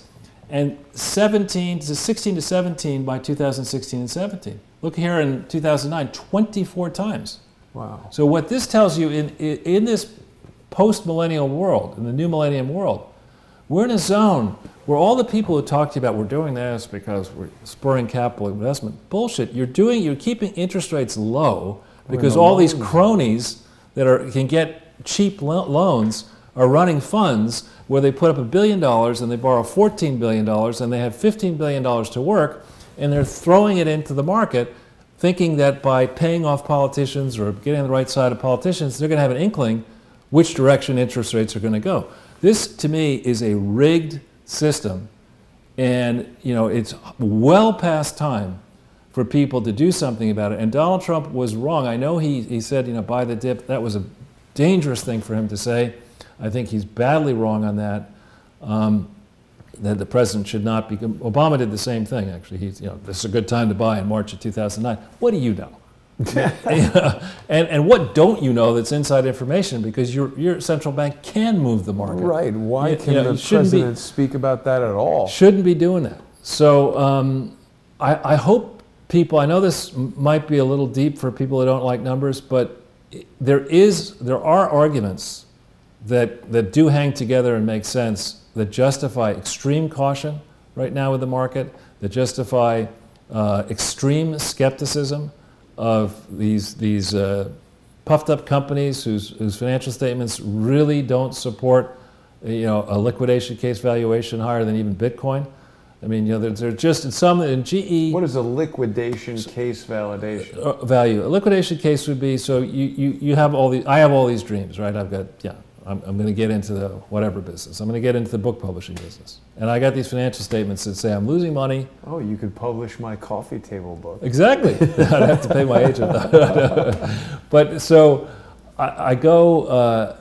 and 16 to 17 by 2016 and 17. Look here in 2009, 24 times. Wow. So what this tells you in this post-millennial world, in the new millennium world, we're in a zone where all the people who talk to you about we're doing this because we're spurring capital investment, bullshit. You're keeping interest rates low because all these cronies that can get cheap loans are running funds where they put up $1 billion and they borrow $14 billion and they have $15 billion to work, and they're throwing it into the market thinking that by paying off politicians or getting on the right side of politicians, they're going to have an inkling which direction interest rates are going to go. This, to me, is a rigged system, and it's well past time for people to do something about it. And Donald Trump was wrong. I know he said, buy the dip. That was a dangerous thing for him to say. I think he's badly wrong on that. That the president should not be. Obama did the same thing, actually. This is a good time to buy in March of 2009. What do you know? And what don't you know that's inside information? Because your central bank can move the market. Right. Why can the president speak about that at all? Shouldn't be doing that. So I hope people, I know this might be a little deep for people who don't like numbers, but there are arguments that do hang together and make sense, that justify extreme caution right now with the market, that justify extreme skepticism of these puffed up companies whose financial statements really don't support a liquidation case valuation higher than even Bitcoin. I mean, they're just in GE. What is a liquidation case validation? Value. A liquidation case would be, so you have all these. I have all these dreams, right? I'm going to get into the whatever business. I'm going to get into the book publishing business. And I got these financial statements that say I'm losing money. Oh, you could publish my coffee table book. Exactly. I'd have to pay my agent. But so I go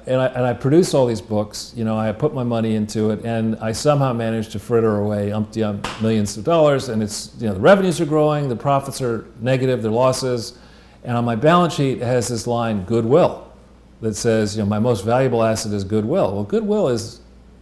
and I produce all these books. I put my money into it, and I somehow manage to fritter away millions of dollars. And it's the revenues are growing, the profits are negative, they're losses, and on my balance sheet it has this line, goodwill, that says, my most valuable asset is goodwill. Well,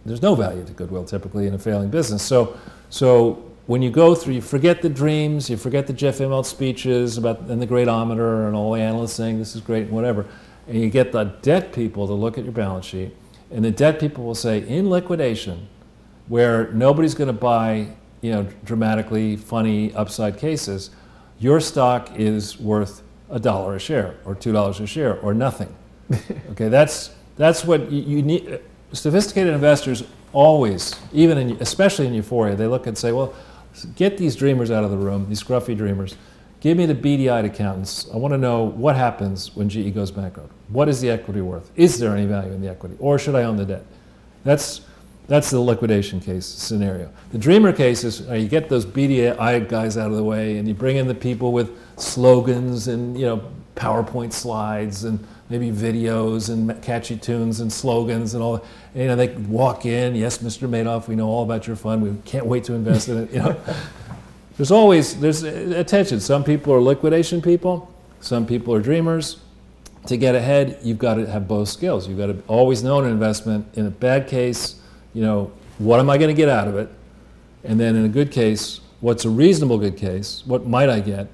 there's no value to goodwill typically in a failing business. So when you go through, you forget the dreams, you forget the Jeff Immelt speeches and the greatometer and all the analysts saying this is great and whatever, and you get the debt people to look at your balance sheet, and the debt people will say, in liquidation, where nobody's going to buy, dramatically funny upside cases, your stock is worth $1 a share or $2 a share or nothing. Okay, that's what you need. Sophisticated investors always, especially in euphoria, they look and say, well, get these dreamers out of the room, these scruffy dreamers. Give me the beady-eyed accountants. I want to know what happens when GE goes bankrupt. What is the equity worth? Is there any value in the equity? Or should I own the debt? That's the liquidation case scenario. The dreamer case is you get those beady-eyed guys out of the way, and you bring in the people with slogans and PowerPoint slides and maybe videos and catchy tunes and slogans and all. And, you know, they walk in, yes, Mr. Madoff, we know all about your fund. We can't wait to invest in it. You know, there's attention. Some people are liquidation people. Some people are dreamers. To get ahead, you've got to have both skills. You've got to always know an investment. In a bad case, you know, what am I going to get out of it? And then in a good case, what's a reasonable good case? What might I get?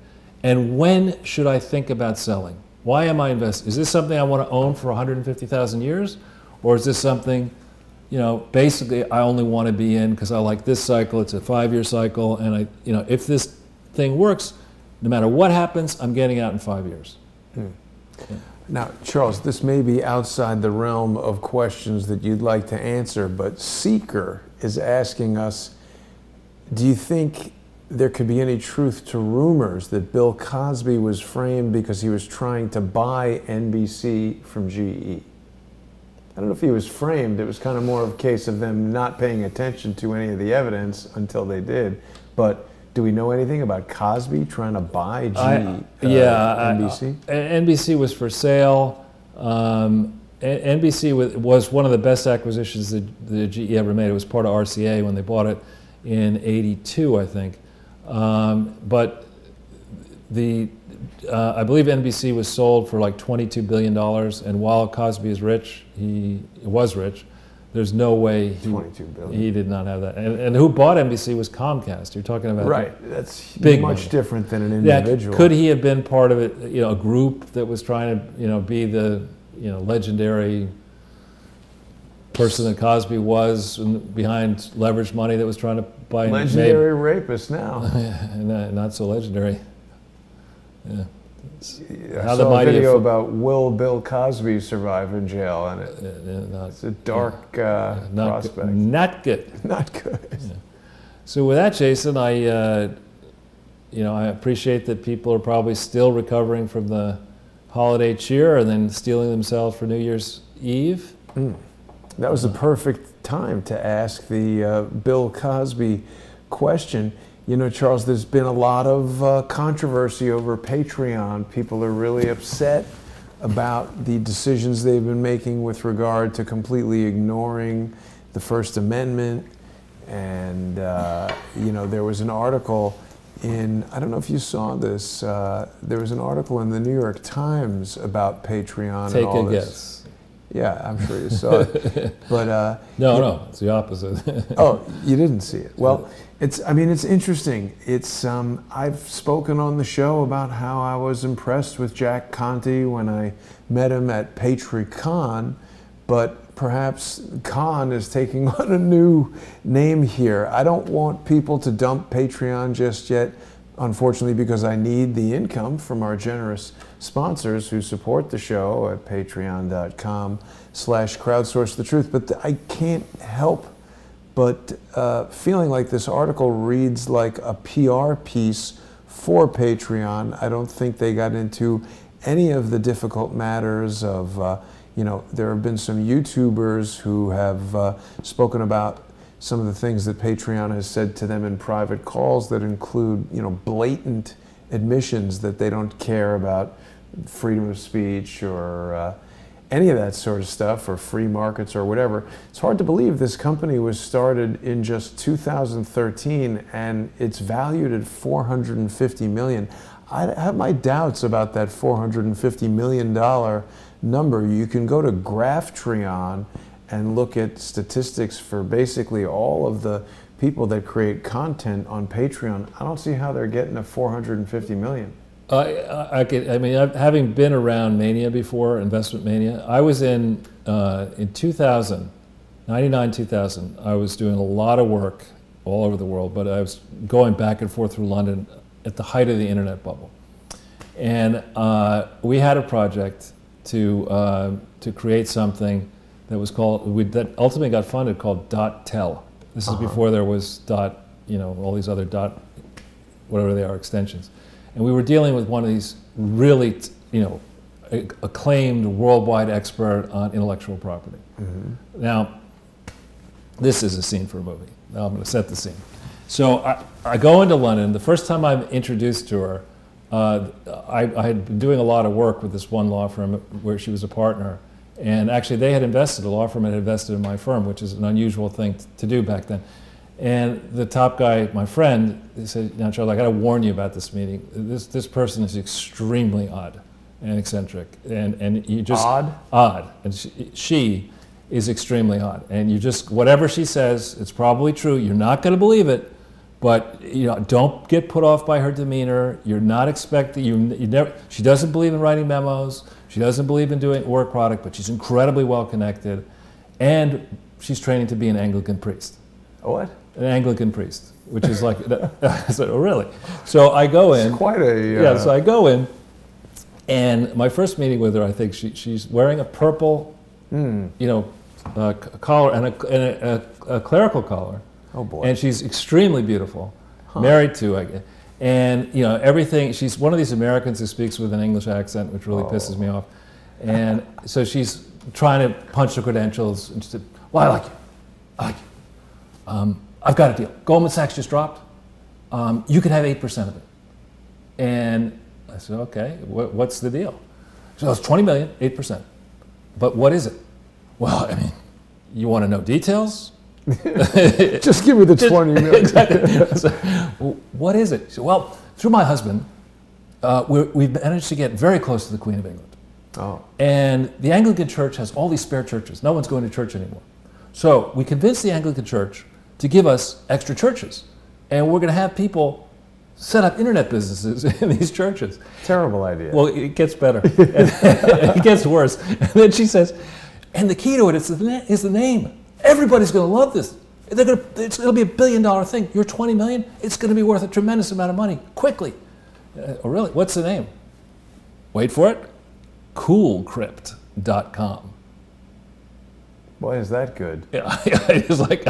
And when should I think about selling? Why am I investing? Is this something I want to own for 150,000 years? Or is this something, you know, basically I only want to be in because I like this cycle, it's a 5-year cycle, and you know, if this thing works, no matter what happens, I'm getting out in 5 years. Yeah. Now, Charles, this may be outside the realm of questions that you'd like to answer, but Seeker is asking us, do you think there could be any truth to rumors that Bill Cosby was framed because he was trying to buy NBC from GE? I don't know if he was framed. It was kind of more of a case of them not paying attention to any of the evidence until they did. But do we know anything about Cosby trying to buy NBC? NBC was for sale. NBC was one of the best acquisitions that the GE ever made. It was part of RCA when they bought it in '82, I think. But I believe NBC was sold for like $22 billion, and while Cosby is rich, he was rich, there's no way he did not have that. And who bought NBC was Comcast. You're talking about That's big much money. Different than an individual. Yeah, could he have been part of it? You know, a group that was trying to, you know, be the, you know, legendary person that Cosby was behind leveraged money that was trying to buy legendary rapist now. Not so legendary. Yeah. I saw a video about will Bill Cosby survive in jail, and it's a dark prospect. Not good. Not good. Yeah. So with that, Jason, I appreciate that people are probably still recovering from the holiday cheer and then steeling themselves for New Year's Eve. That was the perfect time to ask the Bill Cosby question. You know, Charles, there's been a lot of controversy over Patreon. People are really upset about the decisions they've been making with regard to completely ignoring the First Amendment. And, you know, there was an article I don't know if you saw this, there was an article in the New York Times about Patreon and all this. Take a guess. Yeah, I'm sure you saw it. But no, it's the opposite. Oh, you didn't see it. Well, it's interesting. I've spoken on the show about how I was impressed with Jack Conte when I met him at PatreCon, but perhaps Con is taking on a new name here. I don't want people to dump Patreon just yet, unfortunately, because I need the income from our generous sponsors who support the show at patreon.com/crowdsource the truth. But I can't help but feeling like this article reads like a PR piece for Patreon. I don't think they got into any of the difficult matters of, there have been some YouTubers who have spoken about some of the things that Patreon has said to them in private calls that include, blatant admissions that they don't care about freedom of speech or any of that sort of stuff, or free markets or whatever. It's hard to believe this company was started in just 2013 and it's valued at $450 million. I have my doubts about that $450 million number. You can go to Graphtreon and look at statistics for basically all of the people that create content on Patreon. I don't see how they're getting to $450 million. Having been around mania before, investment mania, I was in 2000, 99, 2000, I was doing a lot of work all over the world, but I was going back and forth through London at the height of the internet bubble. And we had a project to create something that was that ultimately got funded, called .tel. This is before there was all these other whatever they are, extensions. And we were dealing with one of these really, acclaimed worldwide expert on intellectual property. Mm-hmm. Now, this is a scene for a movie. Now I'm going to set the scene. So I go into London. The first time I'm introduced to her, I had been doing a lot of work with this one law firm where she was a partner. And actually, they had invested, the law firm had invested in my firm, which is an unusual thing to do back then. And the top guy, my friend, he said, "Now, Charles, I got to warn you about this meeting. This person is extremely odd and eccentric, and you just odd, and she is extremely odd. And you just whatever she says, it's probably true. You're not going to believe it, but don't get put off by her demeanor. You're not expecting you never. She doesn't believe in writing memos. She doesn't believe in doing work product, but she's incredibly well connected, and she's training to be an Anglican priest." What? An Anglican priest, which is like, I said, "Oh, really?" So I go in. It's quite a... Yeah, so I go in, and my first meeting with her, I think she's wearing a purple, collar and a clerical collar. Oh, boy. And she's extremely beautiful, married to, I guess. And, everything, she's one of these Americans who speaks with an English accent, which really pisses me off. And so she's trying to punch her credentials, and she said, "Well, I like you. I like you. I've got a deal. Goldman Sachs just dropped. You could have 8% of it." And I said, "Okay, what's the deal?" So it's 20 million, 8%. "But what is it?" "Well, I mean, you want to know details?" Just give me the 20 million. Exactly. So, "What is it?" She said, "Well, through my husband, we've managed to get very close to the Queen of England. Oh. And the Anglican Church has all these spare churches. No one's going to church anymore. So we convinced the Anglican Church to give us extra churches. And we're going to have people set up internet businesses in these churches." Terrible idea. Well, it gets better. It gets worse. And then she says, "And the key to it is the name. Everybody's going to love this. It'll be $1 billion thing. You're 20 million. It's going to be worth a tremendous amount of money quickly." "Oh, really? What's the name?" Wait for it. Coolcrypt.com. Boy, is that good. Yeah, I was like,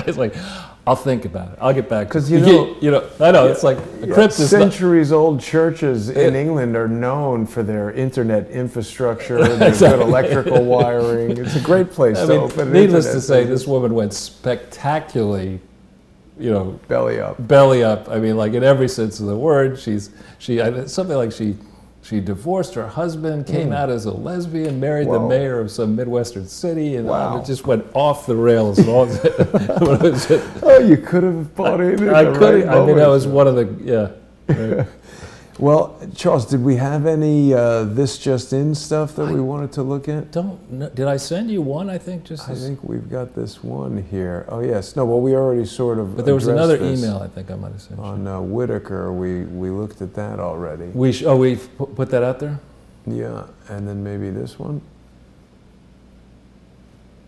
"I'll think about it. I'll get back." Because I know it's like a crypt is centuries-old churches in England are known for their internet infrastructure, their good electrical wiring. It's a great place to open. Needless to say, this woman went spectacularly, belly up. Belly up. I mean, like in every sense of the word. Something like she divorced her husband, came out as a lesbian, married the mayor of some Midwestern city, and it just went off the rails. And all You could have bought in. I could. I mean, that was one of the Right. Well, Charles, did we have any This Just In stuff that we wanted to look at? Did I send you one? I think I think we've got this one here. Oh yes, no. Well, we already sort of. But there was another email I think I might have sent you. On Whitaker. We looked at that already. We put that out there. Yeah, and then maybe this one.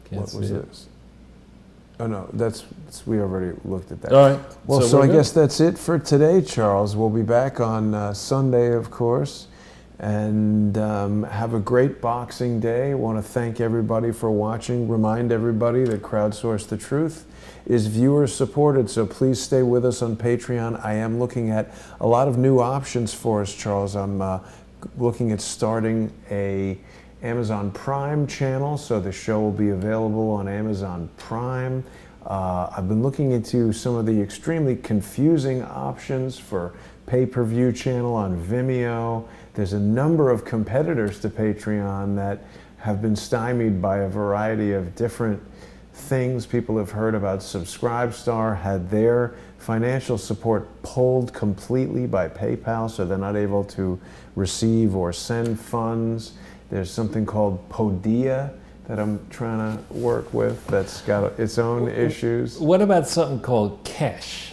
What was this? Oh no, we already looked at that. All right. Well, so I guess that's it for today, Charles. We'll be back on Sunday, of course, and have a great Boxing Day. I want to thank everybody for watching. Remind everybody that Crowdsource the Truth is viewer supported, so please stay with us on Patreon. I am looking at a lot of new options for us, Charles. I'm looking at starting a Amazon Prime channel, so the show will be available on Amazon Prime. I've been looking into some of the extremely confusing options for pay-per-view channel on Vimeo. There's a number of competitors to Patreon that have been stymied by a variety of different things. People have heard about Subscribestar, had their financial support pulled completely by PayPal, so they're not able to receive or send funds. There's something called Podia that I'm trying to work with that's got its own issues. What about something called Cash?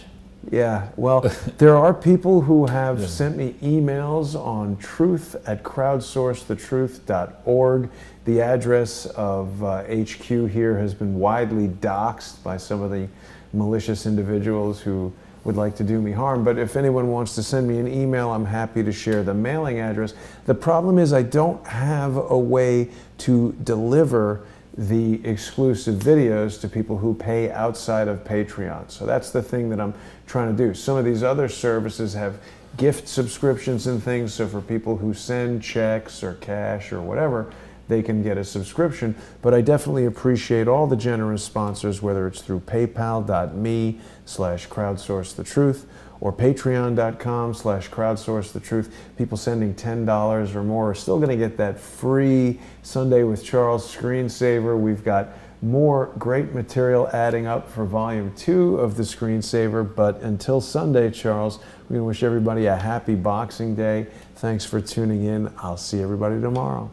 Yeah, well, there are people who have sent me emails on truth@crowdsourcethetruth.org. The address of HQ here has been widely doxed by some of the malicious individuals who would like to do me harm, but if anyone wants to send me an email, I'm happy to share the mailing address. The problem is I don't have a way to deliver the exclusive videos to people who pay outside of Patreon. So that's the thing that I'm trying to do. Some of these other services have gift subscriptions and things, so for people who send checks or cash or whatever, they can get a subscription. But I definitely appreciate all the generous sponsors, whether it's through paypal.me/crowdsourcethetruth or patreon.com/crowdsource the truth. People sending $10 or more are still going to get that free Sunday with Charles screensaver. We've got more great material adding up for volume 2 of the screensaver. But until Sunday, Charles, we're going to wish everybody a happy Boxing Day. Thanks for tuning in. I'll see everybody tomorrow.